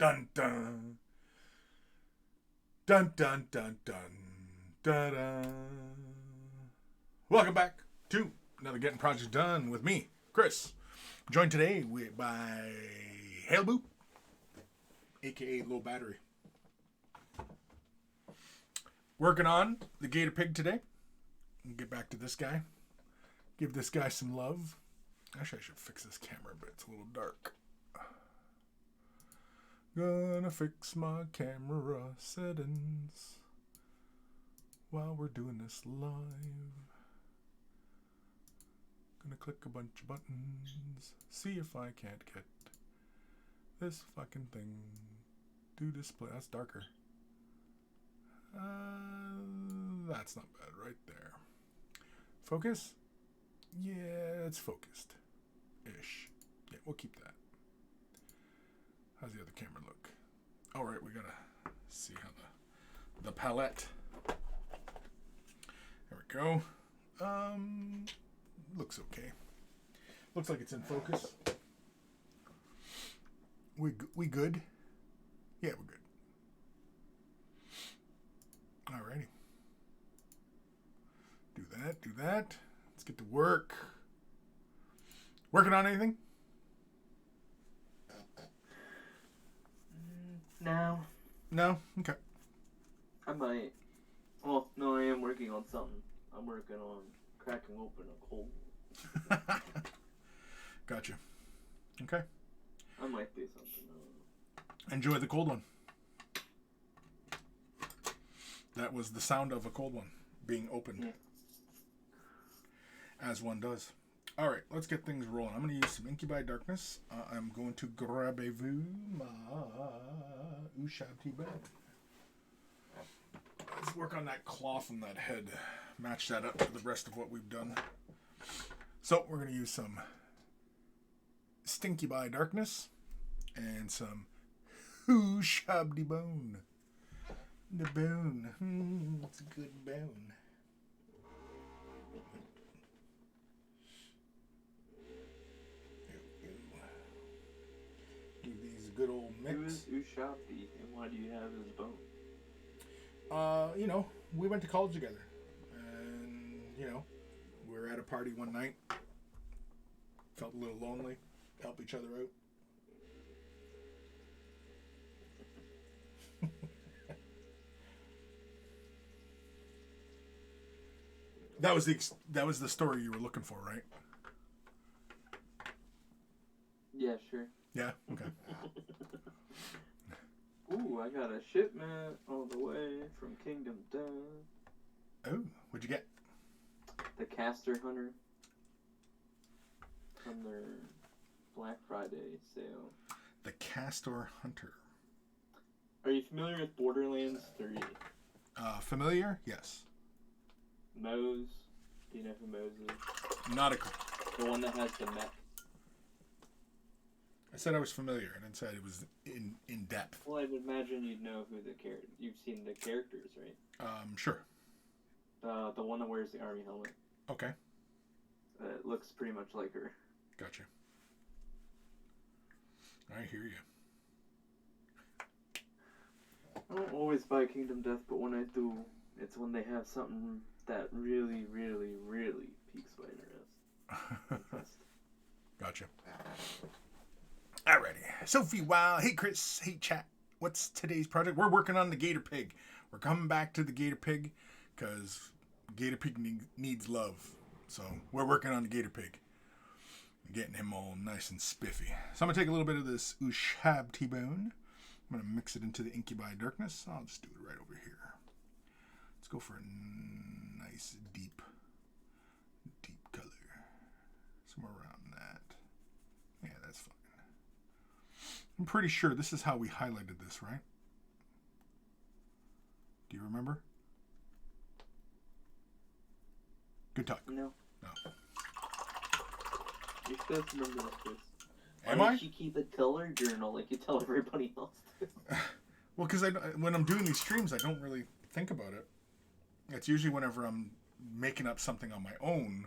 Dun dun. Dun dun dun dun. Dun dun. Welcome back to another Getting Projects Done with me, Chris. Joined today by Hailboop, aka Low Battery. Working on the Gator Pig today. We'll get back to this guy. Give this guy some love. Actually, I should fix this camera, but it's a little dark. Gonna fix my camera settings while we're doing this live. Gonna click a bunch of buttons, see if I can't get this fucking thing to display. That's darker. That's not bad right there. Focus? Yeah, it's focused. Ish. Yeah, we'll keep that. How's the other camera look? All right, we gotta see how the palette. There we go. Looks okay. Looks like it's in focus. We good? Yeah, we're good. Alrighty. Do that. Let's get to work. Working on anything? No. No? Okay. I might. Well, no, I am working on something. I'm working on cracking open a cold one. Gotcha. Okay. I might do something. Enjoy the cold one. That was the sound of a cold one being opened. Yeah. As one does. Alright, let's get things rolling. I'm going to use some Incubi Darkness. I'm going to grab-a-vous my Ushabti bed. Let's work on that cloth on that head. Match that up to the rest of what we've done. So, we're going to use some Stinky by Darkness and some Ushabti bone. The bone. It's a good bone. Give these a good old mix. Who is Ushabti and why do you have his bone? We went to college together. And, we were at a party one night. Felt a little lonely. Help each other out. That was the story you were looking for, right? Yeah, sure. Yeah? Okay. Ooh, I got a shipment all the way from Kingdom Death. Oh, what'd you get? The Caster Hunter. From their Black Friday sale. The Castor Hunter. Are you familiar with Borderlands 3? Familiar? Yes. Mose. Do you know who Mose is? Not a clue. The one that has the mech. I said I was familiar. I didn't say it was in depth. Well, I would imagine you'd know who the character. You've seen the characters, right? Sure. The one that wears the army helmet. Okay. It looks pretty much like her. Gotcha. I hear you. I don't always buy Kingdom Death, but when I do, it's when they have something that really, really, really piques my interest. Gotcha. Alrighty. Sophie, wow. Hey, Chris. Hey, chat. What's today's project? We're working on the Gator Pig. We're coming back to the Gator Pig because Gator Pig needs love. So we're working on the Gator Pig. Getting him all nice and spiffy. So I'm going to take a little bit of this Ushabti bone. I'm going to mix it into the Incubi Darkness. I'll just do it right over here. Let's go for a nice deep color. Somewhere around that. Yeah, that's fine. I'm pretty sure this is how we highlighted this, right? Do you remember? Good talk. No. No. You're supposed to remember this, Chris. Am Why I? don't you keep a color journal like you tell everybody else to? Well, because when I'm doing these streams, I don't really think about it. It's usually whenever I'm making up something on my own,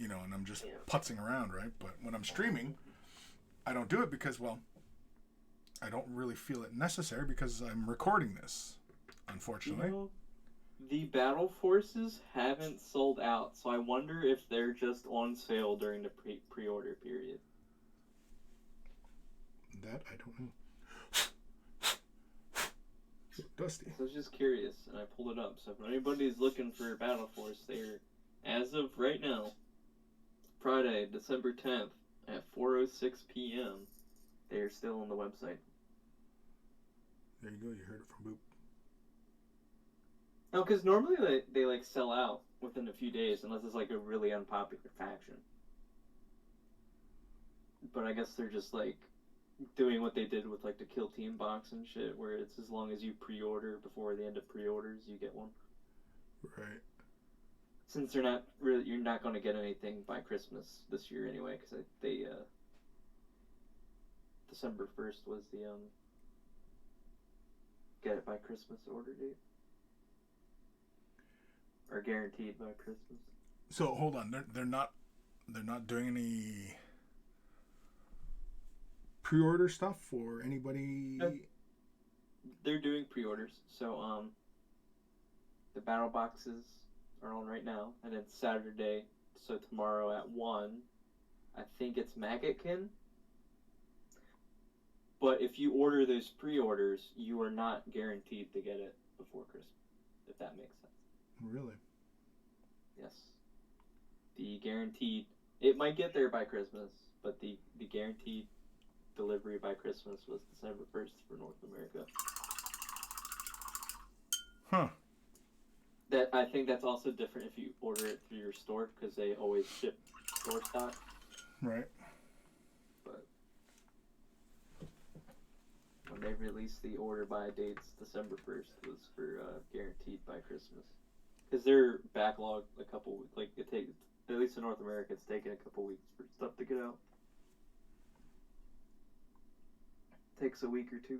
and I'm just putzing around, right? But when I'm streaming, I don't do it because, well, I don't really feel it necessary because I'm recording this, unfortunately. You know, the battle forces haven't sold out, so I wonder if they're just on sale during the pre-order period. That I don't know. Dusty. So I was just curious, and I pulled it up. So if anybody's looking for a battle force, they're, as of right now, Friday, December 10th, at 4:06 p.m., they're still on the website. There you go. You heard it from Boop. No, because normally they like sell out within a few days, unless it's like a really unpopular faction. But I guess they're just like doing what they did with like the Kill Team box and shit, where it's as long as you pre-order before the end of pre-orders, you get one. Right. Since you're not going to get anything by Christmas this year anyway, because they December 1st was the get it by Christmas order date, or guaranteed by Christmas. So hold on, they're not doing any pre-order stuff for anybody. They're doing pre-orders, so the battle boxes are on right now, and then Saturday, so tomorrow at 1, I think it's Maggotkin. But if you order those pre-orders, you are not guaranteed to get it before Christmas, if that makes sense. Really? Yes. The guaranteed, it might get there by Christmas, but the guaranteed delivery by Christmas was December 1st for North America. Huh. That I think that's also different if you order it through your store, because they always ship store stock. Right. But when they released the order by dates, December 1st was for guaranteed by Christmas. Because their backlog a couple, like it takes, at least in North America, it's taking a couple weeks for stuff to get out. Takes a week or two.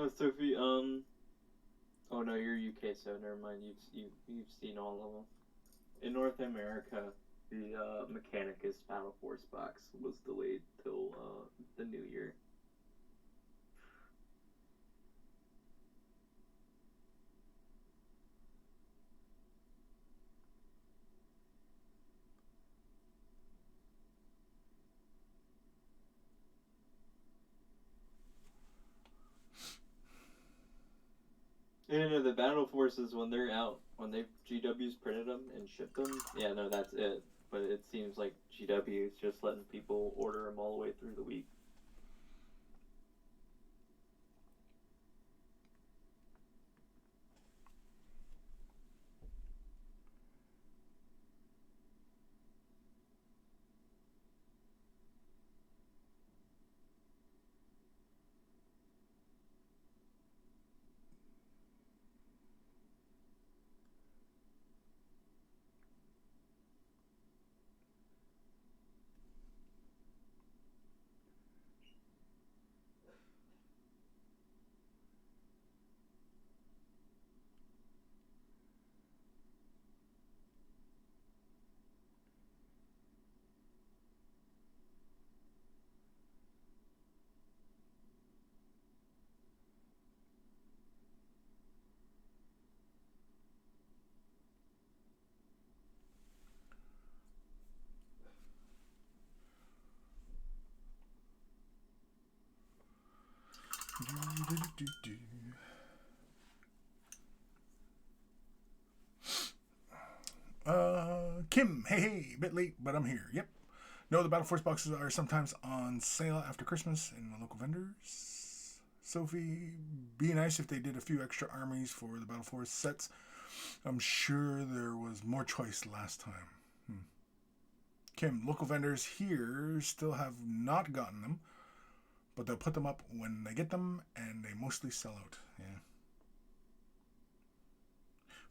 Oh, Sophie, oh no, you're UK, so never mind. You've seen all of them. In North America, the Mechanicus Battle Force box was delayed till the new year. And the battle forces, when they're out, when they GW's printed them and shipped them, yeah, no, that's it. But it seems like GW is just letting people order them all the way through the week. Kim, hey, bit late, but I'm here. Yep. No, the Battle Force boxes are sometimes on sale after Christmas in my local vendors. Sophie, be nice if they did a few extra armies for the Battle Force sets. I'm sure there was more choice last time. Kim, local vendors here still have not gotten them, but they'll put them up when they get them, and they mostly sell out. Yeah.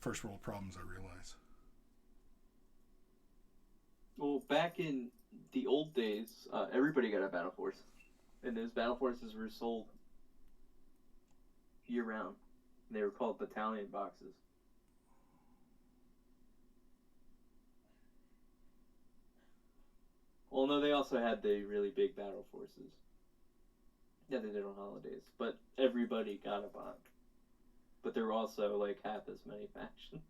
First world problems, I realize. Well, back in the old days, everybody got a battle force, and those battle forces were sold year round. They were called battalion boxes. Well, no, they also had the really big battle forces that they did on holidays, but everybody got a box. But there were also like half as many factions.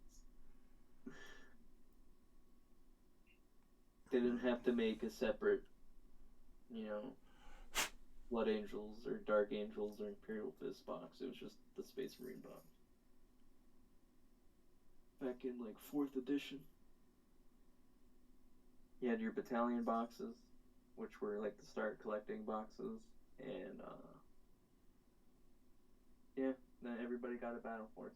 They didn't have to make a separate, you know, Blood Angels or Dark Angels or Imperial Fist box. It was just the Space Marine box. Back in like 4th edition. You had your battalion boxes, which were like the start collecting boxes, and yeah, then everybody got a battle force.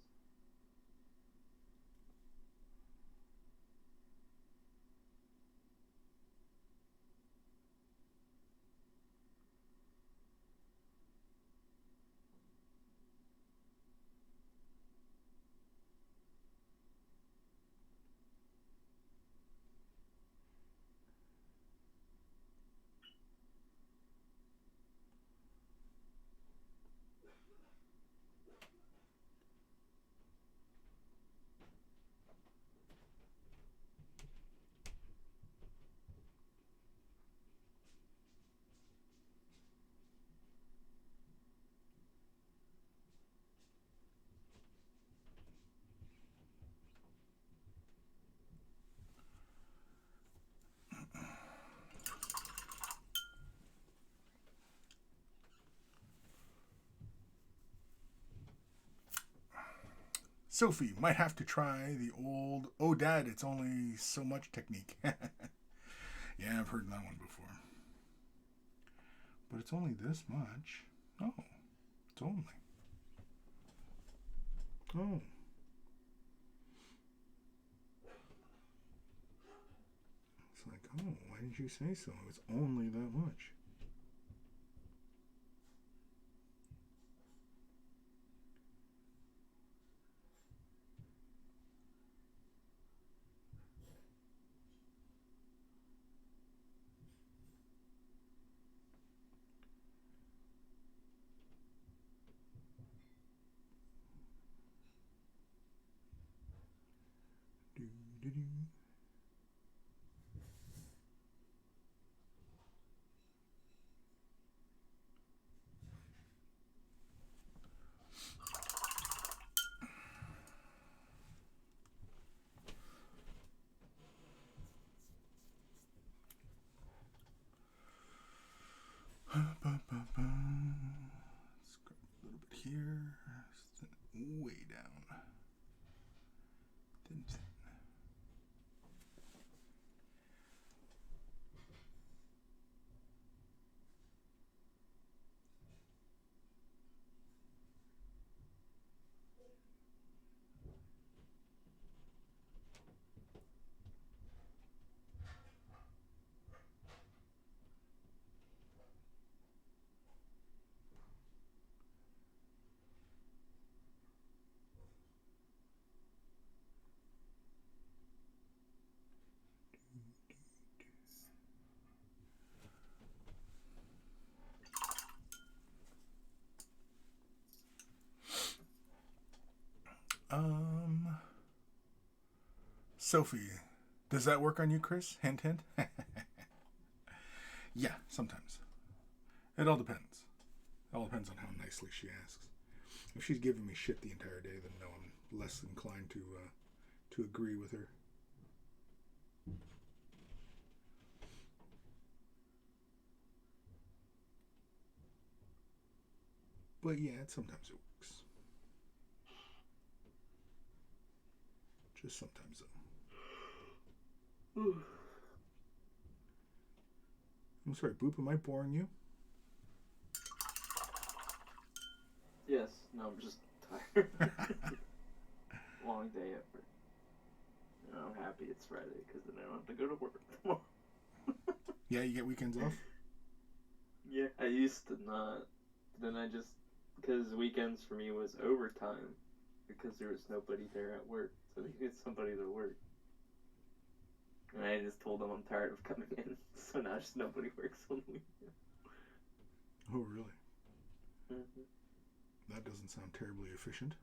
Sophie might have to try the old "Oh Dad, it's only so much" technique. Yeah, I've heard that one before. But it's only this much. Oh, it's only. Oh. It's like, oh, why didn't you say so? It's only that much. Do, do, do. Let's grab a little bit here. Way down. Thin. Sophie, does that work on you, Chris? Hint, hint. Yeah, sometimes. It all depends. It all depends on how nicely she asks. If she's giving me shit the entire day, then no, I'm less inclined to agree with her. But yeah, sometimes it works. Just sometimes though. I'm sorry, Boop, am I boring you? Yes, no, I'm just tired. Long day at work. And I'm happy it's Friday because then I don't have to go to work tomorrow. Yeah, you get weekends off? Yeah, I used to not. Then I just, because weekends for me was overtime because there was nobody there at work, so they needed somebody to work. And I just told them I'm tired of coming in, so now just nobody works on the weekend. Oh, really? Mm-hmm. That doesn't sound terribly efficient.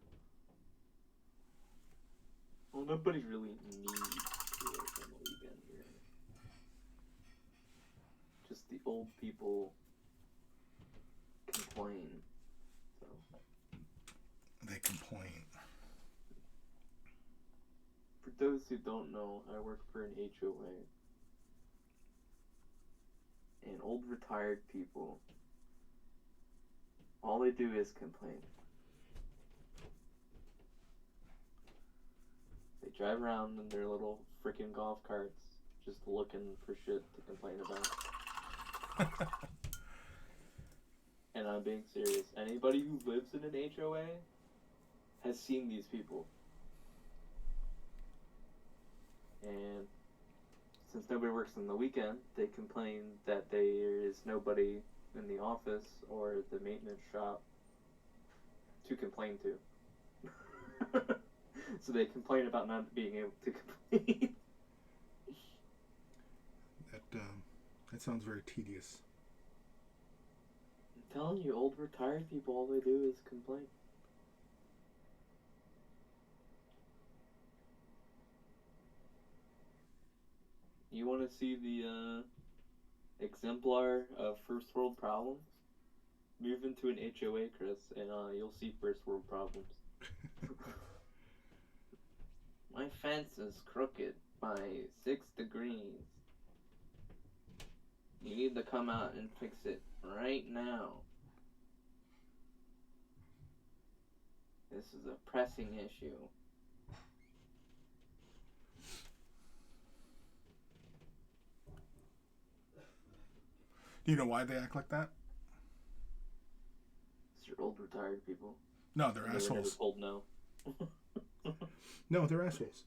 Well, nobody really needs to work on the weekend here. Just the old people complain. So. They complain. For those who don't know, I work for an HOA. And old retired people, all they do is complain. They drive around in their little freaking golf carts, just looking for shit to complain about. And I'm being serious. Anybody who lives in an HOA has seen these people. And since nobody works on the weekend, they complain that there is nobody in the office or the maintenance shop to complain to. So they complain about not being able to complain. That sounds very tedious. I'm telling you, old retired people, all they do is complain. You want to see the exemplar of first world problems? Move into an HOA, Chris, and you'll see first world problems. My fence is crooked by 6 degrees. You need to come out and fix it right now. This is a pressing issue. Do you know why they act like that? These are old retired people. No, they're They were never assholes. told no. No, they're assholes.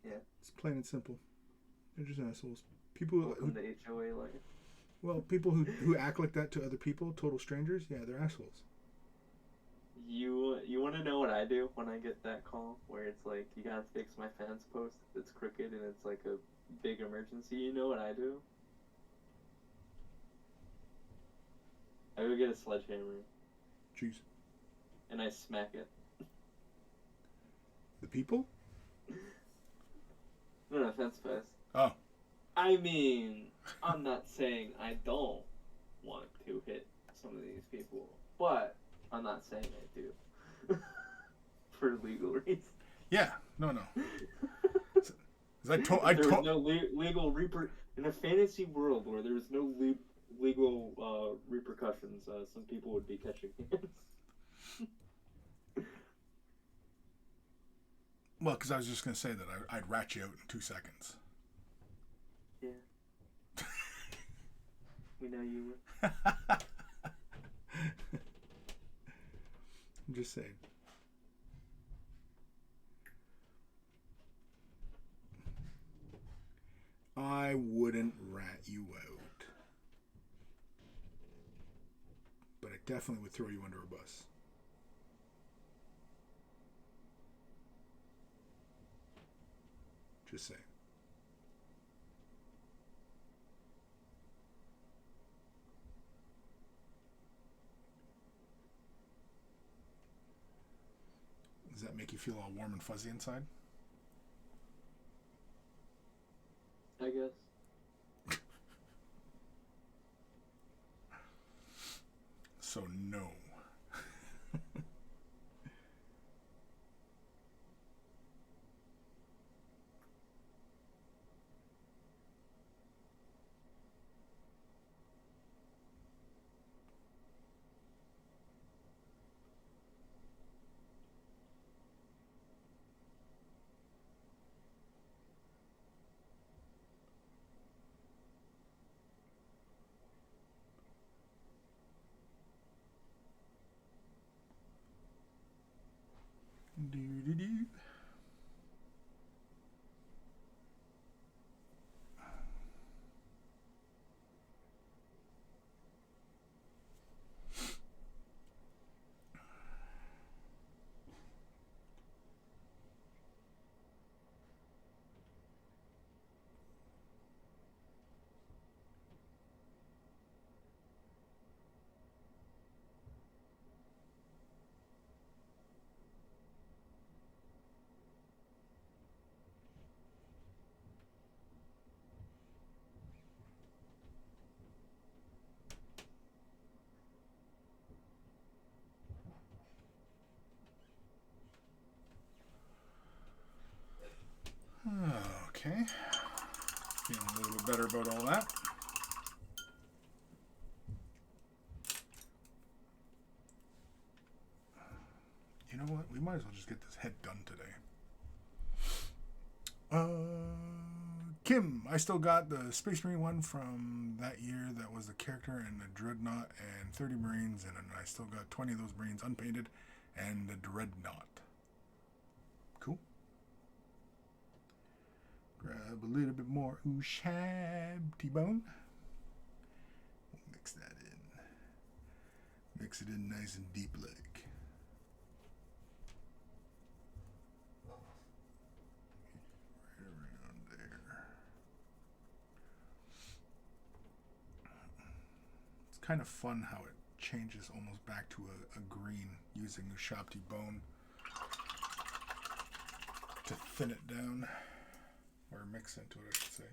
Yeah. It's plain and simple. They're just assholes. People Welcome to HOA life. Well, people who act like that to other people, total strangers, yeah, they're assholes. You want to know what I do when I get that call where it's like, you gotta fix my fence post that's crooked and it's like a big emergency? You know what I do? I go get a sledgehammer. Jeez. And I smack it. The people? No, fence post. Oh. I mean, I'm not saying I don't want to hit some of these people, but I'm not saying I do. For legal reasons. Yeah, no. There's no legal in a fantasy world where there's no legal repercussions. Some people would be catching hands. Well, because I was just going to say that I'd rat you out in 2 seconds. Yeah. We know you would. I'm just saying. I wouldn't rat you out. But I definitely would throw you under a bus. Just saying. Does that make you feel all warm and fuzzy inside? I guess. So no. Do. Okay. Feeling a little bit better about all that. You know what? We might as well just get this head done today. Kim, I still got the Space Marine one from that year that was the character and the Dreadnought and 30 Marines, and I still got 20 of those Marines unpainted and the Dreadnought. Cool. Grab a little bit more Ushab T-bone. Mix that in. Mix it in nice and deep like. Kind of fun how it changes almost back to a green using Ushabti bone to thin it down or mix into it, I should say.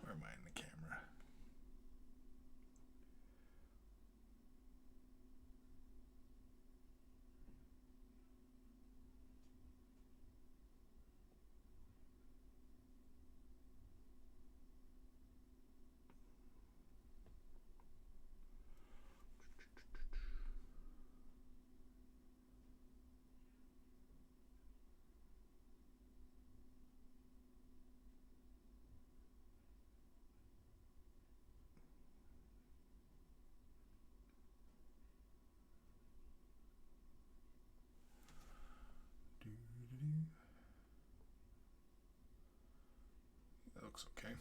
Where am I in the camera? That looks okay.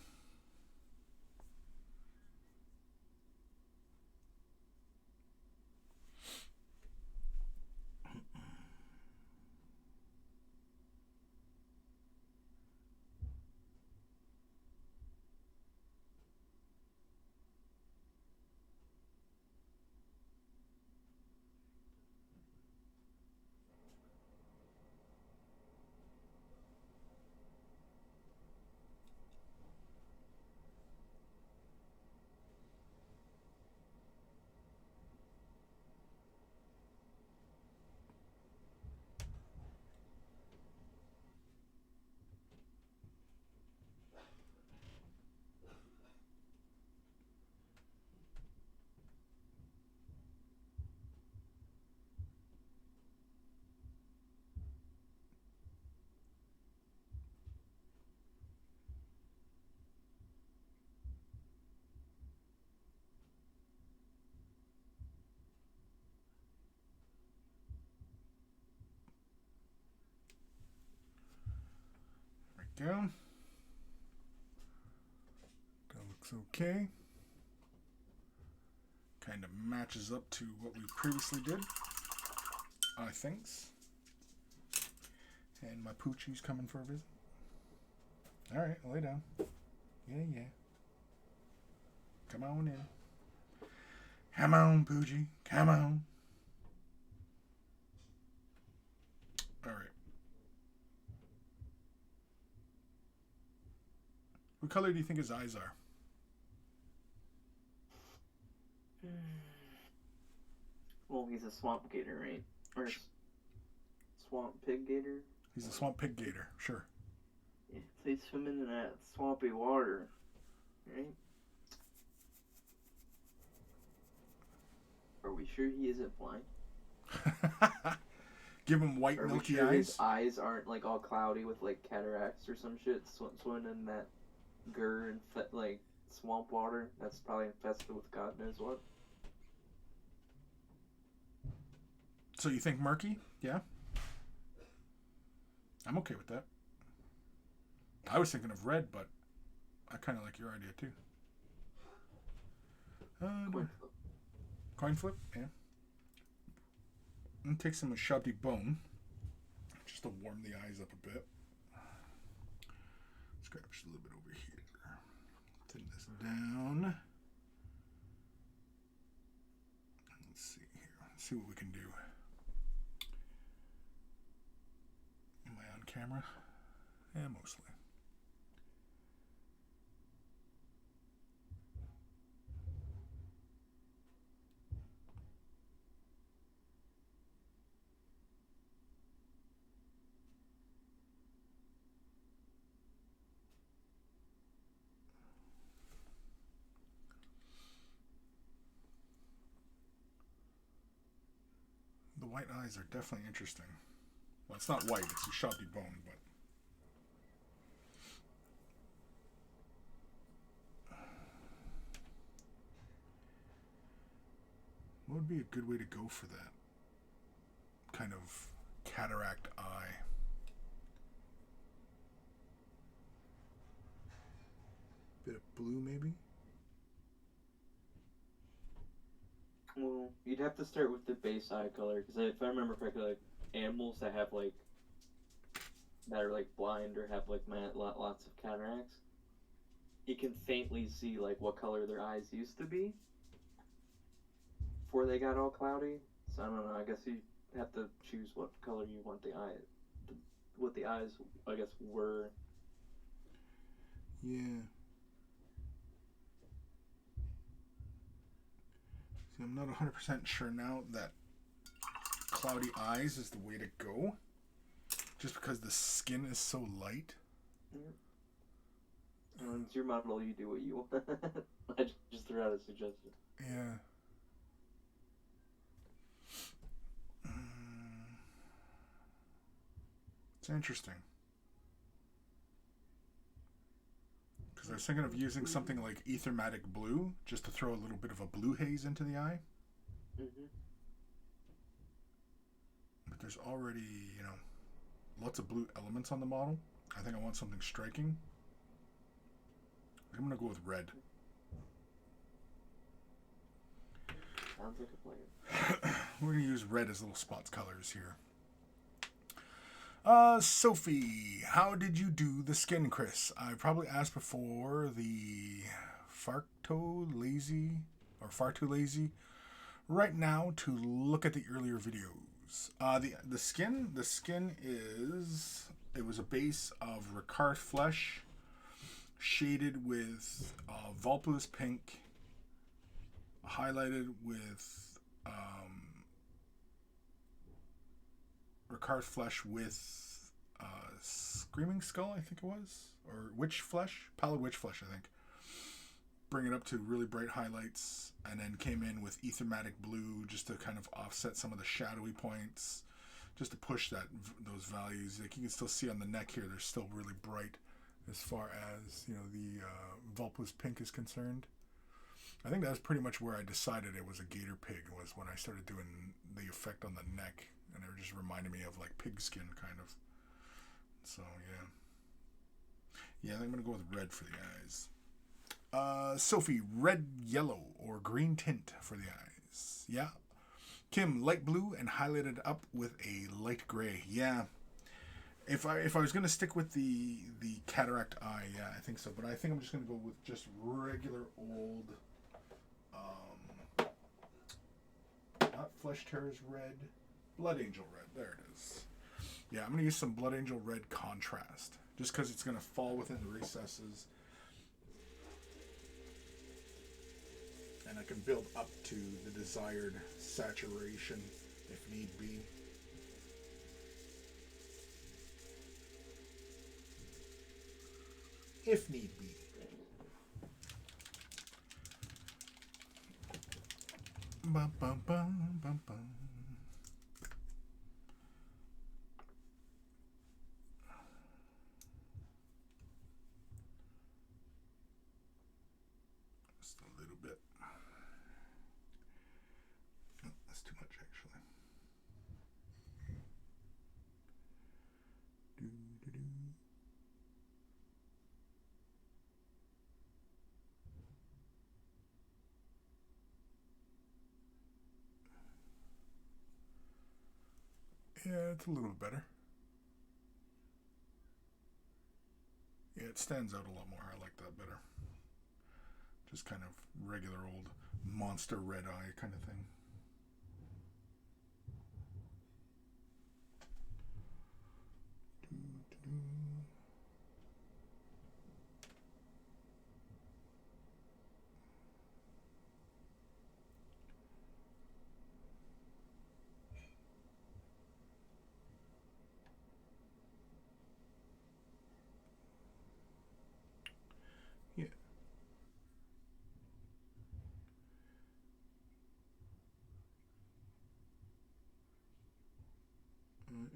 Go. That looks okay. Kind of matches up to what we previously did, I think. And my Poochie's coming for a visit. Alright, lay down. Yeah. Come on in. Come on, Poochie. Come on. Alright. What color do you think his eyes are? Well, he's a swamp gator, right? Or swamp pig gator? He's a swamp pig gator, sure. Yeah, so he's swimming in that swampy water, right? Are we sure he isn't blind? Give him white Are milky we sure eyes. His eyes aren't like all cloudy with like cataracts or some shit swimming in that and like swamp water that's probably infested with God knows what. So you think murky? Yeah. I'm okay with that. I was thinking of red, but I kind of like your idea too. Coin flip, yeah. And take some Ushabti bone just to warm the eyes up a bit. Let's grab just a little bit over here. Thin this down. Let's see here. Let's see what we can do. Am I on camera? Yeah, mostly. white eyes are definitely interesting. Well, it's not white, it's a shabby bone, but... What would be a good way to go for that? Kind of cataract eye. Bit of blue, maybe? Well, you'd have to start with the base eye color, because if I remember correctly, like, animals that have, like, that are, like, blind or have, like, lots of cataracts, you can faintly see, like, what color their eyes used to be before they got all cloudy. So, I don't know, I guess you have to choose what color you want what the eyes, I guess, were. Yeah. See, I'm not 100% sure now that cloudy eyes is the way to go. Just because the skin is so light. It's your model, you do what you want. I just threw out a suggestion. Yeah. It's interesting. Because I was thinking of using something like Ethermatic Blue, just to throw a little bit of a blue haze into the eye. Mm-hmm. But there's already, lots of blue elements on the model. I think I want something striking. I'm going to go with red. Sounds like a plan. We're going to use red as little spots colors here. Sophie, how did you do the skin, Chris? I probably asked before the far too lazy right now to look at the earlier videos. The skin is, it was a base of Ricard flesh shaded with Vulpus pink, highlighted with Ricard flesh with Screaming Skull, I think it was, or Witch flesh, Pallid Witch flesh, I think. Bring it up to really bright highlights, and then came in with Ethermatic Blue just to kind of offset some of the shadowy points, just to push those values. Like you can still see on the neck here, they're still really bright as far as the Vulpus pink is concerned. I think that was pretty much where I decided it was a gator pig, was when I started doing the effect on the neck, and it just reminded me of like pig skin kind of. So yeah, I think I'm gonna go with red for the eyes. Sophie, red, yellow, or green tint for the eyes. Yeah. Kim, light blue and highlighted up with a light gray. Yeah. If I was gonna stick with the cataract eye, yeah, I think so. But I think I'm just gonna go with just regular old, not Flesh Terror's red, Blood Angel red. There it is. Yeah, I'm gonna use some Blood Angel red contrast, just because it's gonna fall within the recesses, and I can build up to the desired saturation if need be. If need be. Bum, bum, bum, bum, bum. Just a little bit. Oh, that's too much, actually. Do, do, do. Yeah, it's a little bit better. Yeah, it stands out a lot more. I like that better. Just kind of regular old monster red eye kind of thing. Yeah.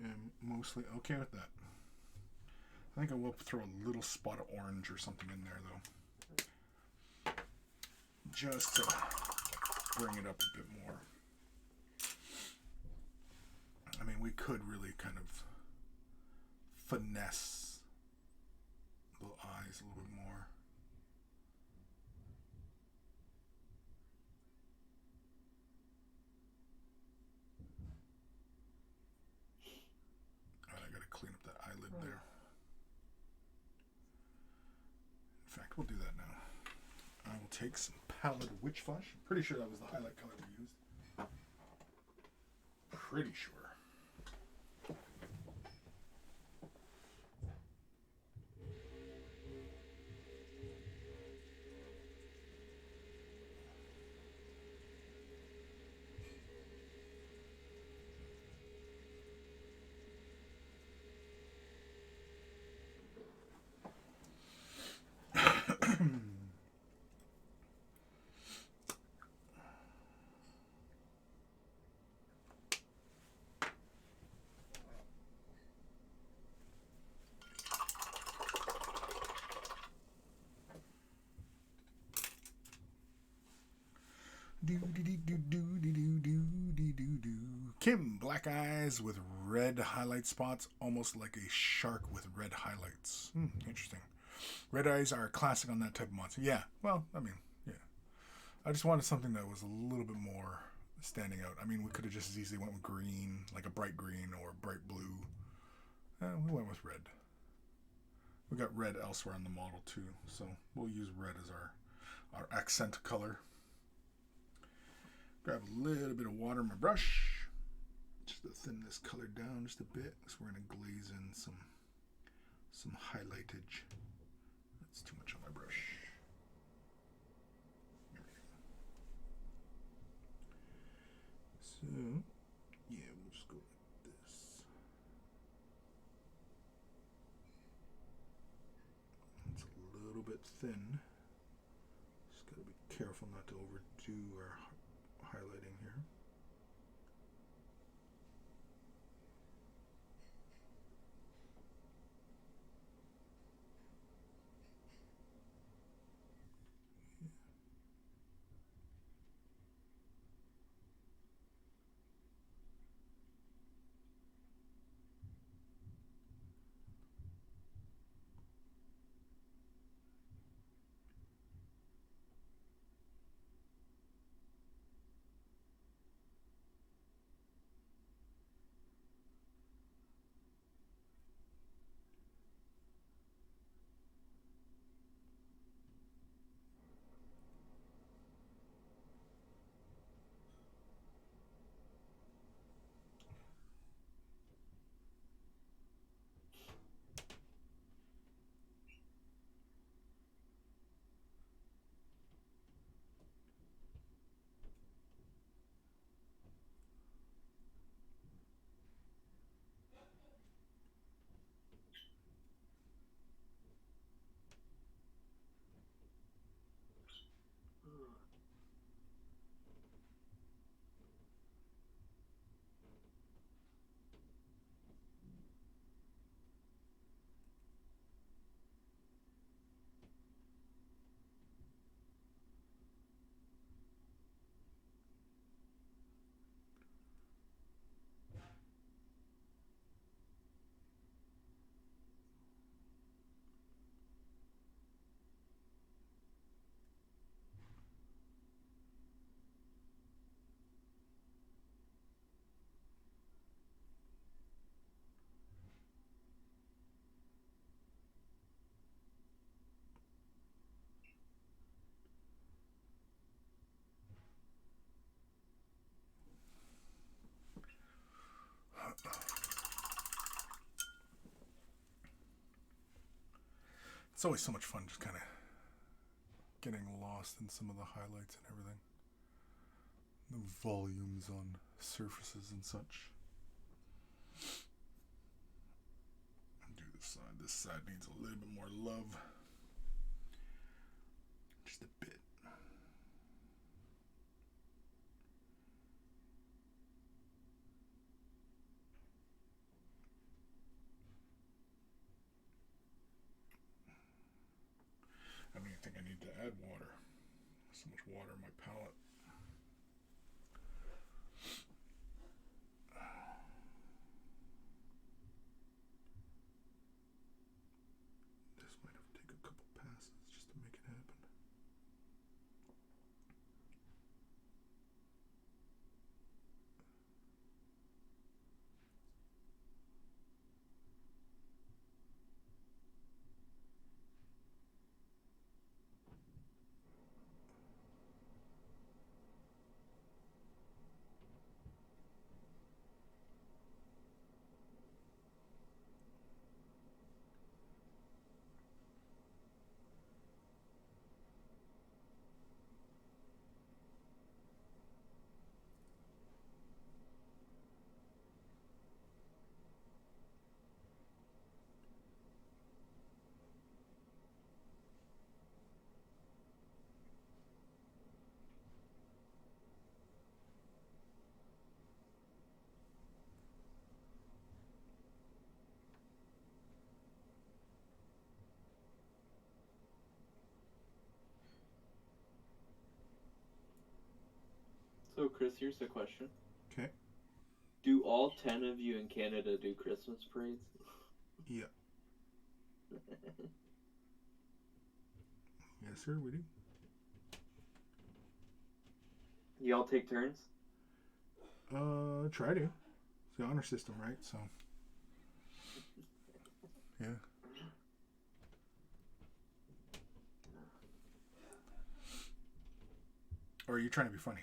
am mostly okay with that. I think I will throw a little spot of orange or something in there, though. Just to bring it up a bit more. I mean, we could really kind of finesse the eyes a little bit more. Alright, I gotta clean up that eyelid there. In fact, we'll do that now. I will take some Pallid Witch Flesh. I'm pretty sure that was the highlight color we used. Pretty sure. Kim, black eyes with red highlight spots, almost like a shark with red highlights. Interesting. Red eyes are a classic on that type of monster. Yeah, well, I mean, yeah. I just wanted something that was a little bit more standing out. I mean, we could have just as easily went with green, like a bright green or bright blue. We went with red. We got red elsewhere on the model too, so we'll use red as our accent color. Grab a little bit of water in my brush, just to thin this color down just a bit, because we're going to glaze in some highlightage. That's too much on my brush. There we go. So, yeah, we'll just go like this. It's a little bit thin. Just got to be careful not to overdo our highlighting here. It's always so much fun just kind of getting lost in some of the highlights and everything. The volumes on surfaces and such. Do this side. This side needs a little bit more love. Just a bit. need to add water. So much water in my palette. This might have to take a couple passes just to make it happen. So, Chris, here's the question. Okay. Do all 10 of you in Canada do Christmas parades? Yeah. Yes, sir, we do. You all take turns? Try to. It's the honor system, right? So. Yeah. Or are you trying to be funny?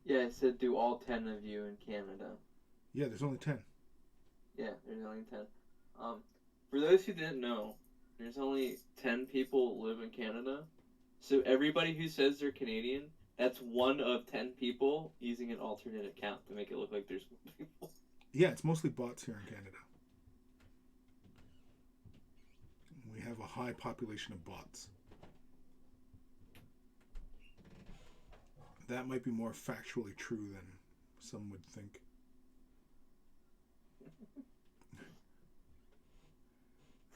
Yeah, I said do all 10 of you in Canada. Yeah, there's only 10. Yeah, there's only 10. For those who didn't know, there's only 10 people live in Canada. So everybody who says they're Canadian, that's one of 10 people using an alternate account to make it look like there's more people. Yeah, it's mostly bots here in Canada. We have a high population of bots. That might be more factually true than some would think.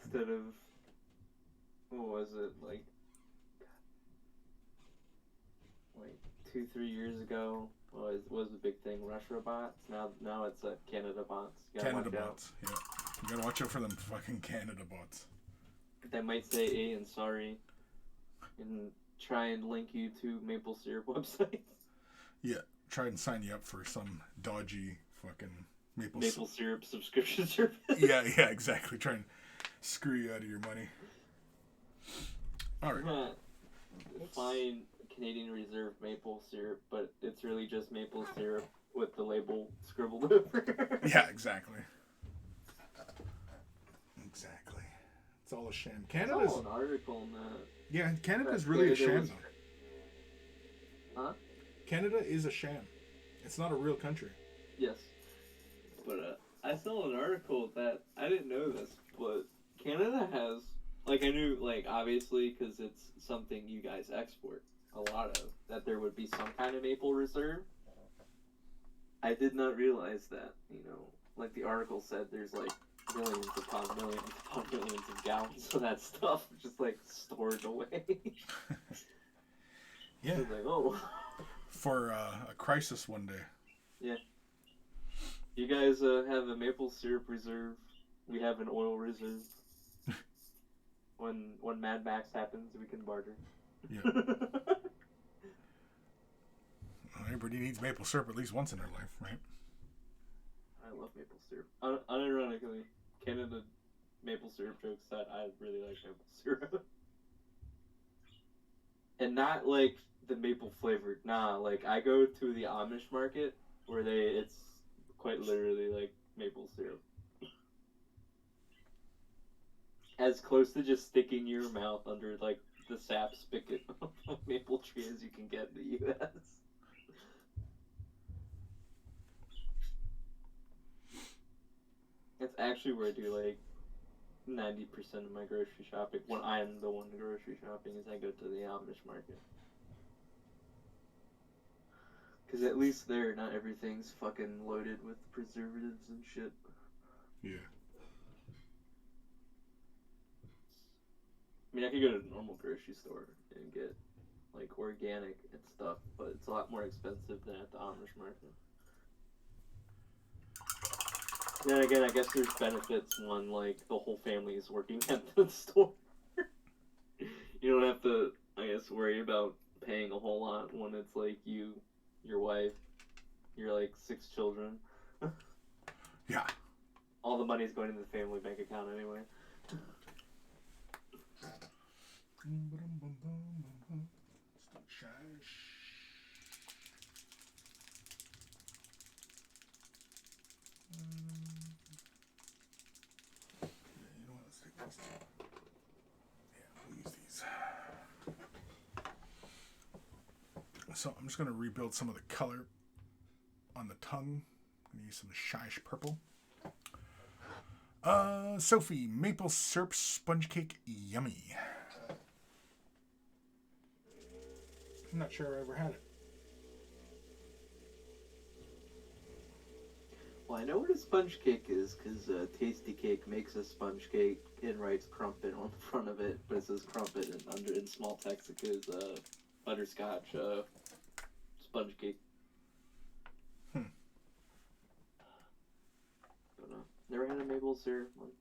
Instead of, what was it, like 2-3 years ago was the big thing, Russia bots. Now it's Canada bots. Canada bots, yeah. You gotta watch out for them fucking Canada bots. They might say A and sorry, and try and link you to maple syrup websites. Yeah, try and sign you up for some dodgy fucking maple syrup subscription service. Yeah, exactly. Try and screw you out of your money. All right. Fine. Canadian Reserve maple syrup, but it's really just maple syrup with the label scribbled over. Yeah, exactly. Exactly. It's all a sham. Canada's an article on that. Yeah, Canada's really a sham though. Huh? Canada is a sham. It's not a real country. Yes. But I saw an article that I didn't know this, but Canada has, like, I knew, like, obviously because it's something you guys export a lot of, that there would be some kind of maple reserve. I did not realize that, like the article said, there's like millions upon millions of gallons of that stuff just like stored away. Yeah. I was like, oh. For a crisis one day. Yeah. You guys have a maple syrup reserve. We have an oil reserve. When Mad Max happens, we can barter. Yeah. Everybody needs maple syrup at least once in their life, right? I love maple syrup. Unironically, Canada maple syrup jokes that I really like maple syrup. And not like the maple flavored. Nah, like I go to the Amish market where it's quite literally like maple syrup. As close to just sticking your mouth under like the sap spigot of a maple tree as you can get in the U.S. That's actually where I do like 90% of my grocery shopping. When I'm the one grocery shopping, is I go to the Amish market. Because at least there, not everything's fucking loaded with preservatives and shit. Yeah. mean, I could go to a normal grocery store and get like organic and stuff, but it's a lot more expensive than at the Amish market. Then again, I guess there's benefits when like the whole family is working at the store. You don't have to, I guess, worry about paying a whole lot when it's like you, your wife, your like 6 children. Yeah. All the money's going into the family bank account anyway. You know what? Let's take these two. Yeah, we'll use these. So I'm just going to rebuild some of the color on the tongue. I'm going to use some Shish purple. Sophie, maple syrup sponge cake, yummy. I'm not sure I ever had it. Well, I know what a sponge cake is because Tasty Cake makes a sponge cake and writes crumpet on the front of it, but it says crumpet and under in small text it goes butterscotch sponge cake. Don't know. Never had a maple syrup one.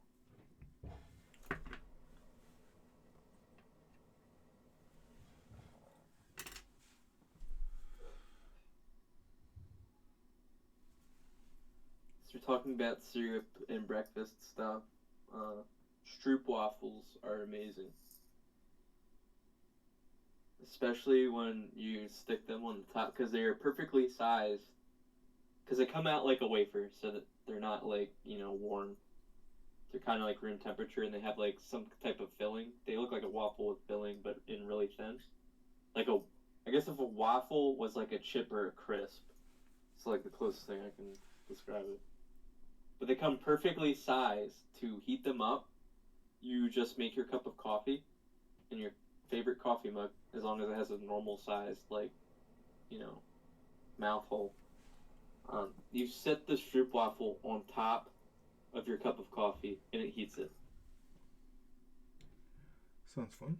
So we're talking about syrup and breakfast stuff. Stroopwafels are amazing. Especially when you stick them on the top, because they are perfectly sized. Because they come out like a wafer, so that they're not like, you know, warm. They're kind of like room temperature, and they have like some type of filling. They look like a waffle with filling, but in really thin. Like a, I guess if a waffle was like a chip or a crisp, it's like the closest thing I can describe it. But they come perfectly sized. To heat them up, you just make your cup of coffee in your favorite coffee mug, as long as it has a normal sized, like, you know, mouth hole. You set the stroopwafel on top of your cup of coffee, and it heats it. Sounds fun.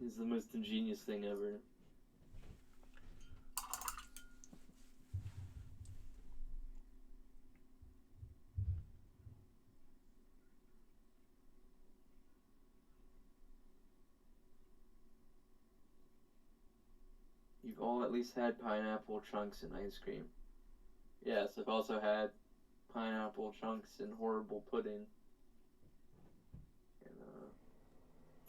It's the most ingenious thing ever. You've all at least had pineapple chunks in ice cream. Yes, I've also had pineapple chunks in horrible pudding. And,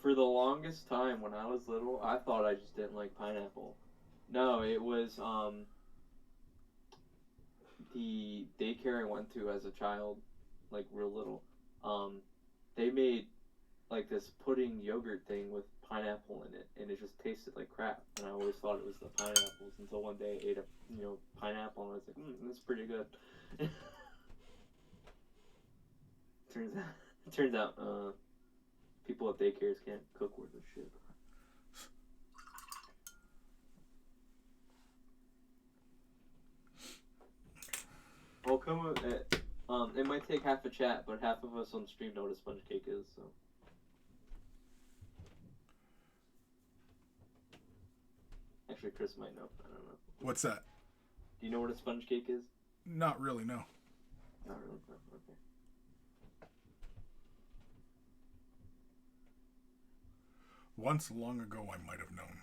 for the longest time when I was little, I thought I just didn't like pineapple. No, it was the daycare I went to as a child, like real little. They made like this pudding yogurt thing with pineapple in it, and it just tasted like crap. And I always thought it was the pineapples until one day I ate a pineapple, and I was like, that's pretty good. Turns out, people at daycares can't cook worth a shit. Well, come it might take half a chat, but half of us on stream know what a sponge cake is, so. Actually, Chris might know. I don't know. What's that? Do you know what a sponge cake is? Not really, no. Not really? No, okay. Once long ago, I might have known.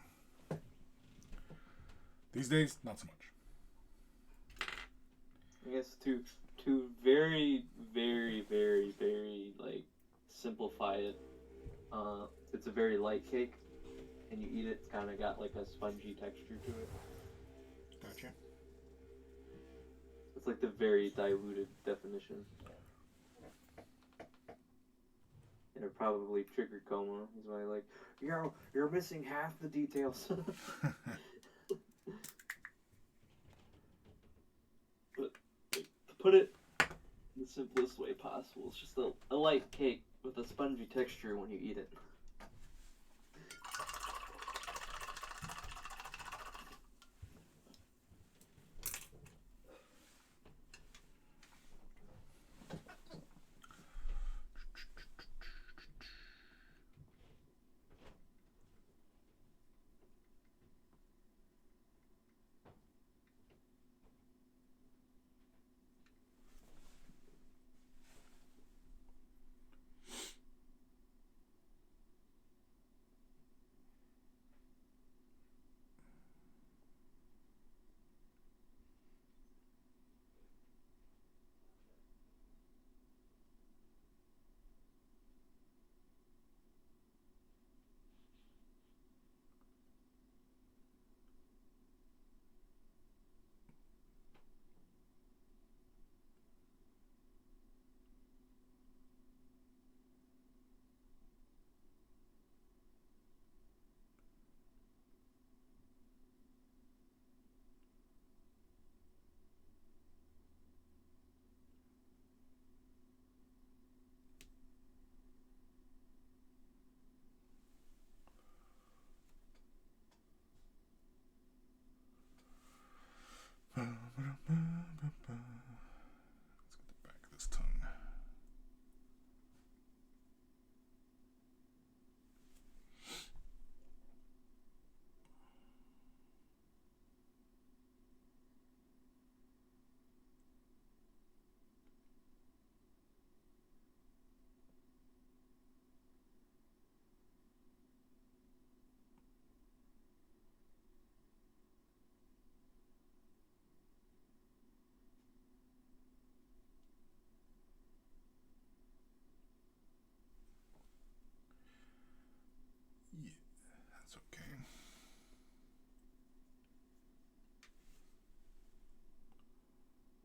These days, not so much. I guess to very, very, very, very, like, simplify it, it's a very light cake, and you eat it, it's kind of got, like, a spongy texture to it. Gotcha. It's like the very diluted definition. And it probably triggered Coma. He's like, you're missing half the details. But to put it in the simplest way possible, it's just a light cake with a spongy texture when you eat it.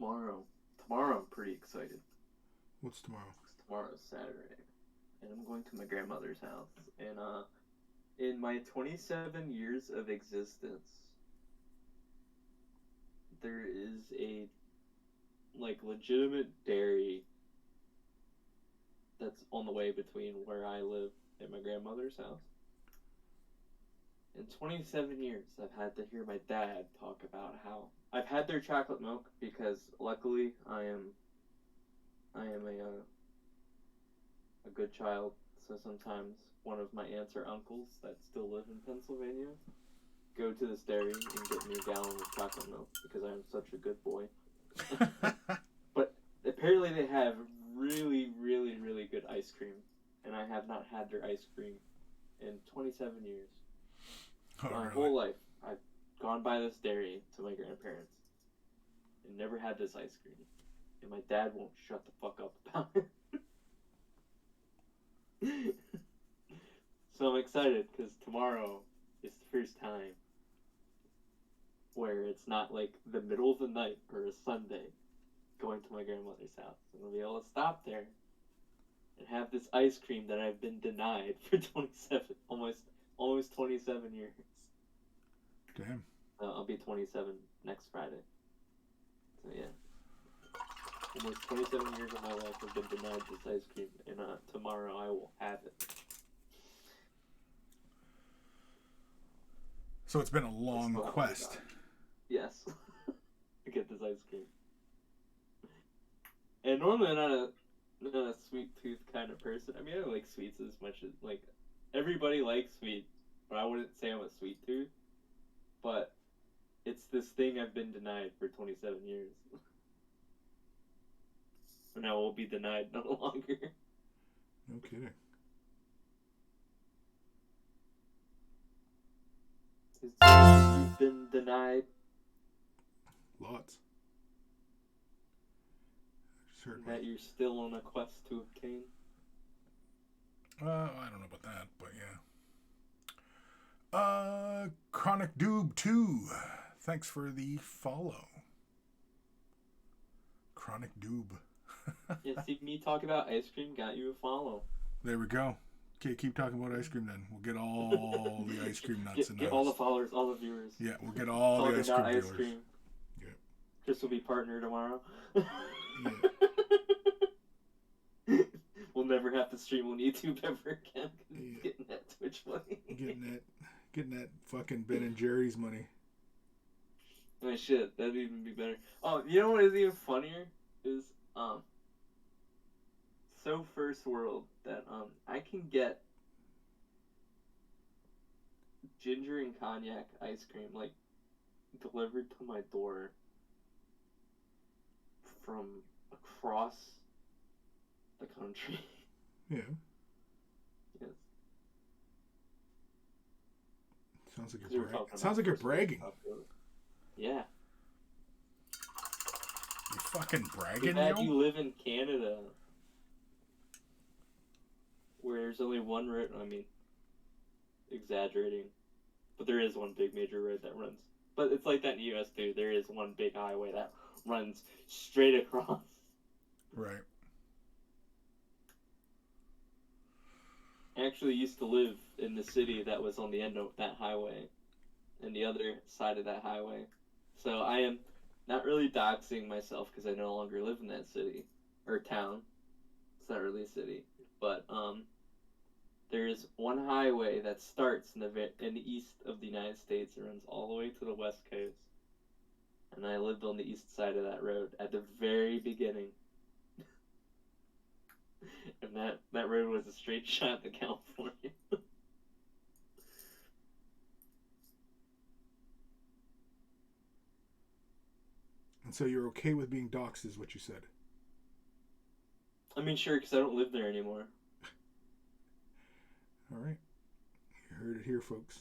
tomorrow. Tomorrow I'm pretty excited. What's tomorrow? Tomorrow's Saturday, and I'm going to my grandmother's house. And in my 27 years of existence, there is a legitimate dairy that's on the way between where I live and my grandmother's house. In 27 years, I've had to hear my dad talk about how I've had their chocolate milk because luckily I am a good child. So sometimes one of my aunts or uncles that still live in Pennsylvania go to this dairy and get me a gallon of chocolate milk because I am such a good boy. But apparently they have really, really, really good ice cream, and I have not had their ice cream in 27 years. My whole life, I've gone by this dairy to my grandparents and never had this ice cream. And my dad won't shut the fuck up about it. So I'm excited because tomorrow is the first time where it's not like the middle of the night or a Sunday going to my grandmother's house. I'm going to be able to stop there and have this ice cream that I've been denied for almost 27 years. Damn. I'll be 27 next Friday. So yeah. Almost 27 years of my life have been denied this ice cream, and tomorrow I will have it. So it's been a long quest. Yes. To get this ice cream. And normally I'm not a sweet tooth kind of person. I mean, I like sweets as much as, everybody likes sweets, but I wouldn't say I'm a sweet tooth. But it's this thing I've been denied for 27 years. And I will be denied no longer. No kidding. You've been denied? Lots. Certainly. That you're still on a quest to obtain? I don't know about that, but yeah. Chronic Doob 2. Thanks for the follow. Chronic Doob. Yeah, see, me talk about ice cream got you a follow. There we go. Okay, keep talking about ice cream then. We'll get all the ice cream nuts in the Get all the followers, all the viewers. Yeah, we'll get all the ice cream viewers. Yeah. Chris will be partner tomorrow. Yeah. We'll never have to stream on YouTube ever again. Yeah. Getting that Twitch money. Getting that fucking Ben and Jerry's money. Oh shit, that'd even be better. Oh, you know what is even funnier? Is so first world that I can get ginger and cognac ice cream delivered to my door from across the country. Yeah. Yes. Sounds like you're bragging. Yeah. You're fucking bragging, yo? You live in Canada, where there's only one road. I mean, exaggerating, but there is one big major road that runs. But it's like that in the U.S. too. There is one big highway that runs straight across. Right. I actually used to live in the city that was on the end of that highway, and the other side of that highway. So I am not really doxing myself because I no longer live in that city or town. It's not really a city, but there is one highway that starts in the east of the United States and runs all the way to the west coast. And I lived on the east side of that road at the very beginning. And that road was a straight shot to California. And so you're okay with being doxxed is what you said? I mean, sure, because I don't live there anymore. All right. You heard it here, folks.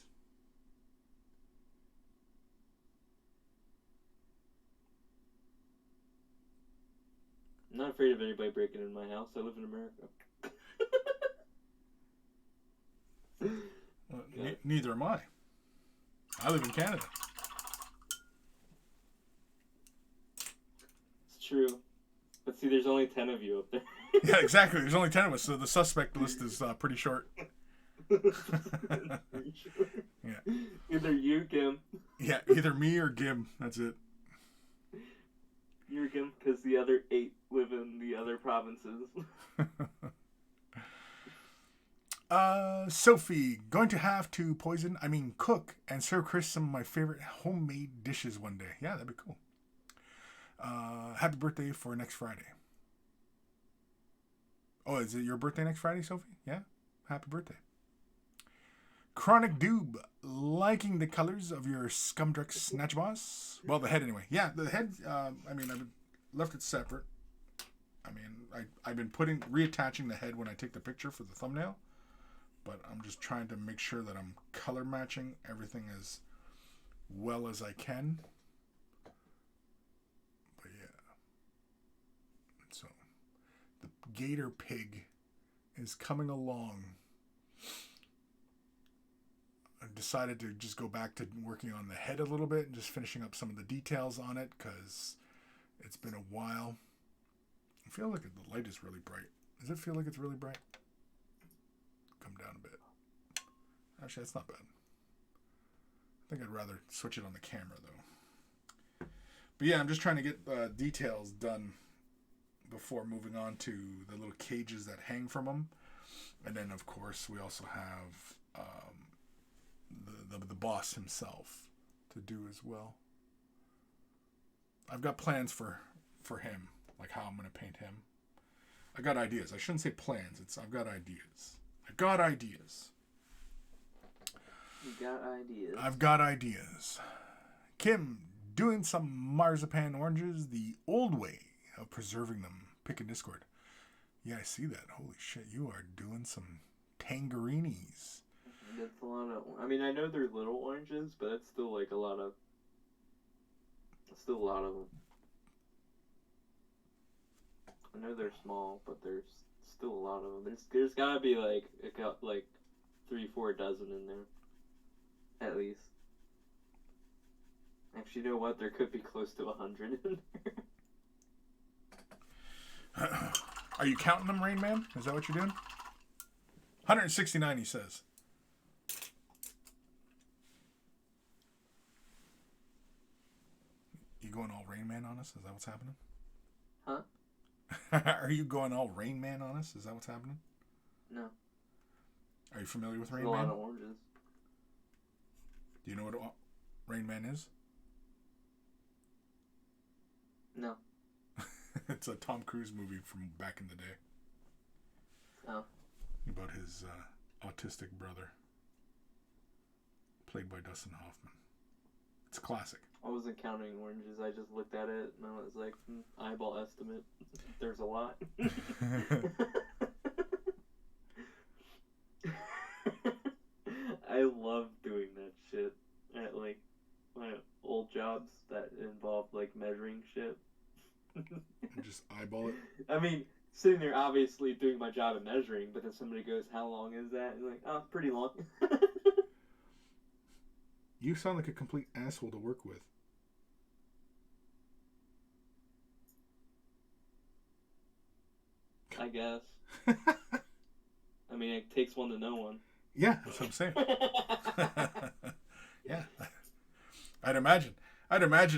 I'm not afraid of anybody breaking in my house. I live in America. Neither am I. I live in Canada. It's True. But see, there's only 10 of you up there. Yeah, exactly. There's only 10 of us, so the suspect list is pretty short. Yeah. Either you, Gim. Yeah, either me or Gim. That's it. You're Gim, because the other 8 live in the other provinces. Sophie, going to have to cook and serve Chris some of my favorite homemade dishes one day. Yeah, that'd be cool. Happy birthday for next Friday. Oh, is it your birthday next Friday, Sophie? Yeah? Happy birthday. Chronic Doob, liking the colors of your Skumdrekk Snatch Boss? Well, the head anyway. Yeah, the head, I've left it separate. I've been reattaching the head when I take the picture for the thumbnail. But I'm just trying to make sure that I'm color matching everything as well as I can. But yeah. So, the Gator pig is coming along. I decided to just go back to working on the head a little bit and just finishing up some of the details on it because it's been a while. I feel like the light is really bright. Does it feel like it's really bright? Come down a bit. Actually, that's not bad. I think I'd rather switch it on the camera, though. But yeah, I'm just trying to get details done before moving on to the little cages that hang from them. And then, of course, we also have the boss himself to do as well. I've got plans for him, like how I'm going to paint him. I got ideas. I shouldn't say plans. I've got ideas. I've got ideas. You got ideas. I've got ideas. Kim, doing some marzipan oranges the old way of preserving them. Pick in Discord. Yeah, I see that. Holy shit, you are doing some tangerinis. That's a lot of... I know they're little oranges, but it's still like a lot of... Still a lot of them. I know they're small, but there's still a lot of them. There's gotta be like 3-4 dozen in there, at least. Actually, you know what? There could be close to 100 in there. Are you counting them, Rain Man? Is that what you're doing? 169, he says. You going all Rain Man on us? Is that what's happening? Huh? Are you going all Rain Man on us? Is that what's happening? No. Are you familiar with Rain Man? A Man? lot of oranges. Do you know what Rain Man is? No. It's a Tom Cruise movie from back in the day. Oh. About his autistic brother. Played by Dustin Hoffman. It's a classic. I wasn't counting oranges. I just looked at it and I was like, eyeball estimate. There's a lot. I love doing that shit at like my old jobs that involved like measuring shit. Just eyeball it. Sitting there obviously doing my job and measuring, but then somebody goes, "How long is that?" And like, "Oh, pretty long." You sound like a complete asshole to work with. I guess. It takes one to know one. Yeah, that's what I'm saying. Yeah. I'd imagine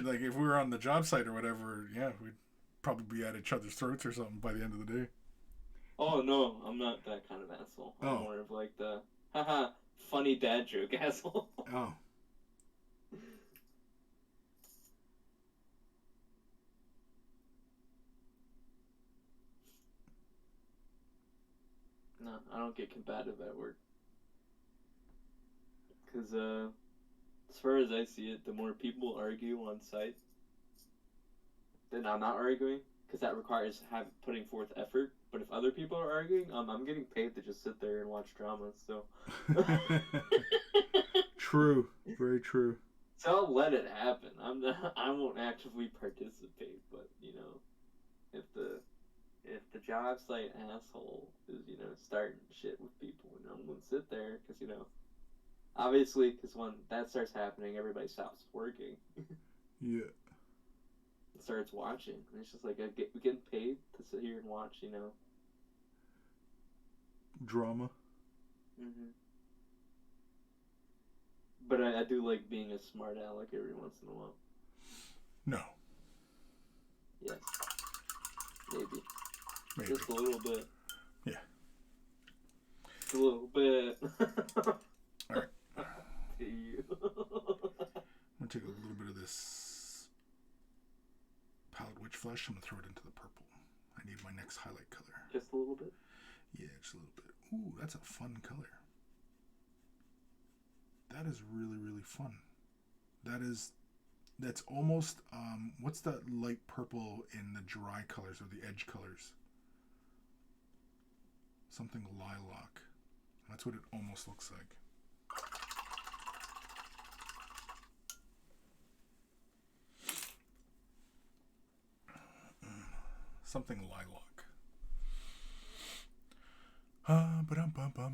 like if we were on the job site or whatever, yeah, we'd probably be at each other's throats or something by the end of the day. Oh no, I'm not that kind of asshole. I'm more of like the haha funny dad joke asshole. Oh. No, I don't get combative at work. Because, as far as I see it, the more people argue on site, then I'm not arguing, because that requires putting forth effort. But if other people are arguing, I'm getting paid to just sit there and watch drama, so... True. Very true. So I'll let it happen. I won't actively participate, but, if the job site asshole is, starting shit with people, I'm going to sit there, because, obviously, because when that starts happening, everybody stops working. Yeah. starts watching. And it's just like, we're getting paid to sit here and watch, you know. Drama. Mm-hmm. But I do like being a smart aleck every once in a while. No. Yes. Maybe. Maybe. Just a little bit. Yeah. Just a little bit. All right. To you. I'm going to take a little bit of this Pallid Witch Flesh. I'm going to throw it into the purple. I need my next highlight color. Just a little bit? Yeah, just a little bit. Ooh, that's a fun color. That is really, really fun. That's almost, what's that light purple in the dry colors or the edge colors? Something lilac. That's what it almost looks like. Something lilac.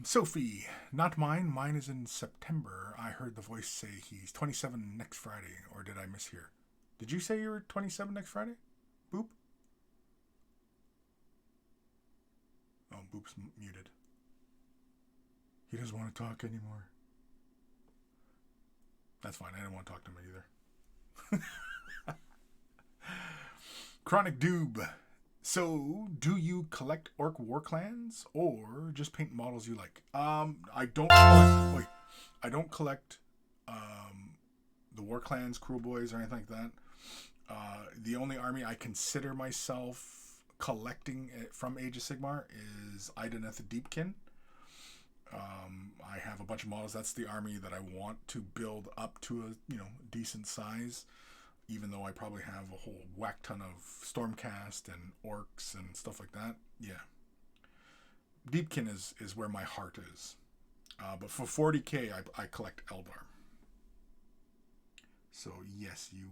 Sophie, not mine. Mine is in September. I heard the voice say he's 27 next Friday, or did I mishear? Did you say you were 27 next Friday? Boop? Oh, Boop's muted. He doesn't want to talk anymore. That's fine. I didn't want to talk to him either. Chronic Doob. So, do you collect Orruk Warclans or just paint models you like? I don't collect the Warclans, Cruel Boys, or anything like that. The only army I consider myself collecting from Age of Sigmar is Ideneth Deepkin. I have a bunch of models. That's the army that I want to build up to a decent size. Even though I probably have a whole whack ton of Stormcast and Orcs and stuff like that. Yeah. Deepkin is where my heart is. But for 40k, I collect Eldar. So yes, you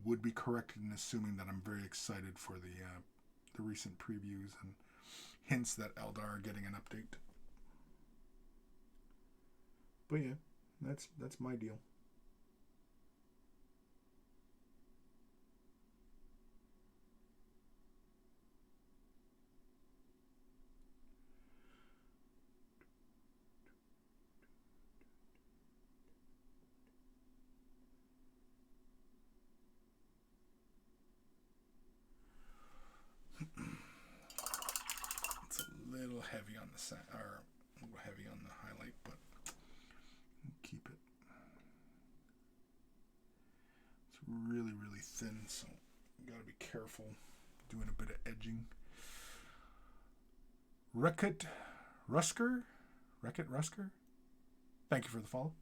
would be correct in assuming that I'm very excited for the recent previews and hints that Eldar are getting an update. But yeah, that's my deal. It's a little heavy on the or a little heavy on the highlight, but keep it. It's really, really thin, so you gotta be careful doing a bit of edging. Rekut Rusker? Thank you for the follow.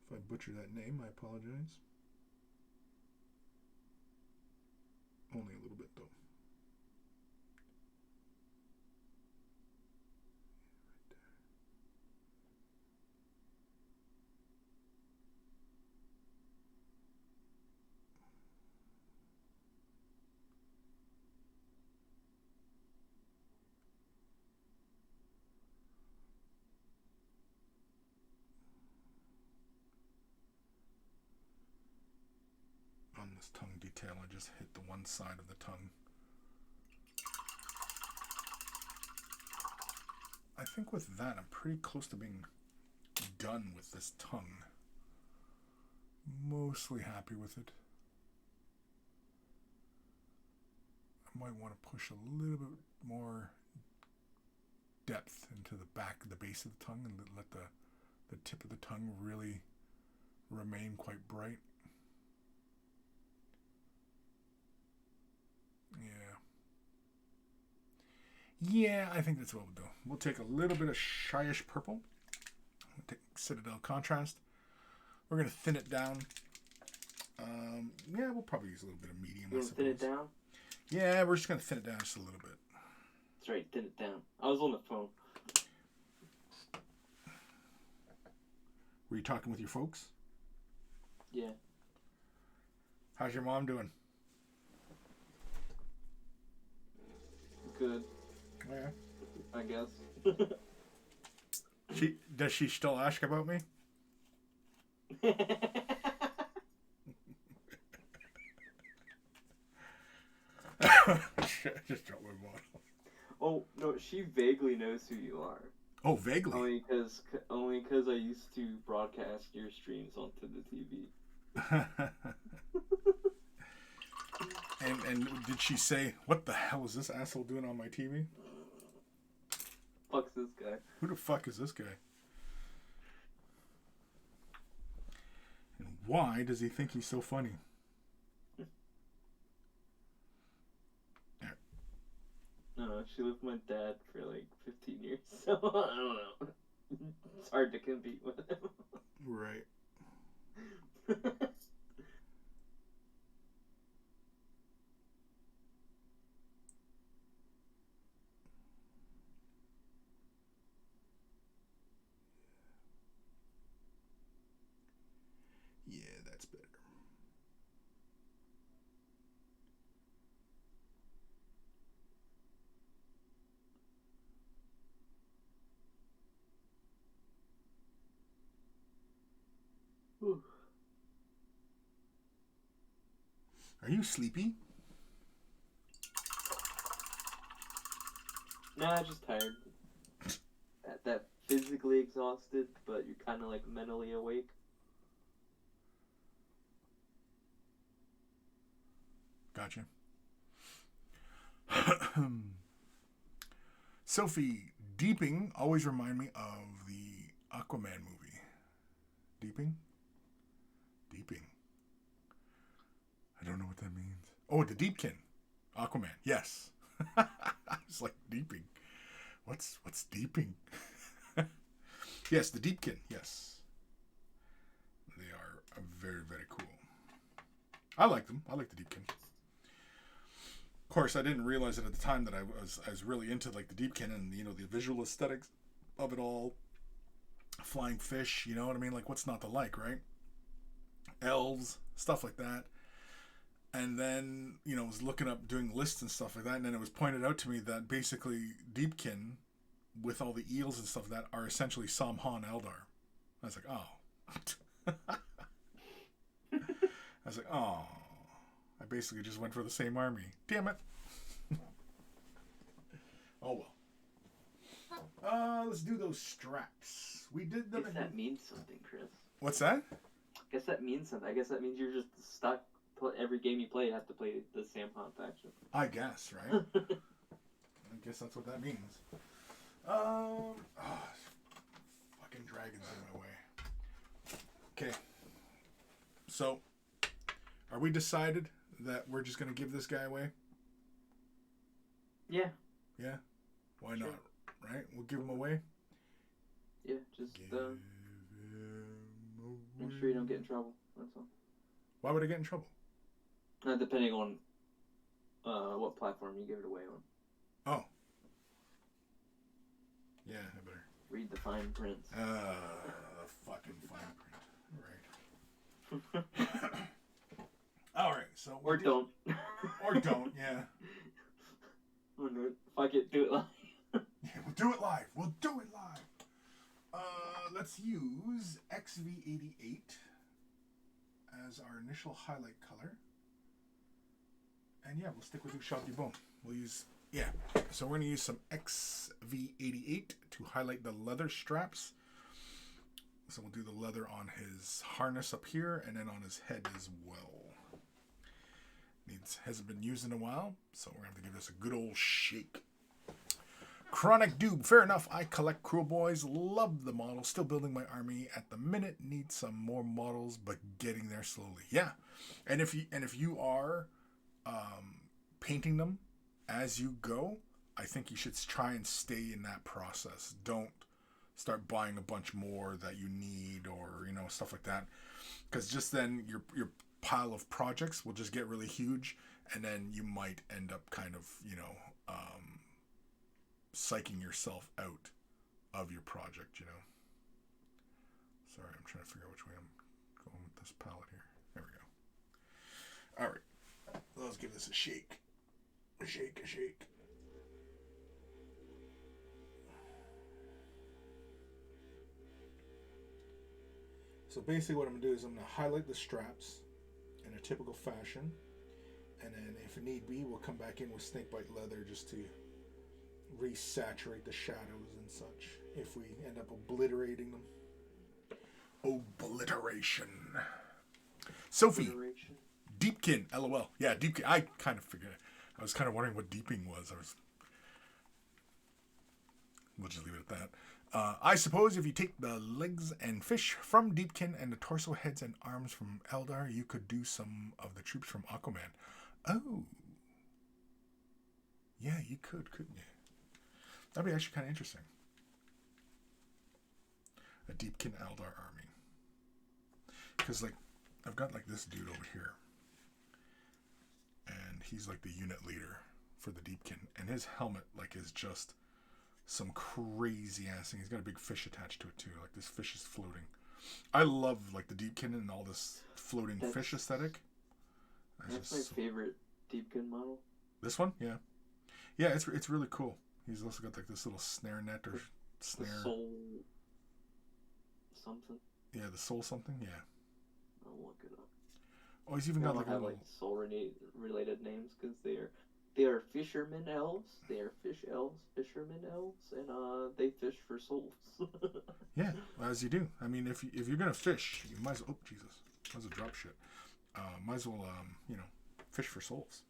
If I butcher that name, I apologize. Only a little bit, though. On this tongue detail, I just hit the one side of the tongue. I think with that, I'm pretty close to being done with this tongue. Mostly happy with it. I might want to push a little bit more depth into the base of the tongue, and let the tip of the tongue really remain quite bright. Yeah, I think that's what we'll do. We'll take a little bit of shyish purple. We'll take Citadel Contrast. We're going to thin it down. Yeah, we'll probably use a little bit of medium. You want to thin it down? Yeah, we're just going to thin it down just a little bit. That's right, thin it down. I was on the phone. Were you talking with your folks? Yeah. How's your mom doing? Good. Yeah. I guess. Does she still ask about me? Shit, I just dropped my bottle. Oh no, she vaguely knows who you are. Oh, vaguely. Only because I used to broadcast your streams onto the TV. And did she say, "What the hell is this asshole doing on my TV?" Fuck's this guy? Who the fuck is this guy? And why does he think he's so funny? No, she lived with my dad for like 15 years, so I don't know. It's hard to compete with him. Right. Yeah, that's better. Whew. Are you sleepy? Nah, just tired. That physically exhausted, but you're kind of like mentally awake. Gotcha. Sophie, deeping always remind me of the Aquaman movie. Deeping? Deeping. I don't know what that means. Oh, the Deepkin. Aquaman. Yes. I was like, deeping. What's deeping? Yes, the Deepkin. Yes. They are very, very cool. I like them. I like the Deepkin. Of course, I didn't realize it at the time that I was really into like the Deepkin and the visual aesthetics of it all. Flying fish, you know what I mean? Like, what's not to like, right? Elves, stuff like that. And then, I was looking up, doing lists and stuff like that, and then it was pointed out to me that basically Deepkin, with all the eels and stuff like that, are essentially Samhan Eldar. I was like, oh. I was like, oh. I basically just went for the same army. Damn it. Oh, well. Let's do those straps. We did them. I guess that means something, Chris. What's that? I guess that means something. I guess that means you're just stuck. Every game you play, you have to play the Samhan faction. I guess, right? I guess that's what that means. Fucking dragons in my way. Okay. So, are we decided that we're just going to give this guy away? Yeah. Yeah? Why not? Right? We'll give him away? Yeah, just make sure you don't get in trouble. That's all. Why would I get in trouble? Depending on what platform you give it away on. Oh. Yeah, I better. Read the fine print. Fucking fine print. Right. Alright, so... Or don't. Or don't, yeah. Oh no, fuck it, do it live. Yeah, we'll do it live. We'll do it live. Let's use XV88 as our initial highlight color. And yeah, we'll stick with Ushabti Boom. We'll use, yeah. So we're going to use some XV88 to highlight the leather straps. So we'll do the leather on his harness up here and then on his head as well. Hasn't been used in a while, so we're going to have to give this a good old shake. Chronic Doob, fair enough. I collect Cruel Boys, love the model, still building my army at the minute. Need some more models, but getting there slowly. Yeah, and if you are painting them as you go, I think you should try and stay in that process. Don't start buying a bunch more that you need or stuff like that, because just then your pile of projects will just get really huge, and then you might end up kind of psyching yourself out of your project. Sorry, I'm trying to figure out which way I'm going with this palette here. There we go. All right, let's give this a shake. A shake. So basically what I'm going to do is I'm going to highlight the straps in a typical fashion. And then if need be, we'll come back in with snakebite leather just to resaturate the shadows and such if we end up obliterating them. Obliteration. Sophie. Obliteration. Deepkin, LOL. Yeah, Deepkin. I kind of figured. I was kind of wondering what deeping was. We'll just leave it at that. I suppose if you take the legs and fish from Deepkin and the torso, heads, and arms from Eldar, you could do some of the troops from Aquaman. Oh. Yeah, you could, couldn't you? That'd be actually kind of interesting. A Deepkin Eldar army. Because, like, I've got, like, this dude over here. And he's, like, the unit leader for the Deepkin. And his helmet, like, is just some crazy ass thing. He's got a big fish attached to it, too. Like, this fish is floating. I love, like, the Deepkin and all this floating fish aesthetic. That's my favorite Deepkin model. This one? Yeah. Yeah, it's really cool. He's also got, like, this little snare net or snare. The soul something. Yeah, the soul something, yeah. I'll look it up. Oh, he's even got, like, a little... like, soul-related names, because they are fishermen elves. They are fish elves, fishermen elves, and they fish for souls. Yeah, as you do. I mean, if you're gonna fish, you might as well. Oh, Jesus, might as well drop shit. Might as well, fish for souls.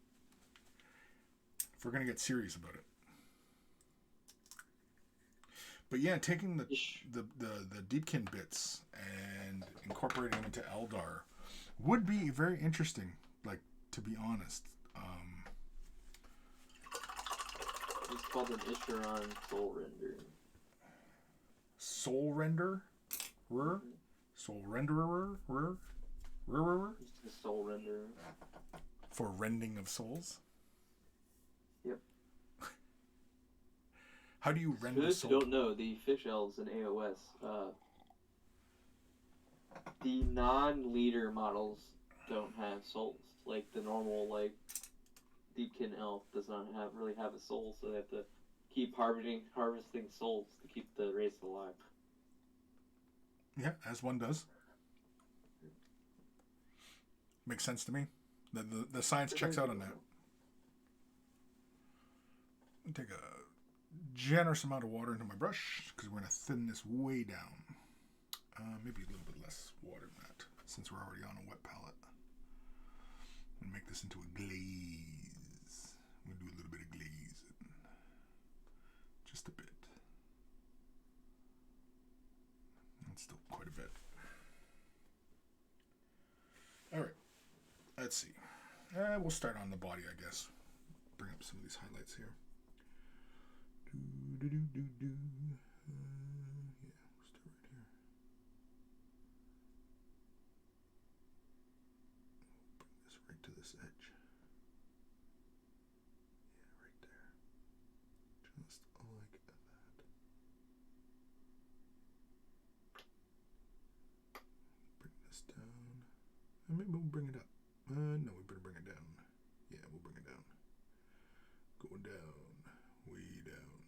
If we're gonna get serious about it. But yeah, taking the Deepkin bits and incorporating them into Eldar would be very interesting. Like, to be honest. It's called an Isheron Soul Render. Soul Render? Soul Renderer? It's a Soul Render. For rending of souls? Yep. How do you rend For a those soul? who don't know, the fish elves in AOS, the non-leader models don't have souls. Like, the normal, like, Deepkin elf does not really have a soul, so they have to keep harvesting souls to keep the race alive. Yeah, as one does. Makes sense to me. The science checks out on that. Take a generous amount of water into my brush because we're going to thin this way down. Maybe a little bit less water than that since we're already on a wet palette. And make this into a glaze. I'm going to do a little bit of glaze. Just a bit. That's still quite a bit. Alright. Let's see. We'll start on the body, I guess. Bring up some of these highlights here. Yeah, we'll start right here. Bring this right to this edge. Yeah, right there. Just like that. Bring this down. And maybe we'll bring it up. No, we better bring it down. Yeah, we'll bring it down. Going down. Way down.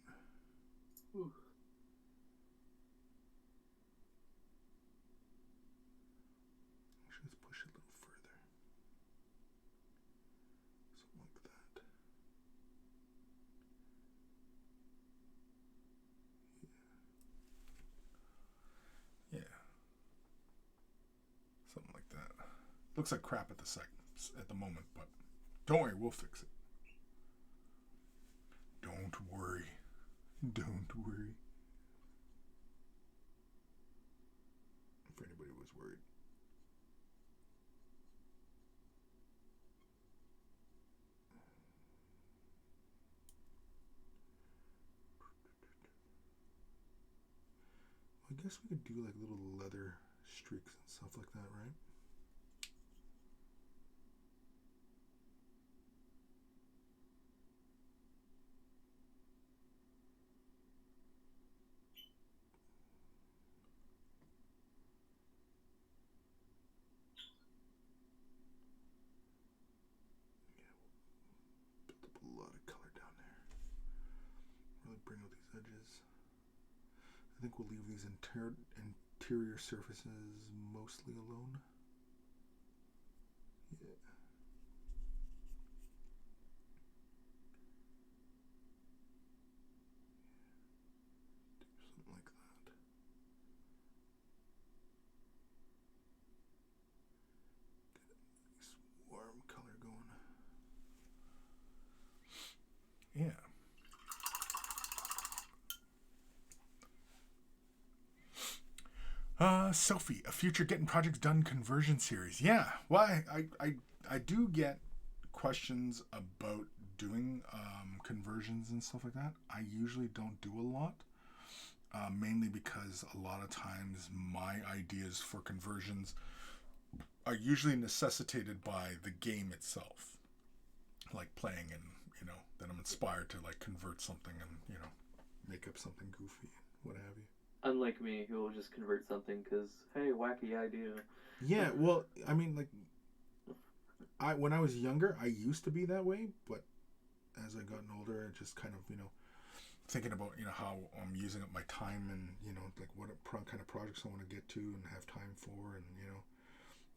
Ooh. Actually, let's push it a little further. Something like that. Yeah. Yeah. Something like that. Looks like crap at the moment, but don't worry, we'll fix it. Don't worry. Don't worry. If anybody was worried. I guess we could do like little leather streaks and stuff like that, right? I think we'll leave these interior surfaces mostly alone. Yeah. Yeah. Sophie, a future getting projects done conversion series. Yeah. Well, I do get questions about doing conversions and stuff like that. I usually don't do a lot, mainly because a lot of times my ideas for conversions are usually necessitated by the game itself, like playing, and then I'm inspired to like convert something and make up something goofy, what have you. Unlike me, who will just convert something because, hey, wacky idea. Yeah, well, I mean, like, when I was younger, I used to be that way, but as I gotten older, I just kind of, thinking about, how I'm using up my time and, like what kind of projects I want to get to and have time for, and,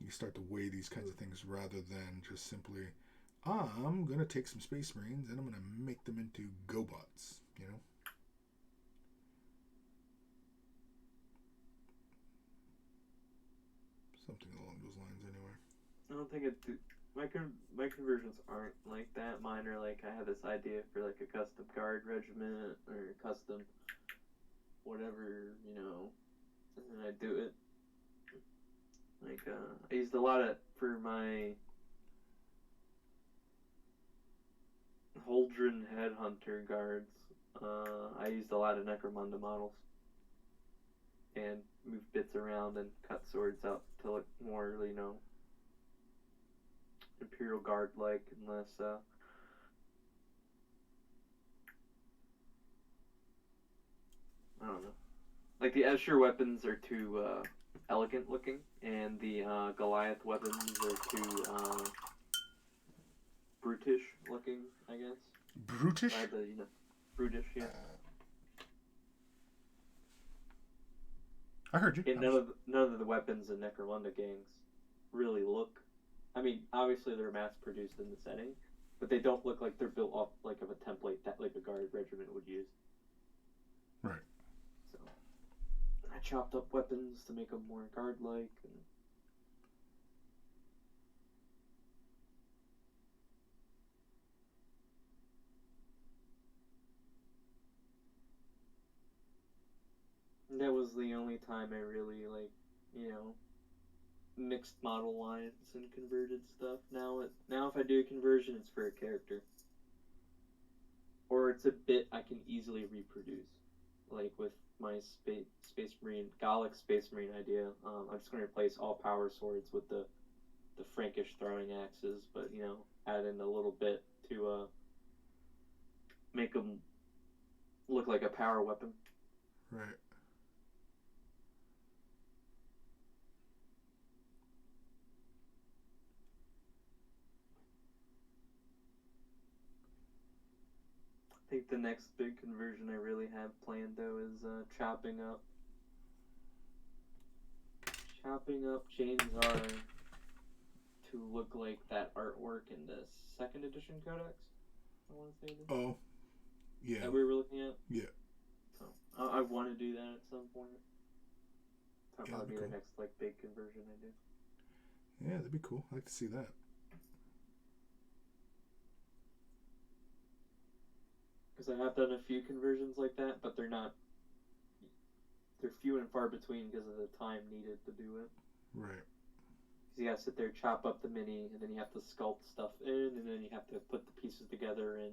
you start to weigh these kinds of things rather than just simply, I'm going to take some Space Marines and I'm going to make them into GoBots, Something along those lines, anyway. I don't think my conversions aren't like that. Mine are like, I have this idea for like a custom guard regiment or a custom whatever, and then I do it. Like, I used a lot of, for my Holdren Headhunter guards, I used a lot of Necromunda models. And move bits around and cut swords out to look more, Imperial Guard-like and less, I don't know. Like, the Escher weapons are too, elegant looking, and the, Goliath weapons are too, brutish looking, I guess. Brutish? Brutish, yeah. I heard you. And none of the weapons in Necromunda gangs really look. I mean, obviously they're mass produced in the setting, but they don't look like they're built off like of a template that like a guard regiment would use. Right. So I chopped up weapons to make them more guard-like. And that was the only time I really mixed model lines and converted stuff. Now if I do a conversion, it's for a character. Or it's a bit I can easily reproduce. Like with my Space Marine, Gallic Space Marine idea, I'm just going to replace all power swords with the Frankish throwing axes, but, add in a little bit to make them look like a power weapon. Right. I think the next big conversion I really have planned, though, is chopping up Chainzar to look like that artwork in the 2nd edition codex. I want to say this. Oh, yeah. That we were looking at. Yeah. So I want to do that at some point. That'll probably be cool. the next big conversion I do. Yeah, that'd be cool. I'd like to see that. Because I have done a few conversions like that, but they're few and far between because of the time needed to do it. Right. Because you gotta sit there, chop up the mini, and then you have to sculpt stuff in, and then you have to put the pieces together and,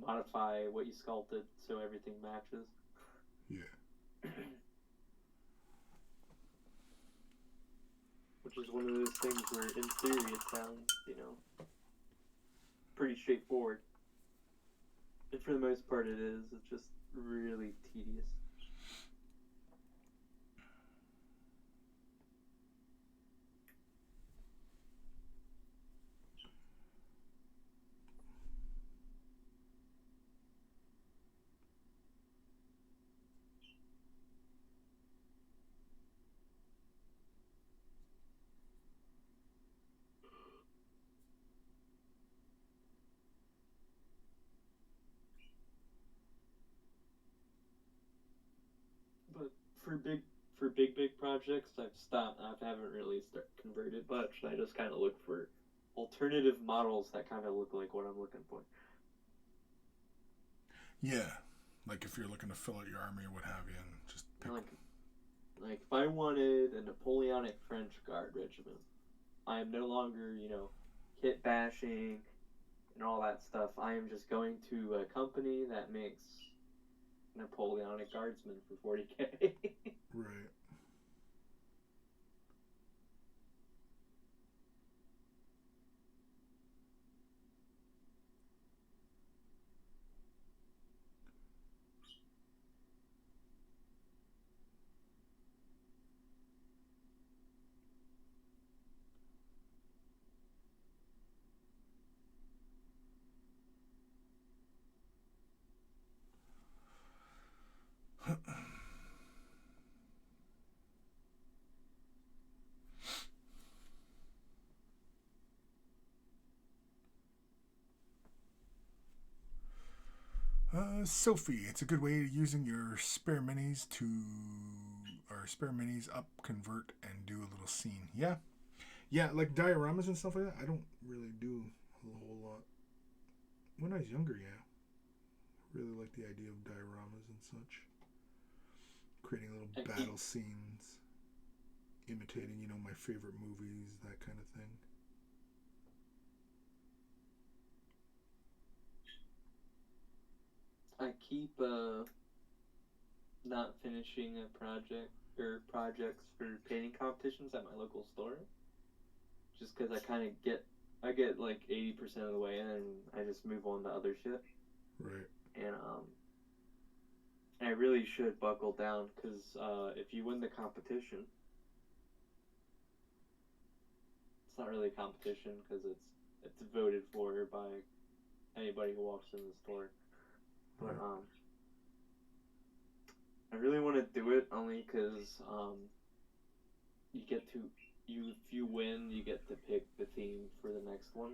modify what you sculpted so everything matches. Yeah. Which is one of those things where, in theory, it sounds, pretty straightforward. And for the most part it is. It's just really tedious. But for big projects, I've stopped. I haven't really converted much. I just kind of look for alternative models that kind of look like what I'm looking for. Yeah, like if you're looking to fill out your army or what have you, and just pick. Like if I wanted a Napoleonic French Guard regiment, I am no longer, kit bashing and all that stuff. I am just going to a company that makes Napoleonic Guardsmen for 40K. Right. Sophie, it's a good way of using your spare minis up, convert, and do a little scene. Yeah, yeah, like dioramas and stuff like that. I don't really do a whole lot. When I was younger, yeah, really liked the idea of dioramas and such, creating little battle scenes, imitating, my favorite movies, that kind of thing. I keep not finishing a project or projects for painting competitions at my local store, just because I get like 80% of the way in and I just move on to other shit. Right. And I really should buckle down because if you win the competition, it's not really a competition because it's voted for by anybody who walks in the store. But right. I really want to do it only because you get to if you win, you get to pick the theme for the next one.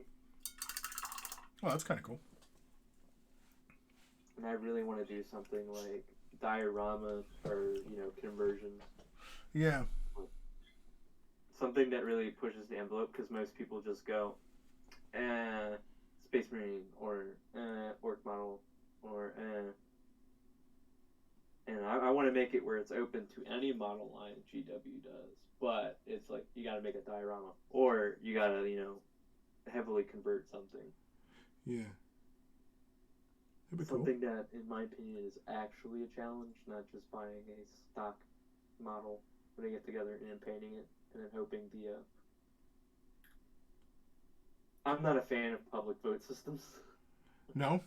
Well, that's kind of cool. And I really want to do something like diorama or conversions. Yeah. Something that really pushes the envelope because most people just go, Space Marine or Orc model or and I want to make it where it's open to any model line GW does, but it's like you got to make a diorama or you got to heavily convert something. Yeah. That'd be Something cool. that, in my opinion, is actually a challenge, not just buying a stock model, putting it together and painting it, and then hoping the. I'm not a fan of public vote systems. No.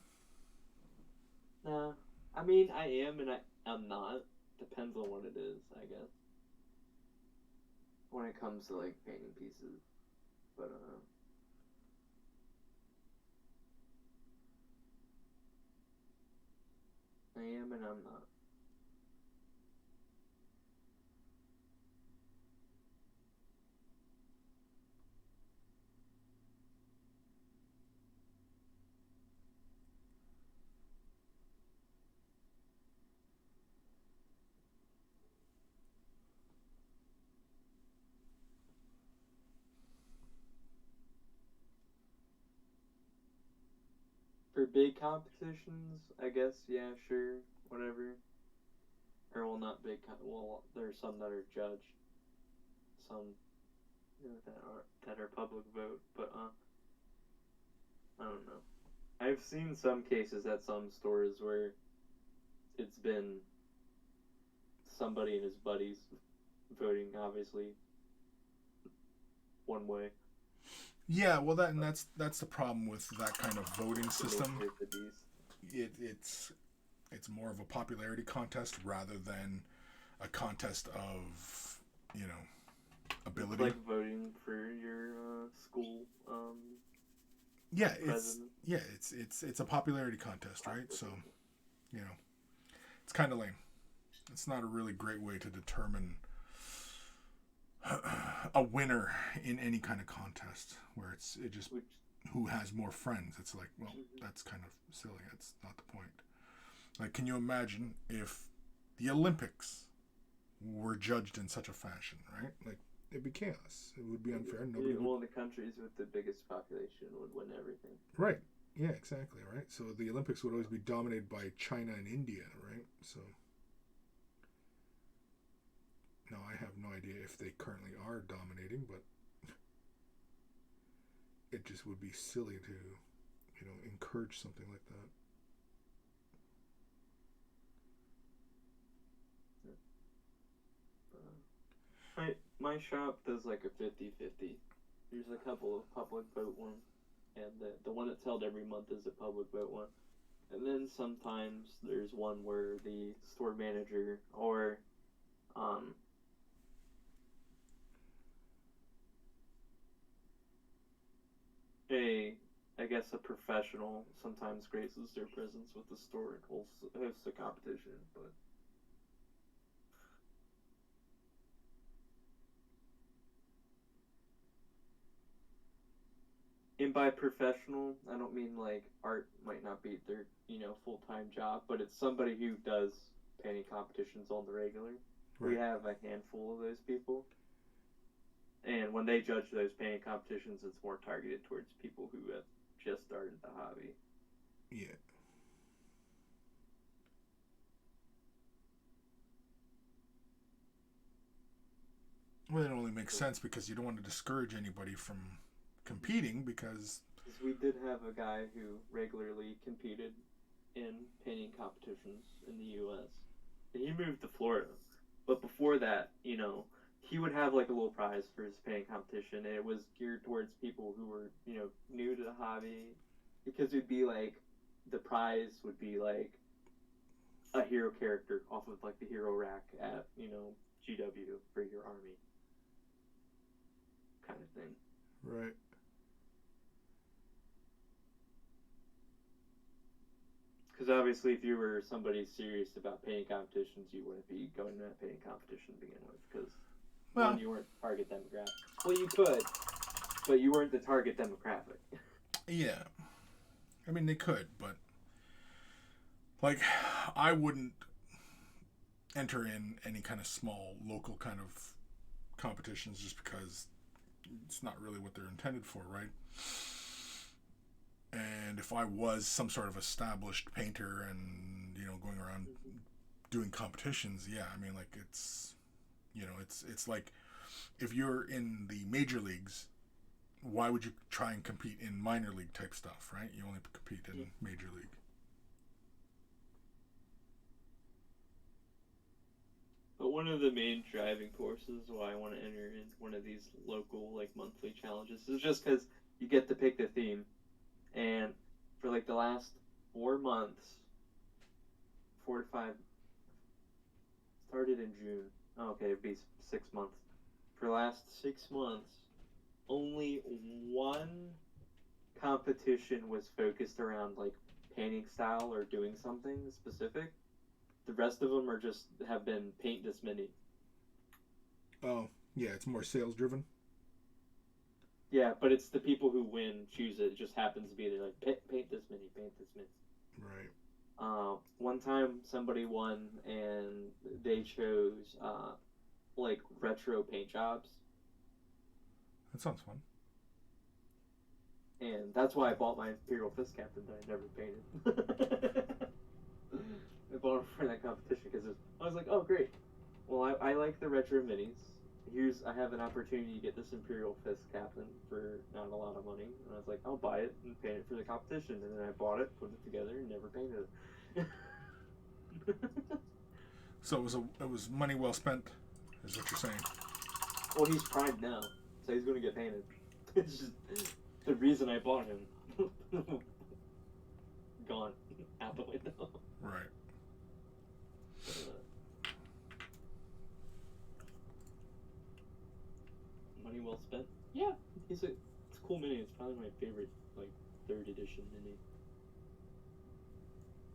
Nah, I mean I am and I'm not. Depends on what it is, I guess. When it comes to like painting pieces, but I am and I'm not. For big competitions, I guess, yeah, sure, whatever. Or well, not big. Well, there's some that are judged, some that are public vote, but I don't know. I've seen some cases at some stores where it's been somebody and his buddies voting, obviously, one way. Yeah, well, that's the problem with that kind of voting system. It's more of a popularity contest rather than a contest of ability. It's like voting for your school. Yeah, president. it's a popularity contest, right? So, it's kind of lame. It's not a really great way to determine a winner in any kind of contest where it just who has more friends. It's like, well, that's kind of silly. That's not the point. Like, can you imagine if the Olympics were judged in such a fashion, right? Like, it'd be chaos. It would be unfair. Nobody would. Well, the countries with the biggest population would win everything. Right. Yeah, exactly, right? So the Olympics would always be dominated by China and India, right? So now I have no idea if they currently are dominating, but it just would be silly to, encourage something like that. My shop does like a 50-50. There's a couple of public vote ones, and the one that's held every month is a public vote one. And then sometimes there's one where the store manager or um, a I guess a professional sometimes graces their presence with the store and hosts a competition. But and by professional, I don't mean like art might not be their full time job, but it's somebody who does painting competitions on the regular. We Right. have a handful of those people, and when they judge those painting competitions, it's more targeted towards people who have just started the hobby. Yeah. Well, it only makes sense because you don't want to discourage anybody from competing because. Because we did have a guy who regularly competed in painting competitions in the U.S. And he moved to Florida, but before that, he would have like a little prize for his painting competition, and it was geared towards people who were new to the hobby, because it'd be like the prize would be like a hero character off of like the hero rack at GW for your army kind of thing. Right. Because obviously, if you were somebody serious about painting competitions, you wouldn't be going to that painting competition to begin with. Because Well, one, you weren't the target demographic. Well, you could, but you weren't the target demographic. yeah. I mean, they could, but like, I wouldn't enter in any kind of small local kind of competitions just because it's not really what they're intended for, right? And if I was some sort of established painter and going around doing competitions, yeah, I mean, like it's like if you're in the major leagues, why would you try and compete in minor league type stuff, right? You only compete in major league. But one of the main driving forces why I want to enter in one of these local like monthly challenges is just because you get to pick the theme, and for like the last 4 months, 4 to 5, started in June. Oh, okay, it'd be 6 months. For the last 6 months, only one competition was focused around like painting style or doing something specific. The rest of them are just have been paint this many. Oh, yeah, it's more sales driven. Yeah, but it's the people who win choose it. It just happens to be they're like paint this many, paint this many. Right. One time somebody won and they chose like retro paint jobs, That sounds fun. and that's why I bought my Imperial Fist Captain that I never painted. I bought it for that competition because I was like, oh great, well I like the retro minis. I have an opportunity to get this Imperial Fist Captain for not a lot of money, and I was like, I'll buy it and paint it for the competition, and then I bought it, put it together, and never painted it. So it was money well spent, is what you're saying. Well, he's primed now, so he's gonna get painted. It's just the reason I bought him. Gone out the window. Right. Money well spent. Yeah, it's a cool mini. It's probably my favorite like third edition mini,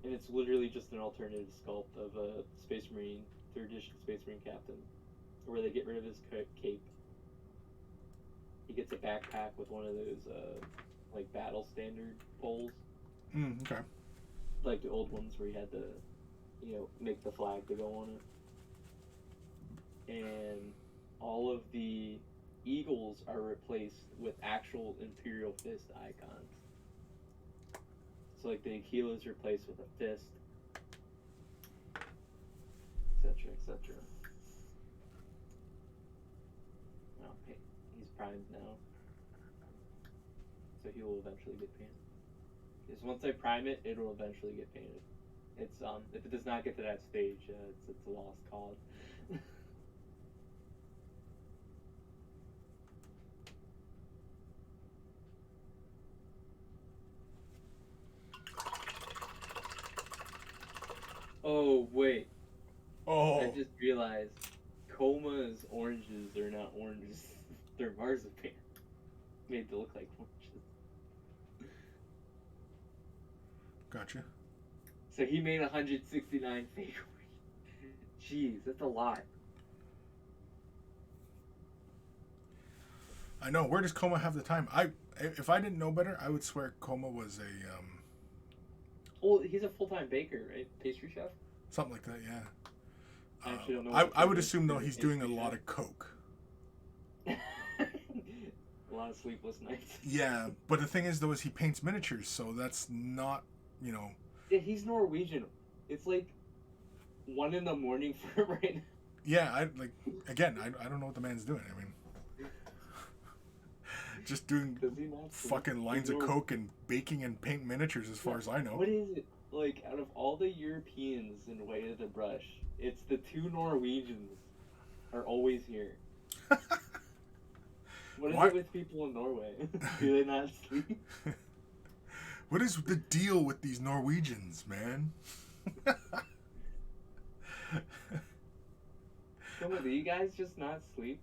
and it's literally just an alternative sculpt of a Space Marine third edition Space Marine captain, where they get rid of his cape. He gets a backpack with one of those like battle standard poles, Okay. like the old ones where he had to make the flag to go on it, and all of the eagles are replaced with actual Imperial Fist icons. So like the Aquila is replaced with a fist, etc., etc. Okay, he's primed now, so he will eventually get painted. Because once I prime it, it will eventually get painted. It's if it does not get to that stage, it's a lost cause. Oh wait, Oh, I just realized Coma's oranges are not oranges; they're marzipan, made to look like oranges. gotcha. So he made 169 fake oranges. Jeez, that's a lot. I know. Where does Coma have the time? If I didn't know better, I would swear Coma was a Well, he's a full-time baker, right? Pastry chef. something like that. Yeah. I actually don't know. I would assume though he's doing a lot of coke. A lot of sleepless nights. Yeah, but the thing is though is he paints miniatures, so that's not, you know. Yeah, he's Norwegian. It's like 1 a.m. for him right now. Yeah, I don't know what the man's doing. I mean, just doing fucking lines of coke and baking and paint miniatures as far as I know. What is it? Like, out of all the Europeans in Way of the Brush, it's the 2 Norwegians are always here. What is it with people in Norway? Do they not sleep? What is the deal with these Norwegians, man? Come on, do you guys just not sleep?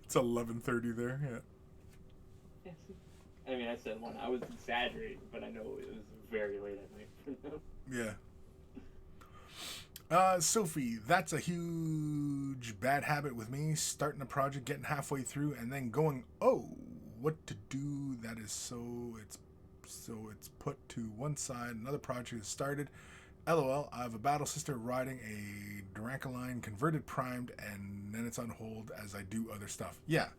It's 11:30 there. Yeah. Yes. I mean, I said 1. I was exaggerating, but I know it was very late at night for them. Yeah. Sophie, that's a huge bad habit with me. Starting a project, getting halfway through, and then going, oh, what to do? That is it's put to one side. Another project is started. LOL. I have a battle sister riding a Durankaline converted primed, and then it's on hold as I do other stuff. Yeah.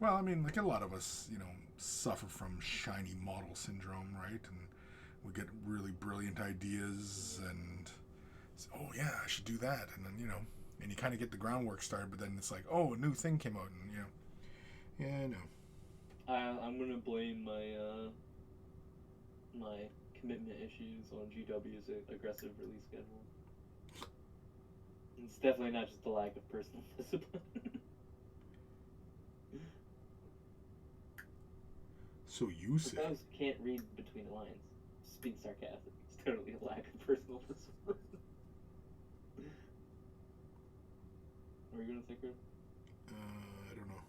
Well, I mean, like a lot of us, you know, suffer from shiny model syndrome, right? And we get really brilliant ideas and, oh yeah, I should do that. And then, you know, and you kind of get the groundwork started, but then it's like, oh, a new thing came out, and, you know, yeah, I know. I'm going to blame my commitment issues on GW's aggressive release schedule. It's definitely not just a lack of personal discipline. So you say. Sometimes can't read between the lines. Just being sarcastic. It's totally a lack of personal discipline. What are you going to say, Chris? I don't know.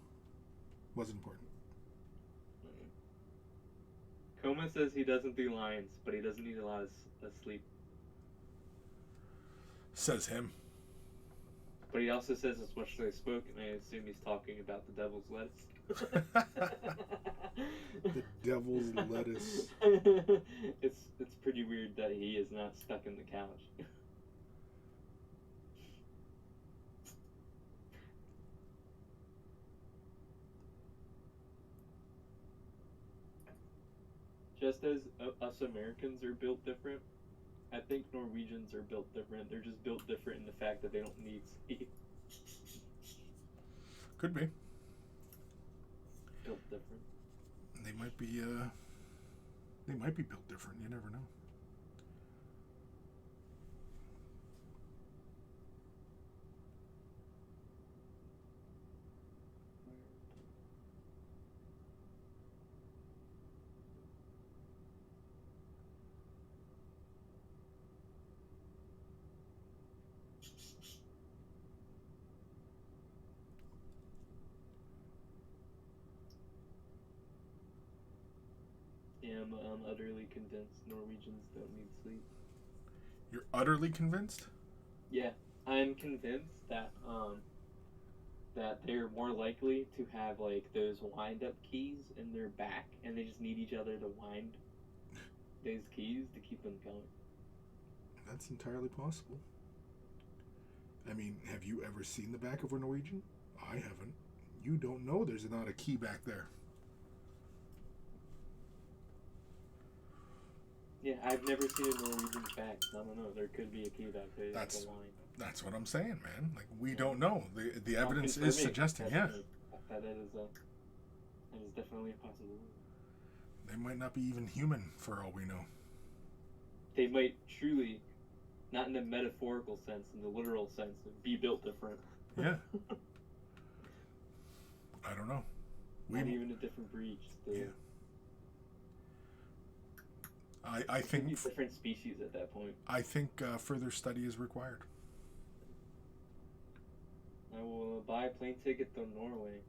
Wasn't important. Coma says he doesn't do lines, but he doesn't need a lot of sleep. Says him. But he also says as much as I spoke, and I assume he's talking about the devil's lettuce. The devil's lettuce. It's pretty weird that he is not stuck in the couch. Just as us Americans are built different, I think Norwegians are built different. They're just built different in the fact that they don't need sleep. Could be. Built different. They might be built different. You never know. I'm utterly convinced Norwegians don't need sleep. You're utterly convinced? Yeah, I'm convinced that that they're more likely to have like those wind-up keys in their back, and they just need each other to wind those keys to keep them going. That's entirely possible. I mean, have you ever seen the back of a Norwegian? I haven't. You don't know there's not a key back there. I've never seen a Norwegian fact. I don't know. There could be a cave out there. That's a line. That's what I'm saying, man. Like, we don't know. The evidence I'm is suggesting, yeah. That is definitely a possibility. They might not be even human for all we know. They might truly, not in the metaphorical sense, in the literal sense, be built different. Yeah. I don't know. Not even a different breed. Yeah. I think different species at that point. I think further study is required. I will buy a plane ticket to Norway.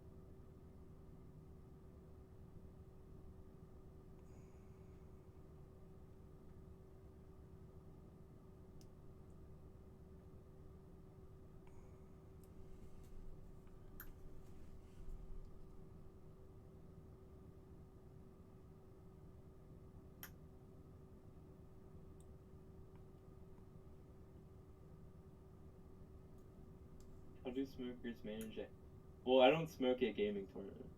How do smokers manage it? Well, I don't smoke at gaming tournaments.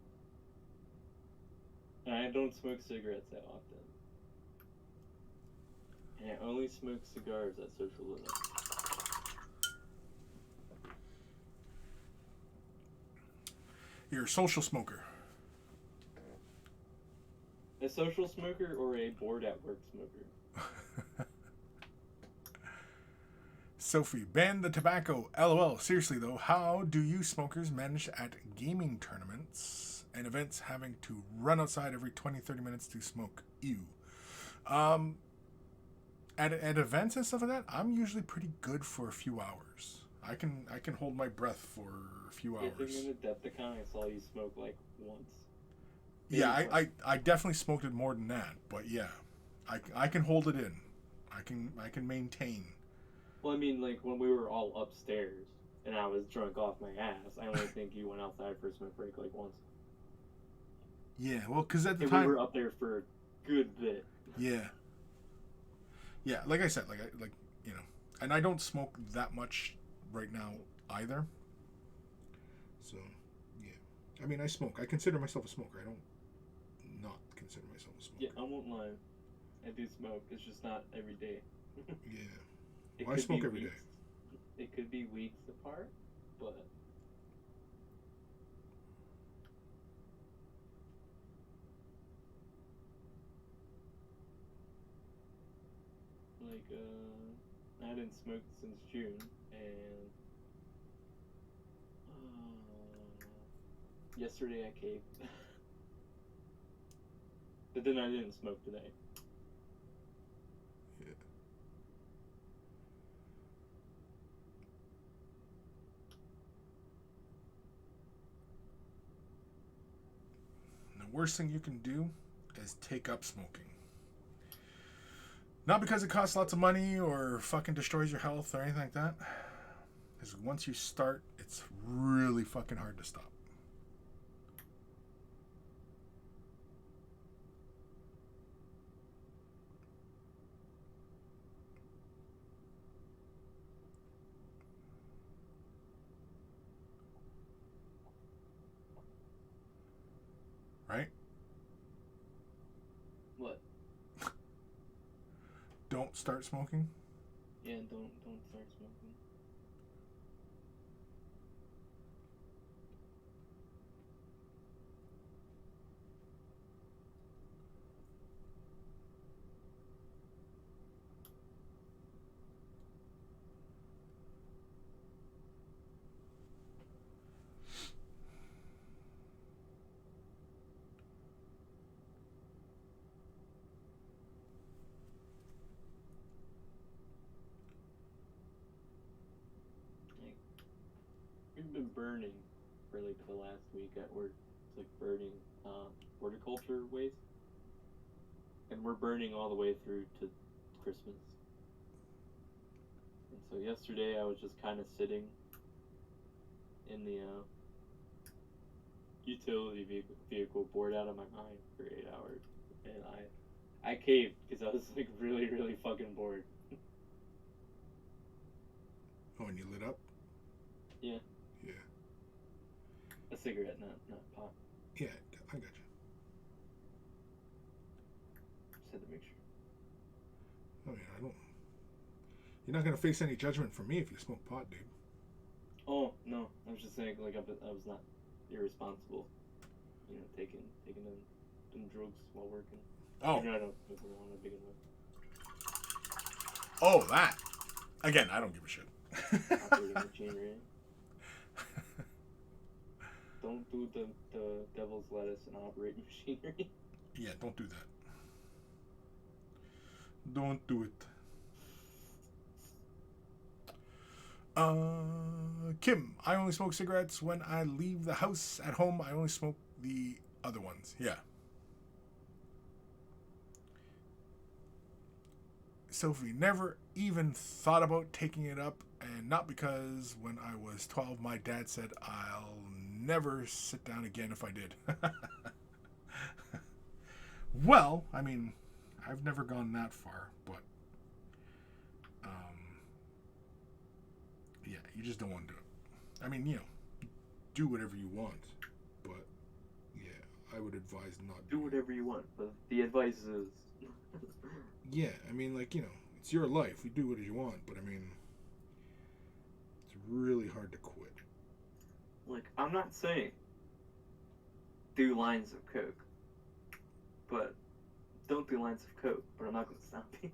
And I don't smoke cigarettes that often. And I only smoke cigars at social limits. You're a social smoker. A social smoker or a bored at work smoker? Sophie, ban the tobacco. LOL. Seriously though, how do you smokers manage at gaming tournaments and events having to run outside every 20-30 minutes to smoke? Ew. At events and stuff like that, I'm usually pretty good for a few hours. I can hold my breath for a few hours. I think in the Adepticon I saw you smoke like once. Yeah, I definitely smoked it more than that, but yeah, I can hold it in. I can maintain. Well, I mean, like when we were all upstairs and I was drunk off my ass, I only think you went outside for a smoke break like once. Yeah, well, because at the and time we were up there for a good bit. Yeah. Yeah, like I said, like you know, and I don't smoke that much right now either. So, yeah. I mean, I smoke. I consider myself a smoker. I don't not consider myself a smoker. Yeah, I won't lie. I do smoke. It's just not every day. Yeah. Well, I smoke every day. It could be weeks apart, but like I haven't smoked since June, and yesterday I caved. But then I didn't smoke today. Yeah. The worst thing you can do is take up smoking. Not because it costs lots of money or fucking destroys your health or anything like that. Because once you start, it's really fucking hard to stop. Right? What? Don't start smoking? Yeah, don't start smoking. We've been burning for like the last week at work. It's like burning horticulture waste, and we're burning all the way through to Christmas. And so yesterday I was just kind of sitting in the utility vehicle, bored out of my mind for 8 hours, and I caved because I was like really fucking bored. Oh, and you lit up? Yeah. Yeah. A cigarette, not pot. Yeah, I got you. Just had to make sure. mean, I don't. You're not gonna face any judgment from me if you smoke pot, dude. Oh no, I was just saying like I was not irresponsible. You know, taking them drugs while working. Oh. I don't want to begin with. Oh, that. Again, I don't give a shit. Operating machinery. Don't do the devil's lettuce and operate machinery. Yeah, don't do that. Don't do it. Kim, I only smoke cigarettes when I leave the house. At home, I only smoke the other ones. Yeah. Sophie, never even thought about taking it up, and not because when I was 12, my dad said I'll never sit down again if I did. Well, I mean, I've never gone that far, but yeah, you just don't want to do it. I mean, you know, do whatever you want, but yeah, I would advise not do whatever you want, but the advice is yeah, I mean, like, you know, it's your life. You do what you want, but I mean, it's really hard to quit. like I'm not saying do lines of coke, but don't do lines of coke. But I'm not going to stop you.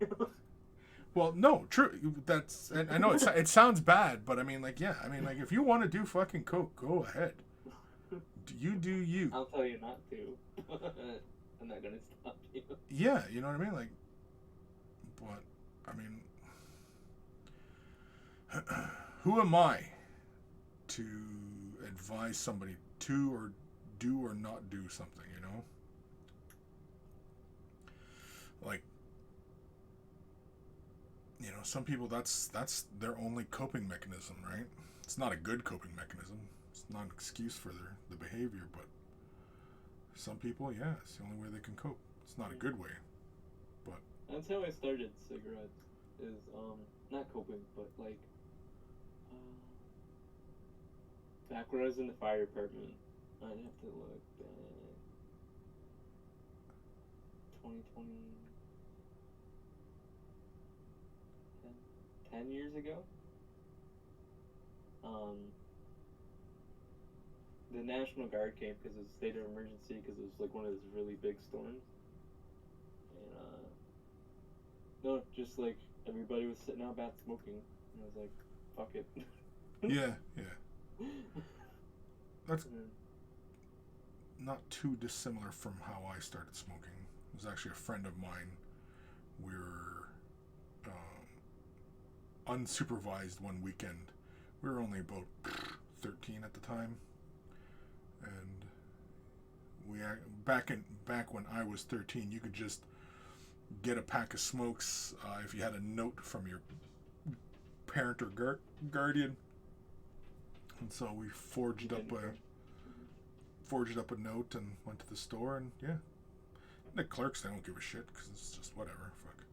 Well, no, true. That's, and I know it sounds bad, but I mean, like, yeah, I mean, like, if you want to do fucking coke, go ahead. You do you. I'll tell you not to. I'm not gonna stop you. Yeah, you know what I mean? Like, but, I mean, who am I to advise somebody to or do or not do something, you know? Like, you know, some people, that's their only coping mechanism, right? It's not a good coping mechanism. It's not an excuse for the behavior, but some people, yeah, it's the only way they can cope. It's not a good way, but that's how I started cigarettes. Is not coping, but like back when I was in the fire department, I'd have to look back 2020. 10 years ago, the National Guard came because it was a state of emergency because it was like one of those really big storms. And, no, just like everybody was sitting out back smoking. And I was like, fuck it. yeah. That's not too dissimilar from how I started smoking. It was actually a friend of mine. We were unsupervised one weekend. We were only about 13 at the time, and we back when I was 13, you could just get a pack of smokes if you had a note from your parent or guardian, and so we forged up a note and went to the store, and yeah, the clerks, they don't give a shit because it's just whatever. Fuck.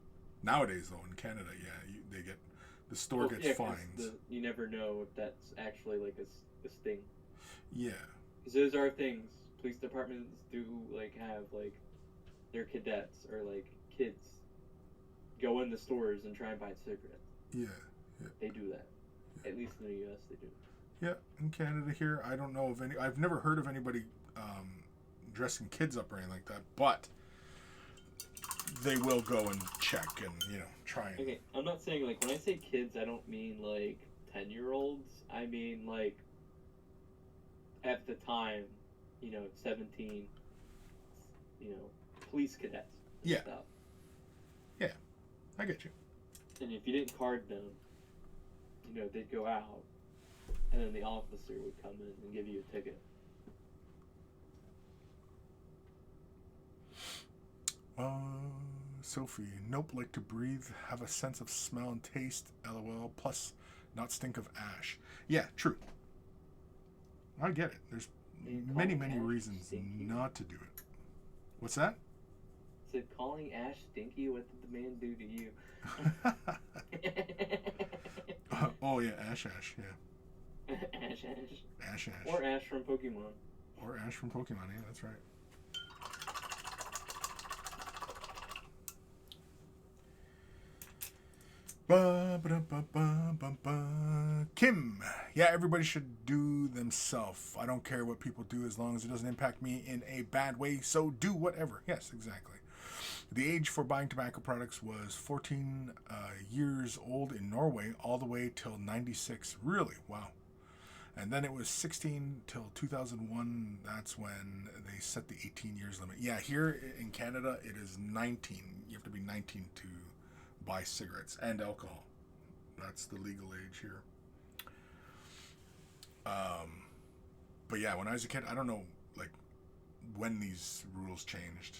Nowadays though, in Canada, yeah, they get. The store gets fines. You never know if that's actually like a sting. Yeah. Because those are things. Police departments do like have like their cadets or like kids go in the stores and try and buy cigarettes. Yeah. They do that. Yeah. At least in the U.S. they do. Yeah, in Canada here, I don't know of any. I've never heard of anybody dressing kids up or anything like that, but they will go and check and, you know, try and... Okay, I'm not saying, like, when I say kids, I don't mean, like, 10-year-olds. I mean, like, at the time, you know, 17, you know, police cadets. Yeah. Stuff. Yeah, I get you. And if you didn't card them, you know, they'd go out, and then the officer would come in and give you a ticket. Sophie, nope, like to breathe, have a sense of smell and taste, lol, plus not stink of ash. Yeah, true. I get it. There's many reasons not to do it. What's that? So calling ash stinky, what did the man do to you? Oh yeah, ash, yeah. Ash. Or Ash from Pokemon. Yeah, that's right. Ba, ba, ba, ba, ba, ba. Kim. Yeah, everybody should do themselves. I don't care what people do as long as it doesn't impact me in a bad way, so do whatever. Yes, exactly. The age for buying tobacco products was 14 years old in Norway all the way till 96. Really? Wow. And then it was 16 till 2001. That's when they set the 18 years limit. Yeah, here in Canada, it is 19. You have to be 19 to buy cigarettes and alcohol. That's the legal age here. But yeah, when I was a kid, I don't know like when these rules changed.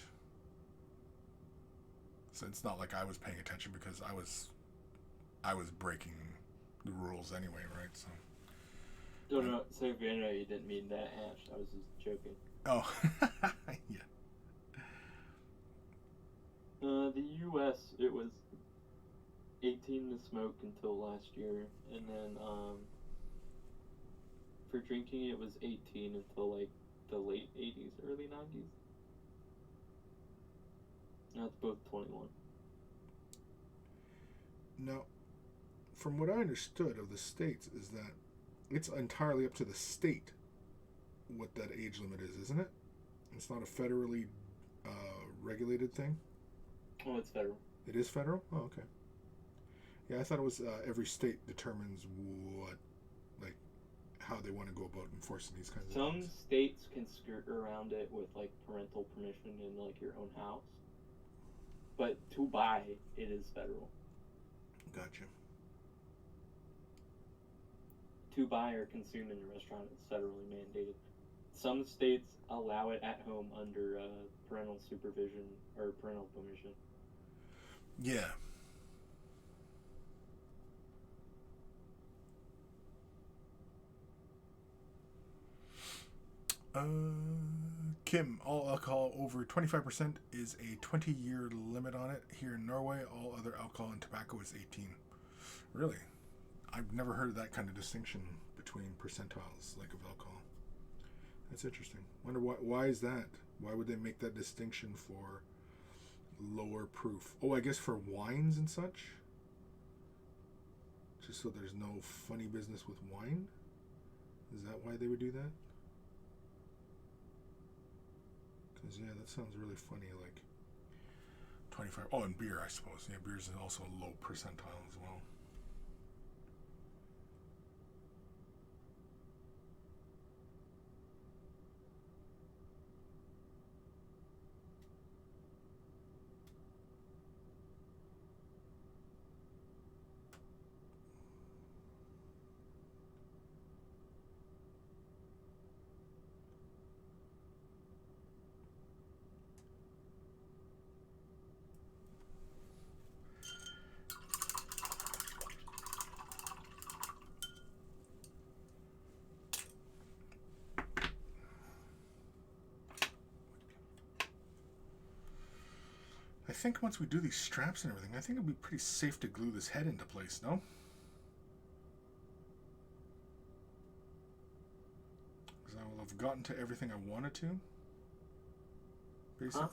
So it's not like I was paying attention because I was breaking the rules anyway, right? So. No, no, Sophie, I know you didn't mean that, Ash. I was just joking. Oh, yeah. The U.S. it was 18 to smoke until last year, and then for drinking it was 18 until like the late 80s, early 90s. Now it's both 21. Now, from what I understood of the states is that it's entirely up to the state what that age limit is, isn't it? It's not a federally regulated thing. Oh, it's federal. It is federal? Oh, okay. Yeah, I thought it was every state determines what, like, how they want to go about enforcing these kinds of things. Some states can skirt around it with like parental permission in like your own house, but to buy it is federal. Gotcha. To buy or consume in a restaurant is federally mandated. Some states allow it at home under parental supervision or parental permission. Yeah. Kim, all alcohol over 25% is a 20-year limit on it. Here in Norway, all other alcohol and tobacco is 18. Really? I've never heard of that kind of distinction between percentiles, like of alcohol. That's interesting. Wonder why is that? Why would they make that distinction for lower proof? Oh, I guess for wines and such? Just so there's no funny business with wine? Is that why they would do that? Because, yeah, that sounds really funny, like 25. Oh, and beer, I suppose. Yeah, beer is also a low percentile as well. I think once we do these straps and everything, I think it'll be pretty safe to glue this head into place, no? Because I will have gotten to everything I wanted to. Basically. Huh?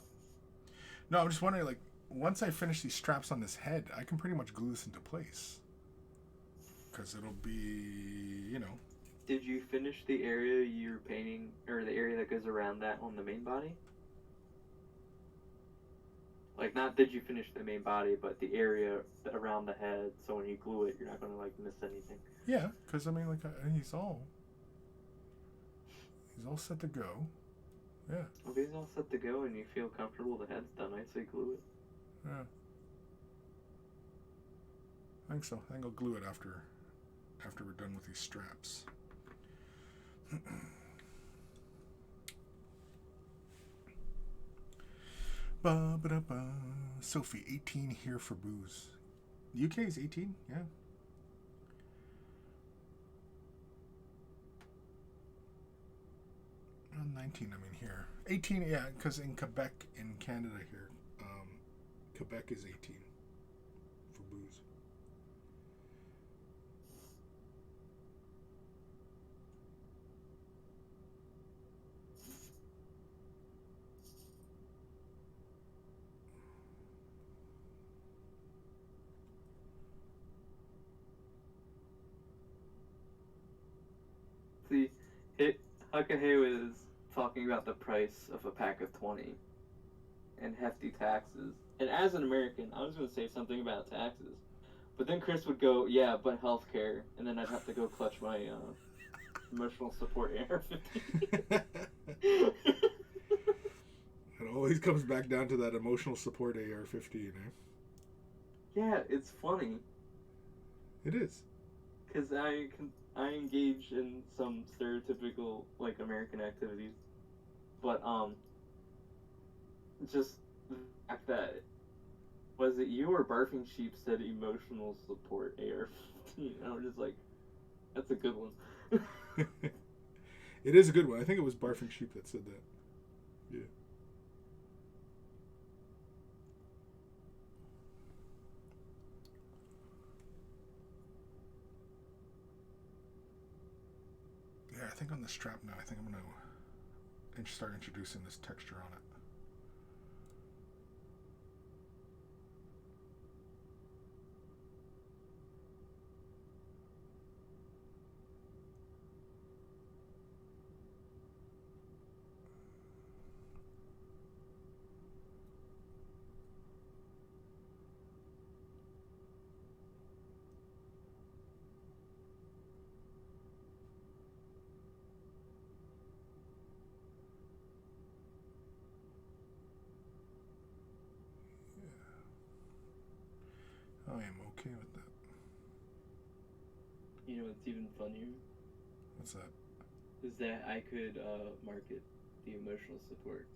No, I'm just wondering, like, once I finish these straps on this head, I can pretty much glue this into place. Because it'll be, you know. Did you finish the area you're painting, or the area that goes around that on the main body? Like, not did you finish the main body, but the area around the head, so when you glue it, you're not going to, like, miss anything. Yeah, because, I mean, like, he's all set to go. Yeah. Well, if he's all set to go and you feel comfortable, the head's done, I'd say glue it. Yeah. I think so. I think I'll glue it after we're done with these straps. Ba, ba, da, ba. Sophie, 18 here for booze. The UK is 18? Yeah. 19, I mean here. 18, yeah, because in Quebec, in Canada here, Quebec is 18 for booze. Hakahe was talking about the price of a pack of 20 and hefty taxes. And as an American, I was going to say something about taxes. But then Chris would go, yeah, but healthcare. And then I'd have to go clutch my emotional support AR-15. It always comes back down to that emotional support AR-15, eh? Yeah, it's funny. It is. Because I engage in some stereotypical, like, American activities. But, just the fact that, was it you or Barfing Sheep said emotional support AR-15? I was just like, that's a good one. It is a good one. I think it was Barfing Sheep that said that. Yeah. Yeah, I think on the strap now, I think I'm going to start introducing this texture on it. I am okay with that. You know what's even funnier? What's that? Is that I could market the emotional support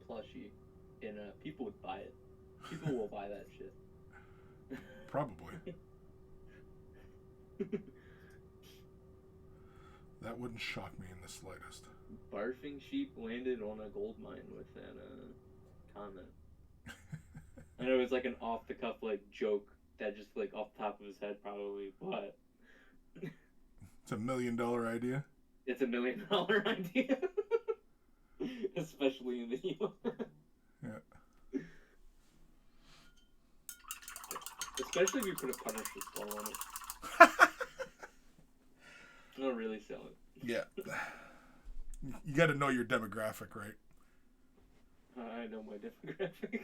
plushie, and people would buy it. People will buy that shit. Probably. That wouldn't shock me in the slightest. Barfing Sheep landed on a gold mine with that comment. I know it was like an off the cuff like joke that just like off the top of his head probably, but It's $1 million idea. it's $1 million idea, especially in the U.S. Yeah. Especially if you put a Punisher skull on it. It'll really sell it. Yeah. You got to know your demographic, right? I know my demographic.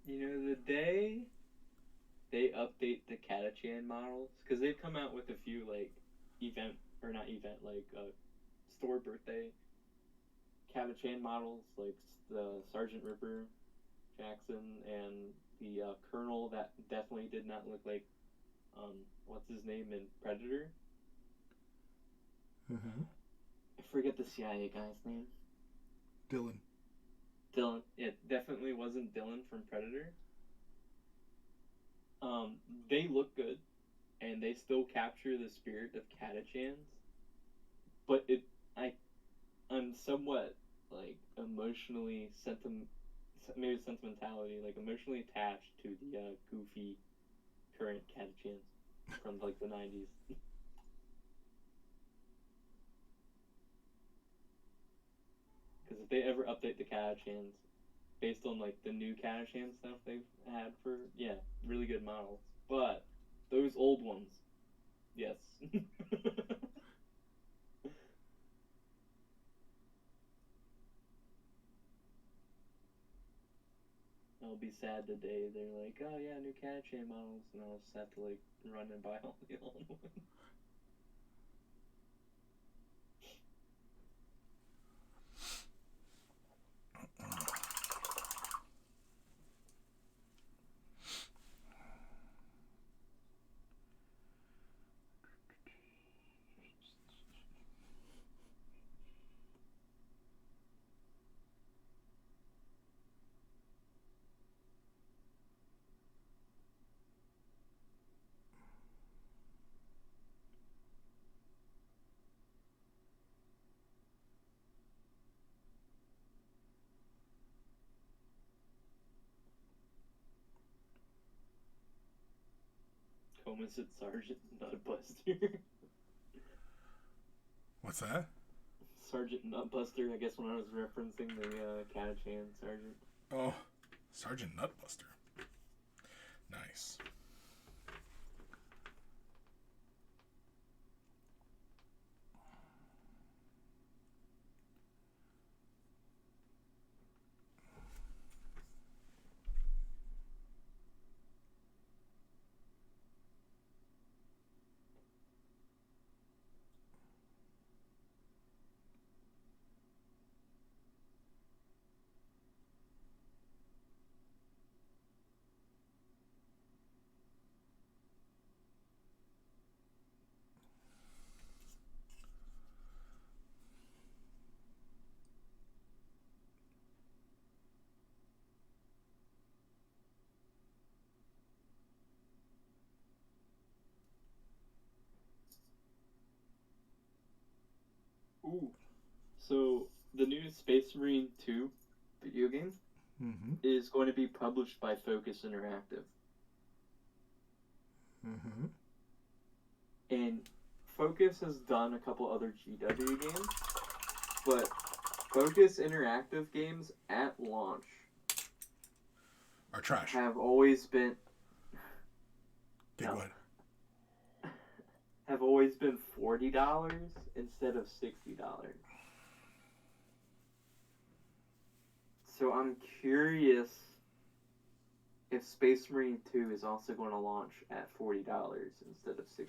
You know, the day they update the Catachan models, because they've come out with a few, like, store birthday Catachan models, like the Sergeant Ripper Jackson and the Colonel that definitely did not look like, what's his name in Predator? Mm-hmm. I forget the CIA guy's name. Dylan. Dylan. It definitely wasn't Dylan from Predator. They look good, and they still capture the spirit of Catachans, but I'm somewhat like emotionally maybe sentimentality, like emotionally attached to the goofy current Catachans from like the 90s. Because if they ever update the Catachans based on like the new Catachan stuff they've had for really good models, but those old ones, yes. I'll be sad the day they're like, oh yeah, new Catachan models, and I'll just have to like run and buy all the old ones. almost said Sergeant Nutbuster. What's that? Sergeant Nutbuster, I guess when I was referencing the Catachan Sergeant. Oh, Sergeant Nutbuster. Nice. Ooh. So, the new Space Marine 2 video game Mm-hmm. is going to be published by Focus Interactive. Mm-hmm. And Focus has done a couple other GW games, but Focus Interactive games at launch Are trash. have always been... Okay, go ahead. have always been $40 instead of $60. So I'm curious if Space Marine 2 is also going to launch at $40 instead of $60.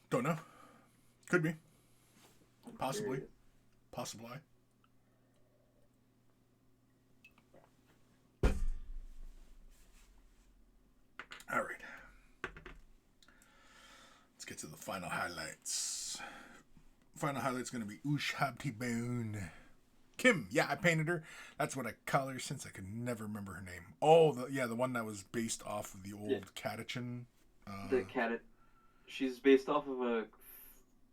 Don't know. Could be. I'm Possibly. curious. Possibly. All right. Let's get to the final highlights. Final highlight's going to be Ushabti-Bone. Kim. Yeah, I painted her. That's what I call her since I could never remember her name. Oh, the one that was based off of the old Catachan. She's based off of a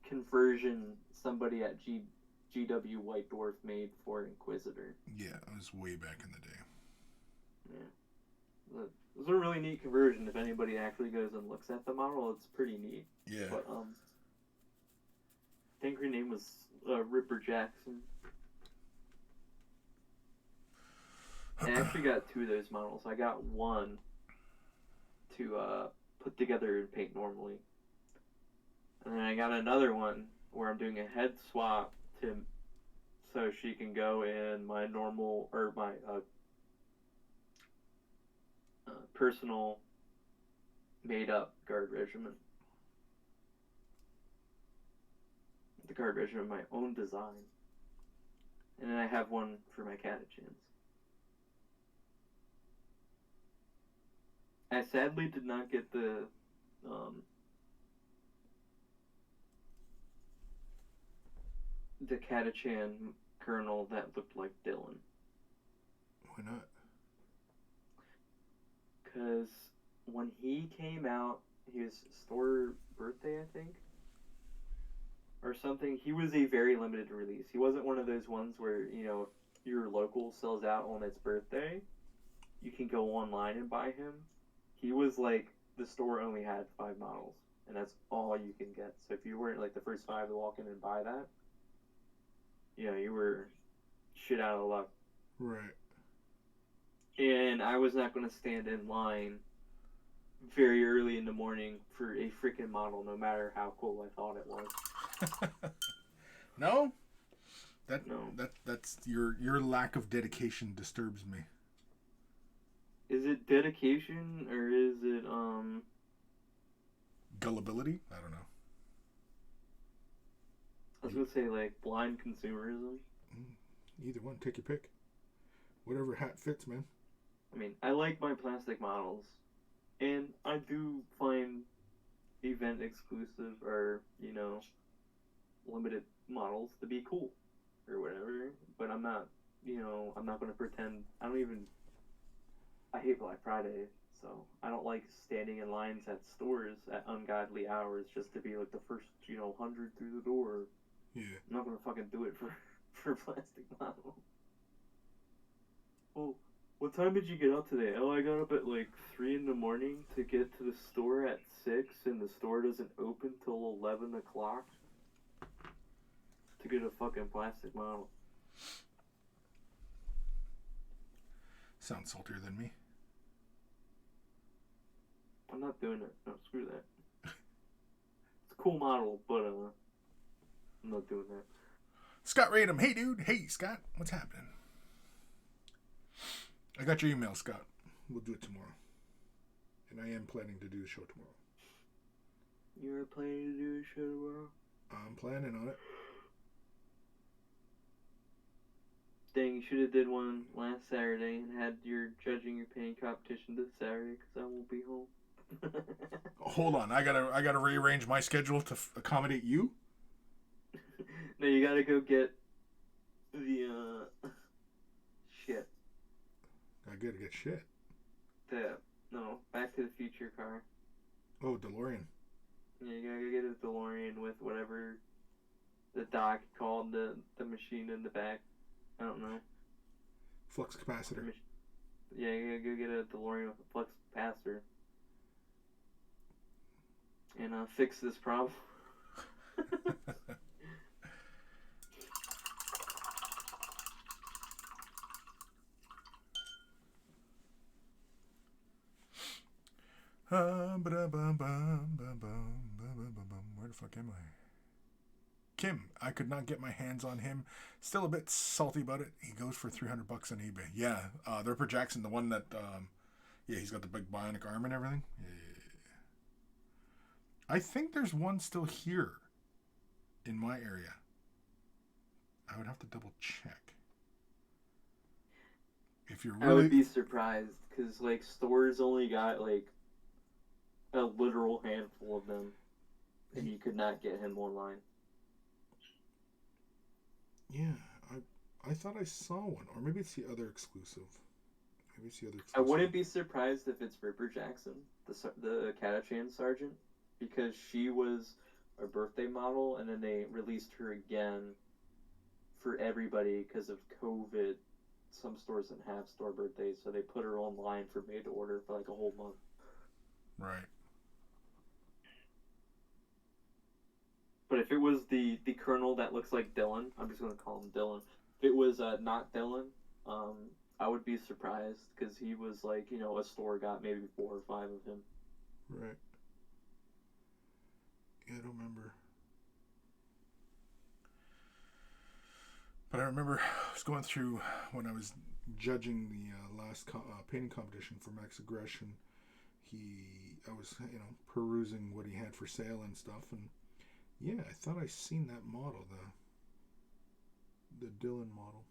conversion somebody at GW White Dwarf made for Inquisitor. Yeah, it was way back in the day. Yeah. It was a really neat conversion. If anybody actually goes and looks at the model, it's pretty neat. Yeah. But I think her name was Ripper Jackson. I actually got two of those models. I got one to put together and paint normally. And then I got another one where I'm doing a head swap so she can go in my normal, or my personal made-up guard regiment. The guard regiment, my own design. And then I have one for my Catachans. I sadly did not get the Catachan colonel that looked like Dylan. Why not? Because when he came out, his store birthday, I think, or something, he was a very limited release. He wasn't one of those ones where, you know, if your local sells out on its birthday, you can go online and buy him. He was like, the store only had 5 models, and that's all you can get. So if you weren't like the first 5 to walk in and buy that, you know, you were shit out of luck. Right. And I was not going to stand in line very early in the morning for a freaking model, no matter how cool I thought it was. No? No. That's your lack of dedication disturbs me. Is it dedication or is it Gullibility? I don't know. I was gonna say like blind consumerism. Either one, take your pick. Whatever hat fits, man. I mean, I like my plastic models, and I do find event exclusive or, you know, limited models to be cool or whatever. But I'm not, you know, I'm not gonna pretend. I hate Black Friday, so I don't like standing in lines at stores at ungodly hours just to be like the first, you know, 100 through the door. Yeah. I'm not gonna fucking do it for plastic model. What time did you get up today? Oh, I got up at like 3 in the morning to get to the store at 6, and the store doesn't open till 11 o'clock to get a fucking plastic model. Sounds saltier than me. I'm not doing it. No, screw that. It's a cool model, but I'm not doing that. Scott Radom. Hey, dude. Hey, Scott. What's happening? I got your email, Scott. We'll do it tomorrow. And I am planning to do the show tomorrow. You're planning to do a show tomorrow? I'm planning on it. Dang, you should have did one last Saturday and had your judging your painting competition this Saturday, because I won't be home. Hold on. I gotta rearrange my schedule to accommodate you? No, you gotta go get the, shit. I gotta get shit. No, Back to the Future car. Oh, DeLorean. Yeah, you gotta go get a DeLorean with whatever the doc called the machine in the back. I don't know. Flux capacitor. Yeah, you gotta go get a DeLorean with a flux capacitor. And fix this problem. Where the fuck am I? Kim, I could not get my hands on him. Still a bit salty about it. He goes for $300 on eBay. Yeah, the Ripper Jackson, the one that, yeah, he's got the big bionic arm and everything. Yeah. I think there's one still here in my area. I would have to double check. If you're really... I would be surprised, because, like, stores only got, like, a literal handful of them, and you could not get him online. Yeah, I thought I saw one, or maybe it's the other exclusive. I wouldn't be surprised if it's Ripper Jackson, the Catachan Sergeant, because she was a birthday model, and then they released her again for everybody because of COVID. Some stores didn't have store birthdays, so they put her online for made to order for like a whole month. Right. But if it was the colonel that looks like Dylan, I'm just going to call him Dylan. If it was not Dylan, I would be surprised, because he was like, you know, a store got maybe 4 or 5 of him. Right. Yeah, I don't remember. But I remember I was going through when I was judging the last painting competition for Max Aggression. I was, you know, perusing what he had for sale and stuff, and yeah, I thought I seen that model, the Dylan model.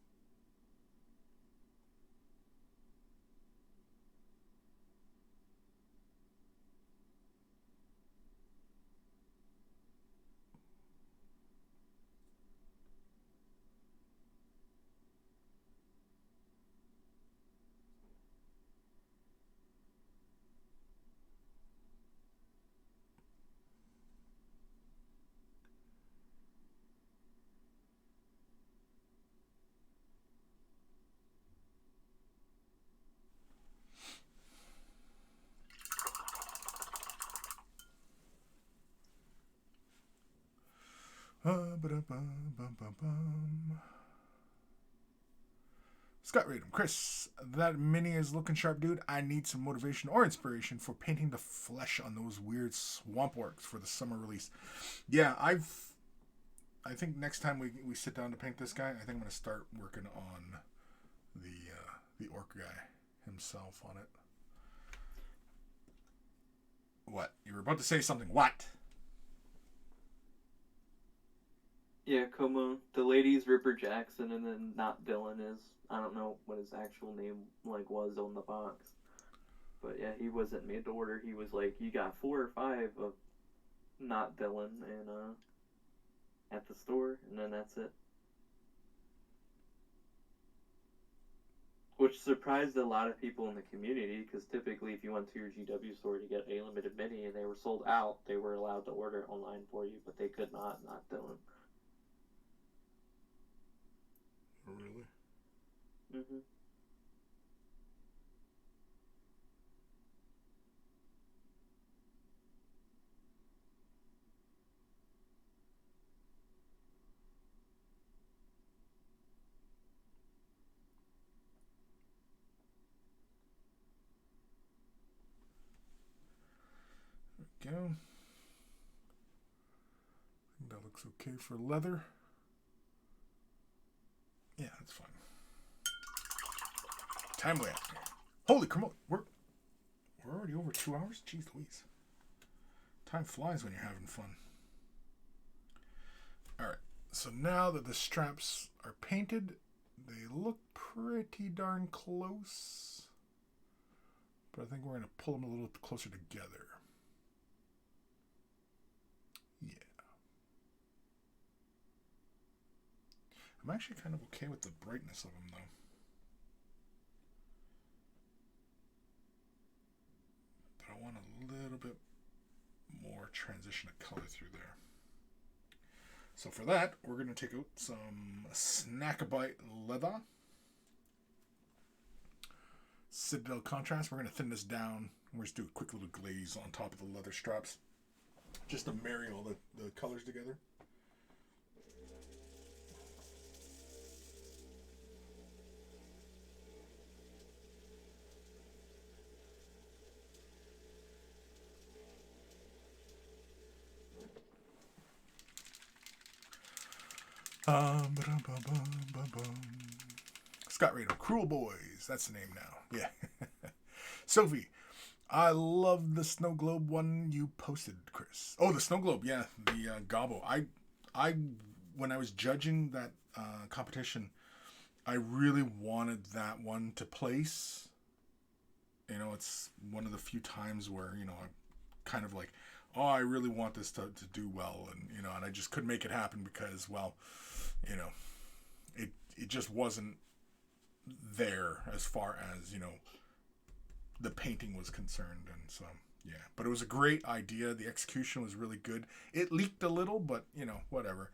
Scott Radom. Chris, that mini is looking sharp, dude. I need some motivation or inspiration for painting the flesh on those weird swamp orcs for the summer release. Yeah, I think next time we sit down to paint this guy, I think I'm going to start working on the orc guy himself on it. What? You were about to say something. What? Yeah, Como. The lady's Ripper Jackson, and then not Dylan is. I don't know what his actual name was on the box. But yeah, he wasn't made to order. He was like, you got 4 or 5 of not Dylan and at the store, and then that's it. Which surprised a lot of people in the community, because typically if you went to your GW store to get a limited mini and they were sold out, they were allowed to order it online for you, but they could not Dylan. Really? Mm-hmm. we go. I think that looks okay for leather. Yeah, that's fine. Time we have. Holy crap! We're already over 2 hours? Jeez Louise. Time flies when you're having fun. Alright, so now that the straps are painted, they look pretty darn close. But I think we're going to pull them a little closer together. Yeah. I'm actually kind of okay with the brightness of them, though. But I want a little bit more transition of color through there. So for that, we're going to take out some Snackabite leather. Citadel contrast. We're going to thin this down. We're just do a quick little glaze on top of the leather straps, just to marry all the colors together. Scott Radel, Cruel Boys. That's the name now. Yeah. Sophie, I love the snow globe one you posted, Chris. Oh, the snow globe. Yeah, the gobbo. I when I was judging that competition, I really wanted that one to place. You know, it's one of the few times where, you know, I'm kind of like, oh, I really want this to do well. And, you know, and I just couldn't make it happen because, well, you know, it just wasn't there as far as, you know, the painting was concerned. And so, yeah, but it was a great idea. The execution was really good. It leaked a little, but, you know, whatever.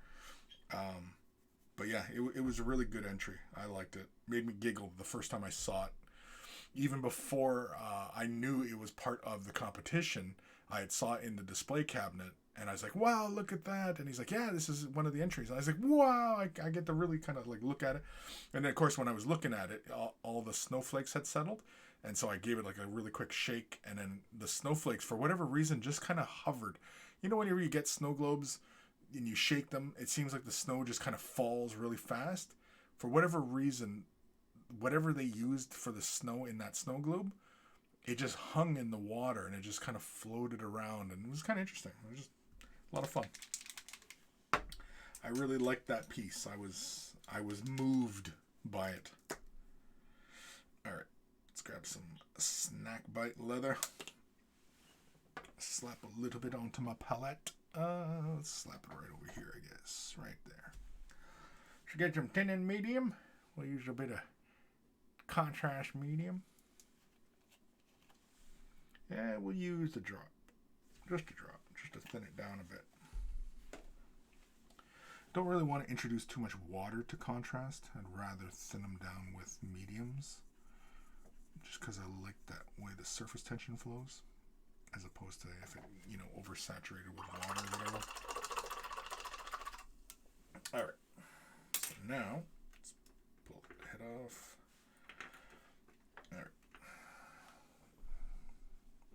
But yeah, it was a really good entry. I liked it. Made me giggle the first time I saw it. Even before I knew it was part of the competition, I had saw it in the display cabinet, and I was like, wow, look at that. And he's like, yeah, this is one of the entries. And I was like, wow, I get to really kind of like look at it. And then, of course, when I was looking at it, all the snowflakes had settled. And so I gave it like a really quick shake, and then the snowflakes, for whatever reason, just kind of hovered. You know, whenever you get snow globes and you shake them, it seems like the snow just kind of falls really fast. For whatever reason, whatever they used for the snow in that snow globe, it just hung in the water and it just kind of floated around, and it was kind of interesting. It was just a lot of fun. I really liked that piece. I was moved by it. All right, let's grab some Snackbite leather. Slap a little bit onto my palette. Let's slap it right over here, I guess, right there. Should get some thin and medium. We'll use a bit of contrast medium. Yeah, we'll use a drop. Just a drop. Just to thin it down a bit. Don't really want to introduce too much water to contrast. I'd rather thin them down with mediums. Just because I like that way the surface tension flows. As opposed to if it, you know, oversaturated with water or whatever. Alright. So now, let's pull the head off. Alright.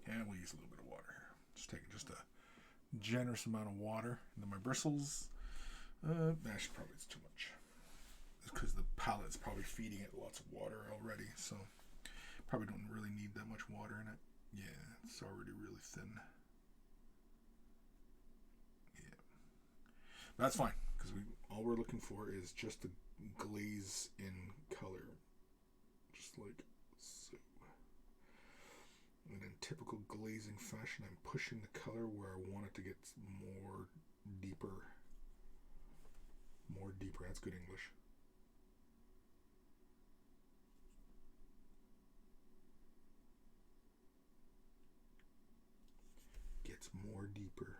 And we'll use a little bit of water here. Just taking just a generous amount of water into my bristles. Actually, probably it's too much. It's because the palette's probably feeding it lots of water already, so probably don't really need that much water in it. Yeah, it's already really thin. Yeah, but that's fine because all we're looking for is just a glaze in color, just like so. And in typical glazing fashion, I'm pushing the color where I want it to get more deeper. More deeper. That's good English. Gets more deeper.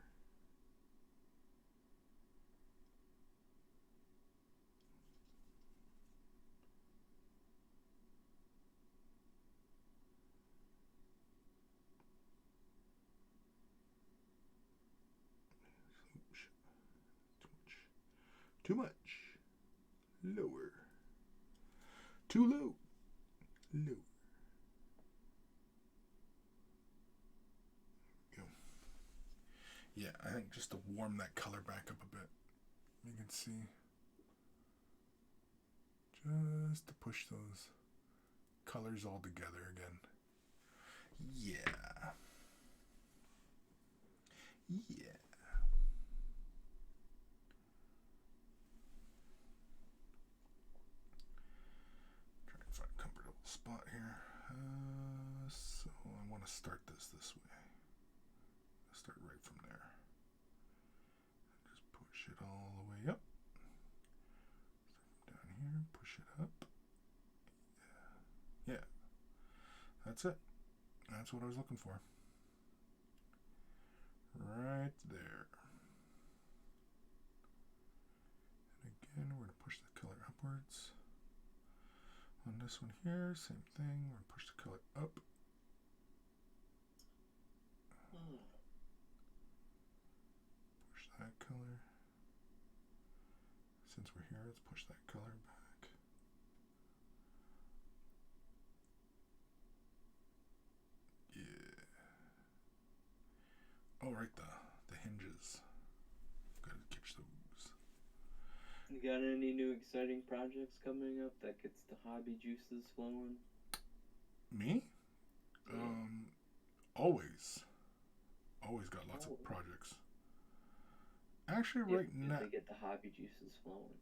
Too much. Lower. Too low. Lower. Go. Yeah, I think just to warm that color back up a bit. You can see. Just to push those colors all together again. Yeah. Yeah. Try to find a comfortable spot here. So I want to start this way. Start right from there. Just push it all the way up. Start from down here, push it up. Yeah. That's it. That's what I was looking for. Right there. And again, we're going to push the color upwards. On this one here, same thing. We're going to push the color up. Push that color. Since we're here, let's push that color back. Yeah. Oh, right, the hinges. Gotta catch those. You got any new exciting projects coming up that gets the hobby juices flowing? Me? Yeah. Always got lots of projects. Actually, right now, they get the hobby juices flowing.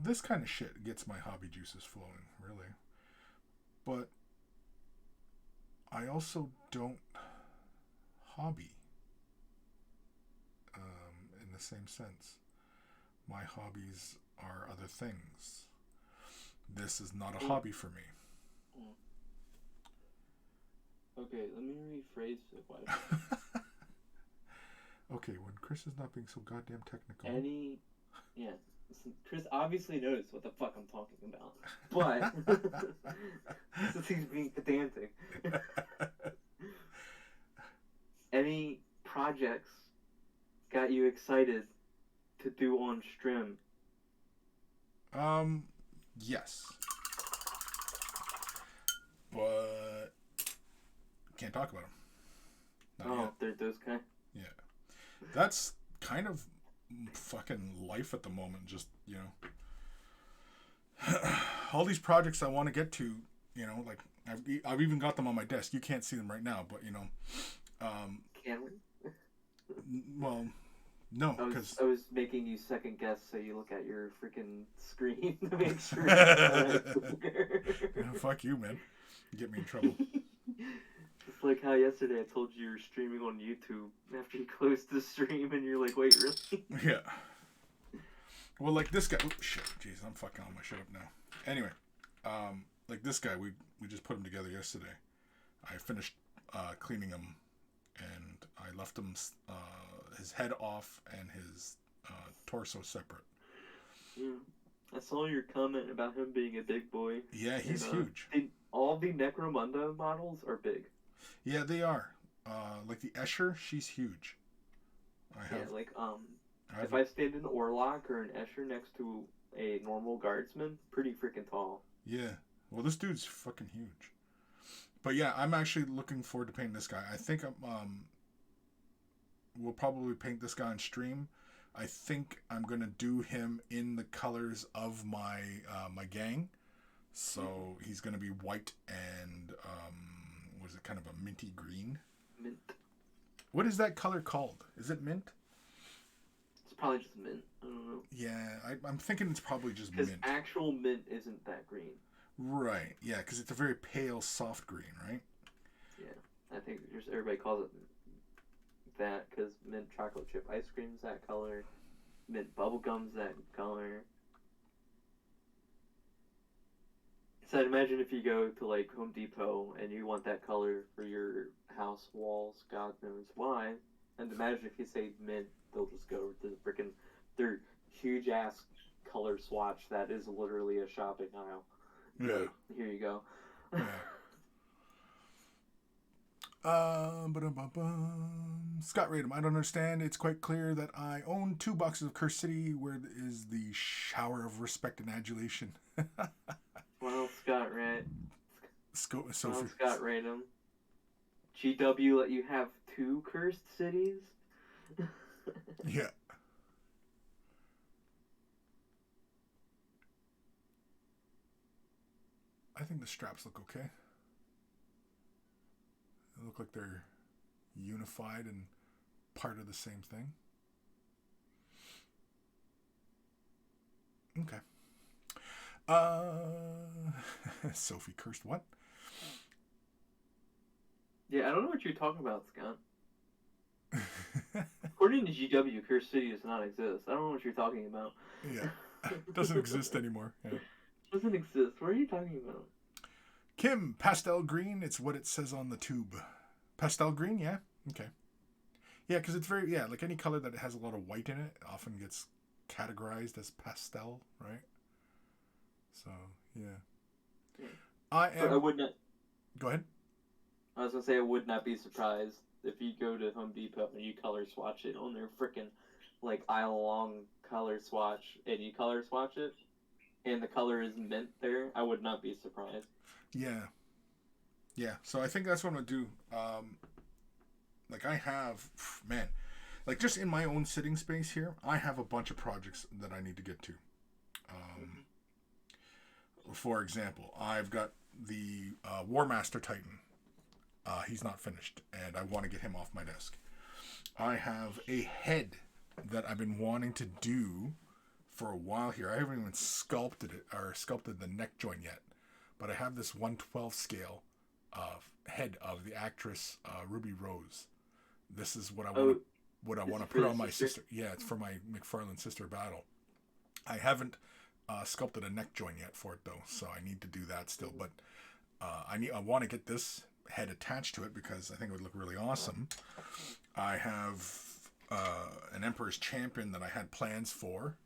this kind of shit gets my hobby juices flowing, really. But I also don't hobby in the same sense. My hobbies are other things. This is not a hobby for me. Okay, let me rephrase the question. Okay, when Chris is not being so goddamn technical. Yeah, Chris obviously knows what the fuck I'm talking about, but since he's being pedantic, any projects got you excited to do on stream? Yes, but can't talk about them. Not yet. They're those kind. Yeah, that's kind of fucking life at the moment. Just, all these projects I want to get to, like I've even got them on my desk. You can't see them right now, but Can we? Well, no, because I was making you second guess, so you look at your freaking screen to make sure. It's fuck you, man. You get me in trouble. It's like how yesterday I told you were streaming on YouTube after you closed the stream, and you're like, wait, really? Yeah. Well, like this guy. Oh, shit. Jeez, I'm fucking all my shit up now. Anyway, like this guy, we just put him together yesterday. I finished cleaning him, and I left him his head off and his torso separate. Yeah. I saw your comment about him being a big boy. Yeah, he's huge. All the Necromunda models are big. Yeah, they are. Like the Escher, she's huge. If I stand in Orruk or an Escher next to a normal guardsman, pretty freaking tall. Yeah. Well, this dude's fucking huge. But yeah, I'm actually looking forward to painting this guy. I think we'll probably paint this guy on stream. I think I'm gonna do him in the colors of my my gang. So he's gonna be white and was it kind of a minty green? Mint. What is that color called? Is it mint? It's probably just mint. I don't know. Yeah, I'm thinking it's probably just mint. Mint. Because actual mint isn't that green. Right. Yeah, because it's a very pale, soft green, right? Yeah, I think just everybody calls it that because mint chocolate chip ice cream's that color, mint bubblegum's that color. So I'd imagine if you go to like Home Depot and you want that color for your house walls, God knows why. And imagine if you say mint, they'll just go to the freaking their huge ass color swatch that is literally a shopping aisle. Yeah. Here you go. Yeah. Scott Radom, I don't understand. It's quite clear that I own 2 boxes of Curse City. Where is the shower of respect and adulation? Well, Scott Sophie. Scott Radom. GW let you have 2 cursed cities? Yeah. I think the straps look okay. They look like they're unified and part of the same thing. Okay. Sophie cursed what? Yeah, I don't know what you're talking about, Scott. According to GW, Cursed City does not exist. I don't know what you're talking about. Yeah. Doesn't exist anymore. Yeah. Doesn't exist. What are you talking about? Kim, pastel green. It's what it says on the tube. Pastel green, yeah? Okay. Yeah, because it's very, yeah, like any color that has a lot of white in it often gets categorized as pastel, right? So, yeah. Yeah. I But I am. would not. Go ahead. I was gonna say I would not be surprised if you go to Home Depot and you color swatch it on their freaking like aisle long color swatch and you color swatch it and the color is mint there. I would not be surprised. Yeah. Yeah. So I think that's what I'm going to do. Like I have, man, like just in my own sitting space here, I have a bunch of projects that I need to get to. For example, I've got the War Master Titan. He's not finished, and I want to get him off my desk. I have a head that I've been wanting to do for a while here. I haven't even sculpted it or sculpted the neck joint yet, but I have this 1/12 scale head of the actress Ruby Rose. This is what I want. What I want to put on my sister. Yeah, it's for my McFarlane sister battle. I haven't sculpted a neck joint yet for it though, so I need to do that still. But I want to get this head attached to it because I think it would look really awesome. I have an Emperor's Champion that I had plans for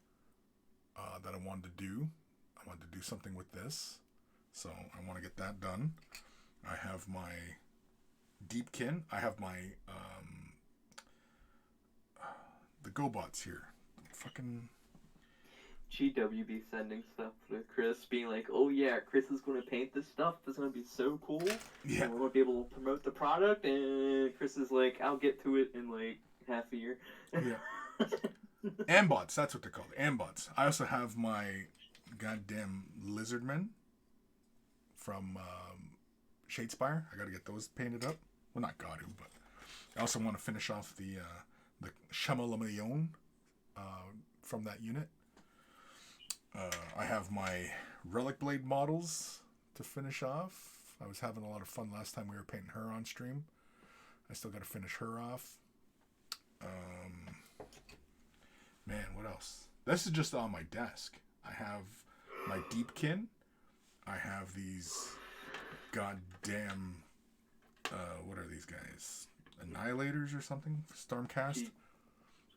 that I wanted to do. I wanted to do something with this, so I want to get that done. I have my Deepkin. I have my the GoBots here. Fucking GWB sending stuff to Chris, being like, "Oh yeah, Chris is going to paint this stuff. It's going to be so cool. yeah, and we're going to be able to promote the product." And Chris is like, "I'll get to it in like half a year." yeah. Ambots, that's what they're called. Ambots. I also have my goddamn Lizardmen from Shadespire. I got to get those painted up. Well, not got to, but I also want to finish off the Chamalamayon from that unit. I have my Relic Blade models to finish off. I was having a lot of fun last time we were painting her on stream. I still got to finish her off. Man, what else? This is just on my desk. I have my Deepkin. I have these goddamn what are these guys? Annihilators or something? Stormcast?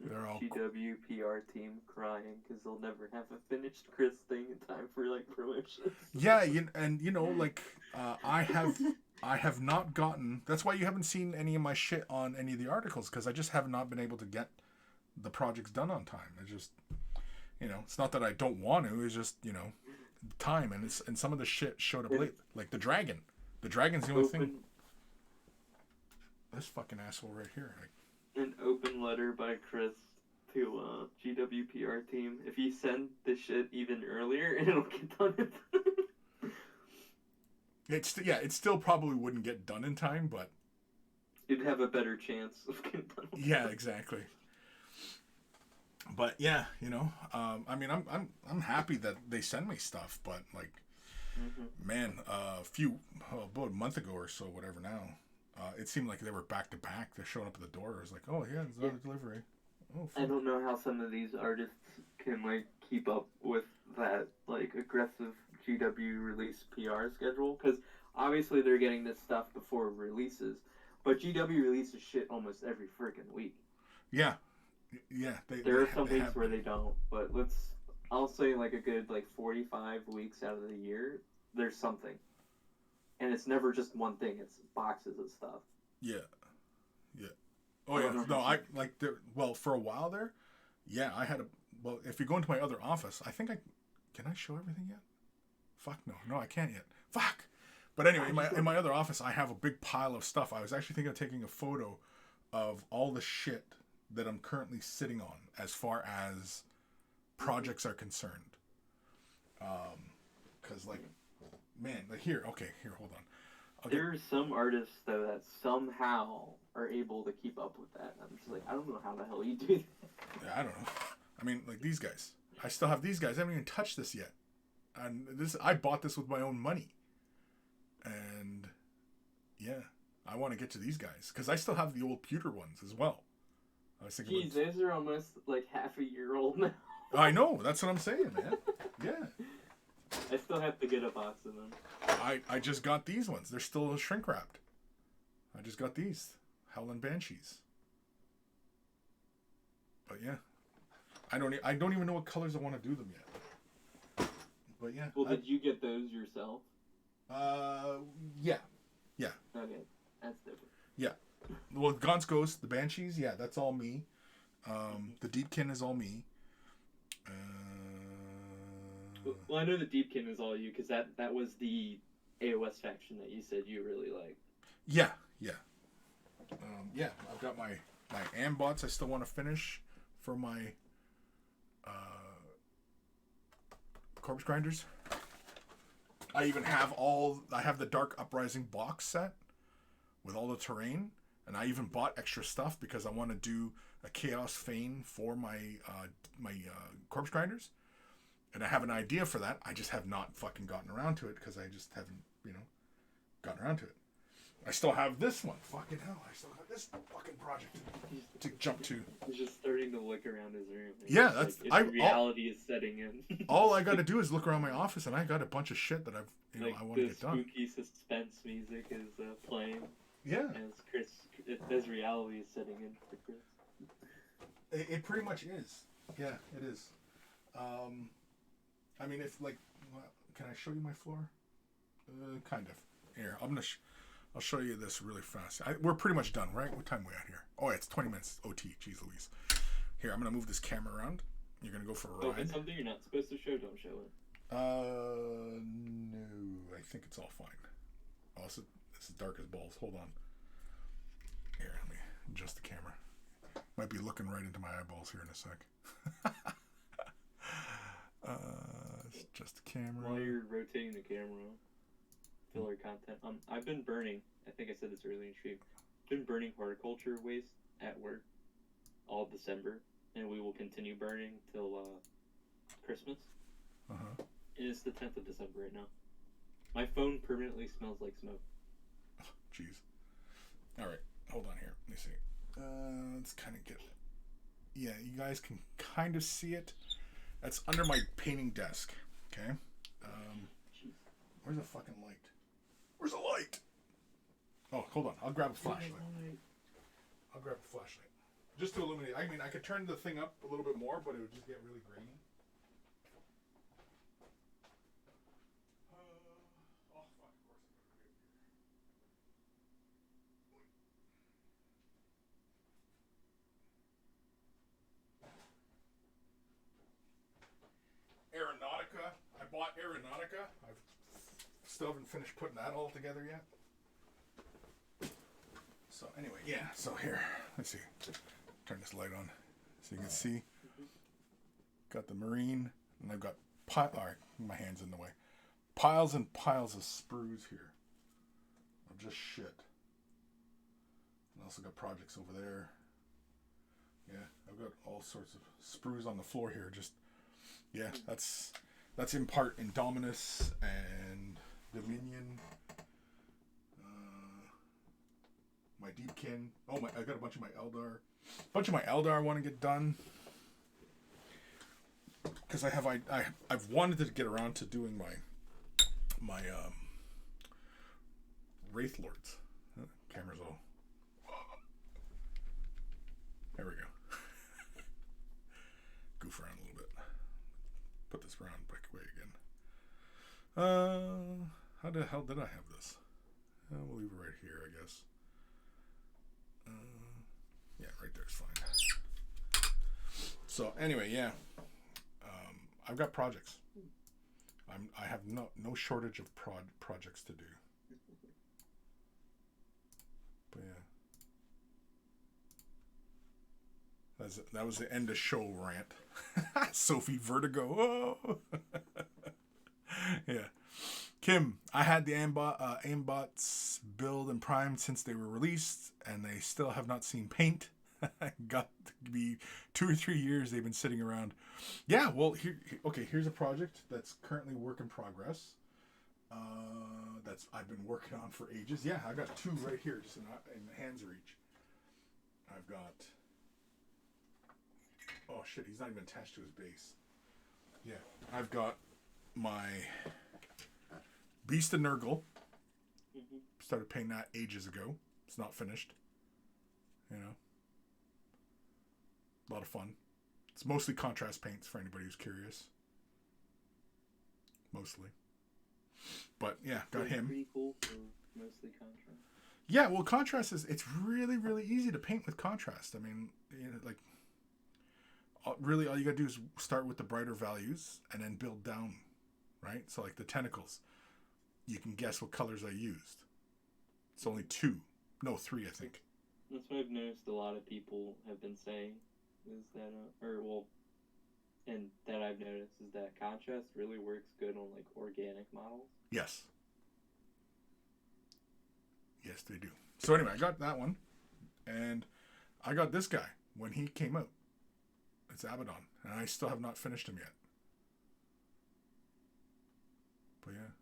They're all GW PR team crying because they'll never have a finished Chris thing in time for like promotion. Yeah, like I have not gotten. That's why you haven't seen any of my shit on any of the articles because I just have not been able to get the projects done on time. It's just, it's not that I don't want to. It's just, time and some of the shit showed up late. Like the dragon. The dragon's the only thing. This fucking asshole right here. An open letter by Chris to GW PR team. If you send this shit even earlier, it'll get done. It still probably wouldn't get done in time, but you'd have a better chance of getting done. Yeah, exactly. But yeah, I mean, I'm happy that they send me stuff, but like, man, about a month ago or so, whatever now, it seemed like they were back to back. They're showing up at the door. It was like, oh yeah, there's another delivery. Oh, I don't know how some of these artists can like keep up with that like aggressive GW release PR schedule because obviously they're getting this stuff before releases, but GW releases shit almost every freaking week. Yeah. Yeah, there are some weeks where they don't, but I'll say like a good like 45 weeks out of the year, there's something. And it's never just one thing, it's boxes of stuff. Yeah. Yeah. Oh yeah, no, for a while there, yeah, I had if you go into my other office, I think can I show everything yet? Fuck no, I can't yet. Fuck! But anyway, in my other office, I have a big pile of stuff. I was actually thinking of taking a photo of all the shit that I'm currently sitting on as far as projects are concerned. Because like, man, like here, hold on. There are some artists though that somehow are able to keep up with that. I'm just like, I don't know how the hell you do that. Yeah, I don't know. I mean, like these guys. I still have these guys. I haven't even touched this yet. And I bought this with my own money. And yeah, I want to get to these guys because I still have the old pewter ones as well. I was thinking, jeez, those are almost like half a year old now. I know. That's what I'm saying, man. Yeah. I still have to get a box of them. I just got these ones. They're still shrink wrapped. I just got these Howlin' Banshees. But yeah, I don't even know what colors I want to do them yet. But yeah. Well, did you get those yourself? Yeah. Okay, that's different. Yeah. Well, Gaunt's Ghost, the Banshees, yeah, that's all me. The Deepkin is all me. Well, I know the Deepkin is all you because that was the AOS faction that you said you really liked. Yeah. Yeah, I've got my Ambots I still want to finish for my Corpse Grinders. I even have the Dark Uprising box set with all the terrain, and I even bought extra stuff because I want to do a Chaos Fane for my Corpse Grinders. And I have an idea for that. I just have not fucking gotten around to it because I just haven't, gotten around to it. I still have this one. Fucking hell, I still have this fucking project to jump to. He's just starting to look around his room. Yeah, that's like, reality is setting in. All I got to do is look around my office, and I got a bunch of shit that I want to get done. The spooky suspense music is playing. Yeah. As reality is setting in for Chris. It pretty much is. Yeah, it is. I mean, can I show you my floor? Kind of. Here, I'll show you this really fast. We're pretty much done, right? What time are we at here? Oh, yeah, it's 20 minutes OT. Jeez Louise. Here, I'm gonna move this camera around. You're gonna go for a ride. If it's something you're not supposed to show, don't show it. No, I think it's all fine. Also, this is dark as balls. Hold on. Here, let me adjust the camera. Might be looking right into my eyeballs here in a sec. Just the camera. While you're rotating the camera, filler content. I've been burning. I think I said this earlier in stream. Been burning horticulture waste at work all December, and we will continue burning till Christmas. It is the 10th of December right now. My phone permanently smells like smoke. Oh, jeez. All right, hold on here. Let me see. Let's kind of get. Yeah, you guys can kind of see it. That's under my painting desk. Okay. Where's the fucking light? Where's the light? Oh, hold on. I'll grab a flashlight. Just to illuminate. I mean, I could turn the thing up a little bit more, but it would just get really grainy. Aeronautica. I bought Aeronautica. I still haven't finished putting that all together yet. So anyway, yeah. So here, let's see. Turn this light on so you can see. Got the marine, and I've got alright, my hand's in the way. Piles and piles of sprues here. Of just shit. And also got projects over there. Yeah, I've got all sorts of sprues on the floor here. Just yeah, that's in part Indominus and Dominion. My Deepkin. Oh my! I got a bunch of my Eldar. I want to get done because I've wanted to get around to doing my Wraith Lords. Camera's all. There we go. Goof around a little bit. Put this round back away again. How the hell did I have this? We'll leave it right here, I guess. Yeah, right there's fine. So anyway, yeah, I've got projects. I have no shortage of projects to do. But yeah. That was the end of show rant. Sophie Vertigo. Oh. Yeah. Kim, I had the aimbots build and primed since they were released, and they still have not seen paint. Got to be 2 or 3 years they've been sitting around. Yeah, well, here's a project that's currently work in progress. That's I've been working on for ages. Yeah, I got 2 right here, just in hand's reach. I've got. Oh shit, he's not even attached to his base. Yeah, I've got my Beast of Nurgle. Mm-hmm. Started painting that ages ago. It's not finished. You know, a lot of fun. It's mostly contrast paints for anybody who's curious. Mostly. But yeah, got him. Pretty cool for mostly contrast. Yeah, well, contrast it's really, really easy to paint with contrast. I mean, you know, like, really all you gotta do is start with the brighter values and then build down, right? So like the tentacles, you can guess what colors I used. It's only 3, I think. That's what I've noticed a lot of people have been saying, is that, and that I've noticed is that contrast really works good on like organic models. Yes. Yes, they do. So anyway, I got that one, and I got this guy when he came out. It's Abaddon, and I still have not finished him yet. But yeah,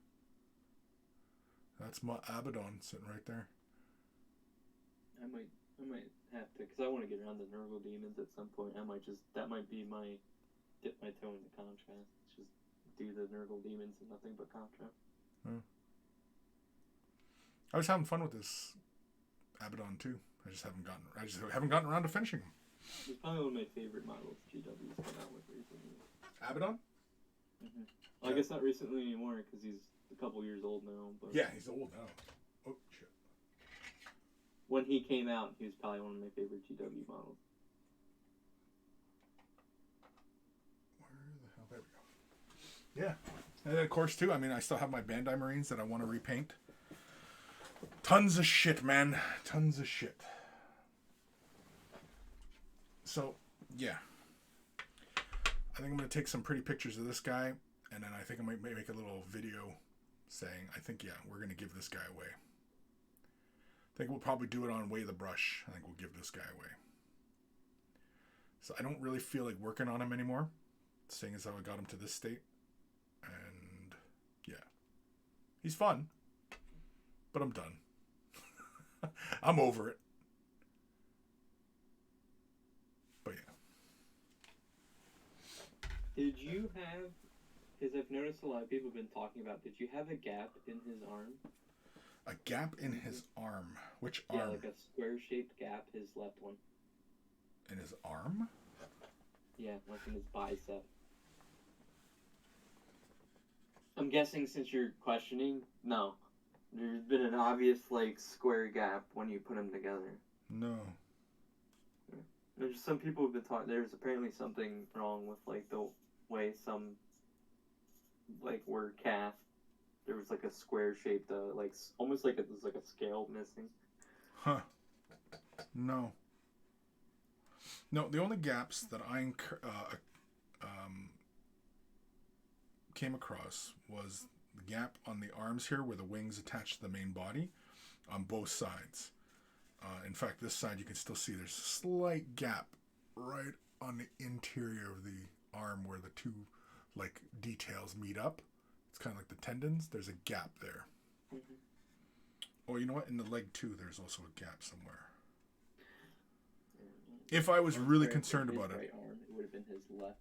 that's my Abaddon sitting right there. I might have to, because I want to get around the Nurgle demons at some point. That might be my dip my toe into contrast. Just do the Nurgle demons and nothing but contrast. I was having fun with this Abaddon too. I just haven't gotten around to finishing him. It's probably one of my favorite models GW's come out with recently. Abaddon? Mm-hmm. Well, I guess not recently anymore because he's a couple years old now. But yeah, he's old now. Oh shit! When he came out, he was probably one of my favorite GW models. Where the hell? There we go. Yeah, and then of course too. I mean, I still have my Bandai Marines that I want to repaint. Tons of shit, man. Tons of shit. So, yeah. I think I'm going to take some pretty pictures of this guy, and then I think I might make a little video saying, I think, yeah, we're going to give this guy away. I think we'll probably do it on Way the Brush. I think we'll give this guy away. So I don't really feel like working on him anymore, seeing as how I got him to this state. And, yeah. He's fun, but I'm done. I'm over it. But yeah. Did you have, because I've noticed a lot of people have been talking about, did you have a gap in his arm? A gap in his arm? Which arm? Yeah, like a square-shaped gap, his left one. In his arm? Yeah, like in his bicep. I'm guessing since you're questioning, no. There's been an obvious, like, square gap when you put them together. No. There's some people have been talking. There's apparently something wrong with, like, the way some, like, were cast. There was, like, a square-shaped, like, almost like there's, like, a scale missing. Huh. No. No, the only gaps that I came across was the gap on the arms here where the wings attach to the main body on both sides. In fact, this side you can still see there's a slight gap right on the interior of the arm where the two like details meet up. It's kind of like the tendons. There's a gap there. Mm-hmm. Oh, you know what? In the leg too, there's also a gap somewhere. If I was really concerned about it, right arm, it would have been his left.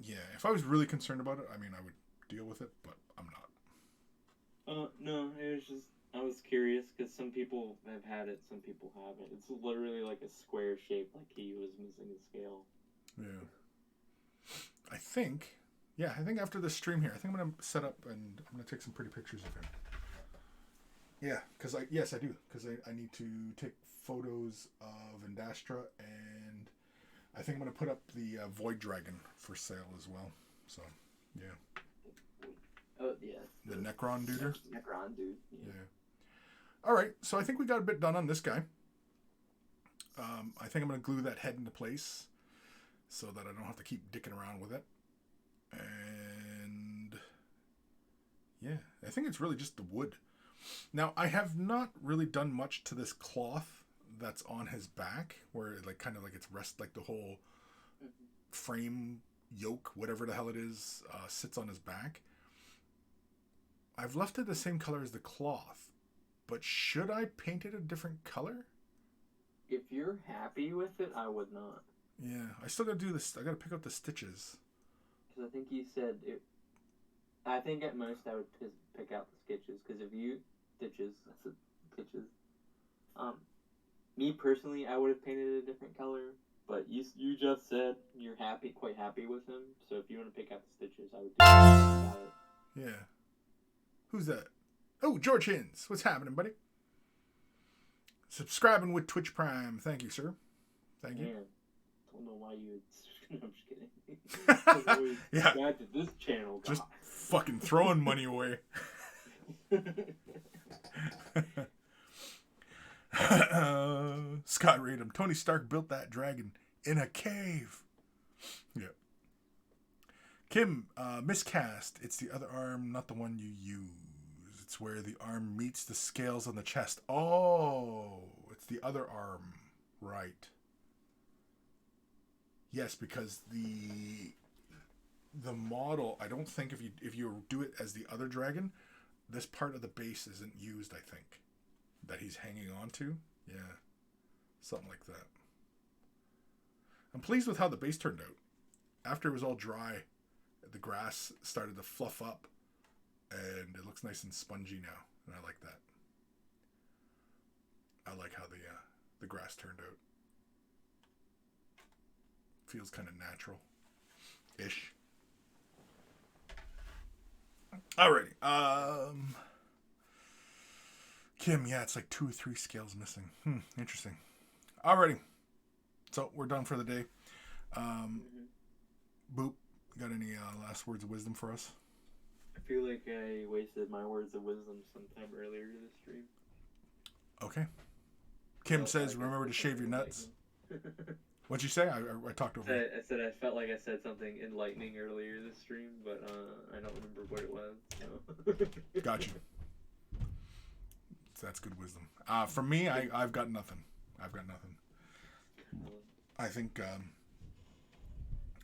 Yeah, if I was really concerned about it, I mean, I would deal with it, but I'm not. No, it was just, I was curious, because some people have had it, some people haven't. It's literally like a square shape, like he was missing a scale. Yeah. I think after this stream here, I think I'm going to set up and I'm going to take some pretty pictures of him. Yeah, because I do, because I need to take photos of Indastra, and I think I'm going to put up the Void Dragon for sale as well. So, yeah. Oh, yeah. The Necron duder? Necron dude. Yeah. All right, so I think we got a bit done on this guy. I think I'm going to glue that head into place so that I don't have to keep dicking around with it. And yeah, I think it's really just the wood. Now, I have not really done much to this cloth that's on his back, where it like kind of like it's like the whole frame yoke, whatever the hell it is, sits on his back. I've left it the same color as the cloth, but should I paint it a different color? If you're happy with it, I would not. Yeah, I still gotta do this. I gotta pick up the stitches. Because I think you said it. I think at most I would pick out the stitches. Because if you stitches, I said stitches. Me personally, I would have painted it a different color. But you just said you're quite happy with him. So if you want to pick out the stitches, I would do that. Yeah. Who's that? Oh, George Hins. What's happening, buddy? Subscribing with Twitch Prime. Thank you, sir. Thank you. Man, don't know why you would... I'm just kidding. Yeah. Glad that this channel got... Just fucking throwing money away. Scott Radom. Tony Stark built that dragon in a cave. Yeah. Kim, miscast. It's the other arm, not the one you use. It's where the arm meets the scales on the chest. Oh, it's the other arm. Right. Yes, because the model, I don't think if you do it as the other dragon, this part of the base isn't used, I think. That he's hanging on to. Yeah. Something like that. I'm pleased with how the base turned out. After it was all dry, the grass started to fluff up, and it looks nice and spongy now, and I like that. I like how the grass turned out. Feels kind of natural-ish. Alrighty. Kim, yeah, it's like 2 or 3 scales missing. Interesting. Alrighty. So we're done for the day. Boop. Got any last words of wisdom for us? I feel like I wasted my words of wisdom sometime earlier in the stream. Okay. Kim says, remember to shave your nuts. What'd you say? I talked over I said I felt like I said something enlightening earlier this stream, but I don't remember what it was. So. Got you. That's good wisdom. For me, I've got nothing. I think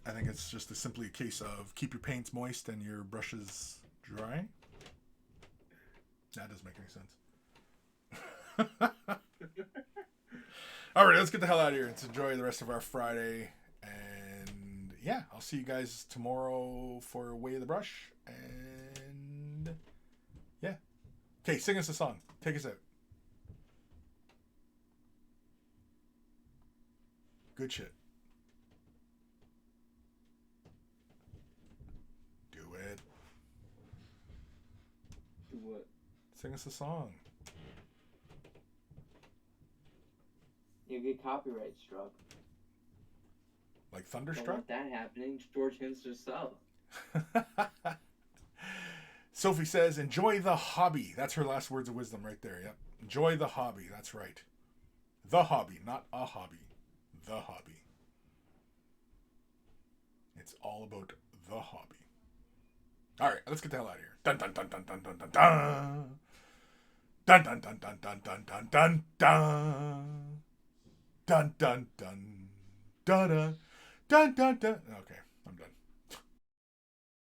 it's just simply a case of keep your paints moist and your brushes dry. That doesn't make any sense. All right, let's get the hell out of here. Let's enjoy the rest of our Friday. And yeah, I'll see you guys tomorrow for Way of the Brush. And yeah. Okay, sing us a song. Take us out. Good shit. Do it. Do what? Sing us a song. You get copyright struck. Like Don't Thunderstruck? want that happening. George Hins herself. Sophie says, enjoy the hobby. That's her last words of wisdom right there. Yep. Enjoy the hobby. That's right. The hobby, not a hobby. The hobby. It's all about the hobby. All right, let's get the hell out of here. Dun dun dun dun dun dun dun dun. Dun dun dun dun dun dun dun dun dun. Dun dun dun dun dun dun dun dun. Okay.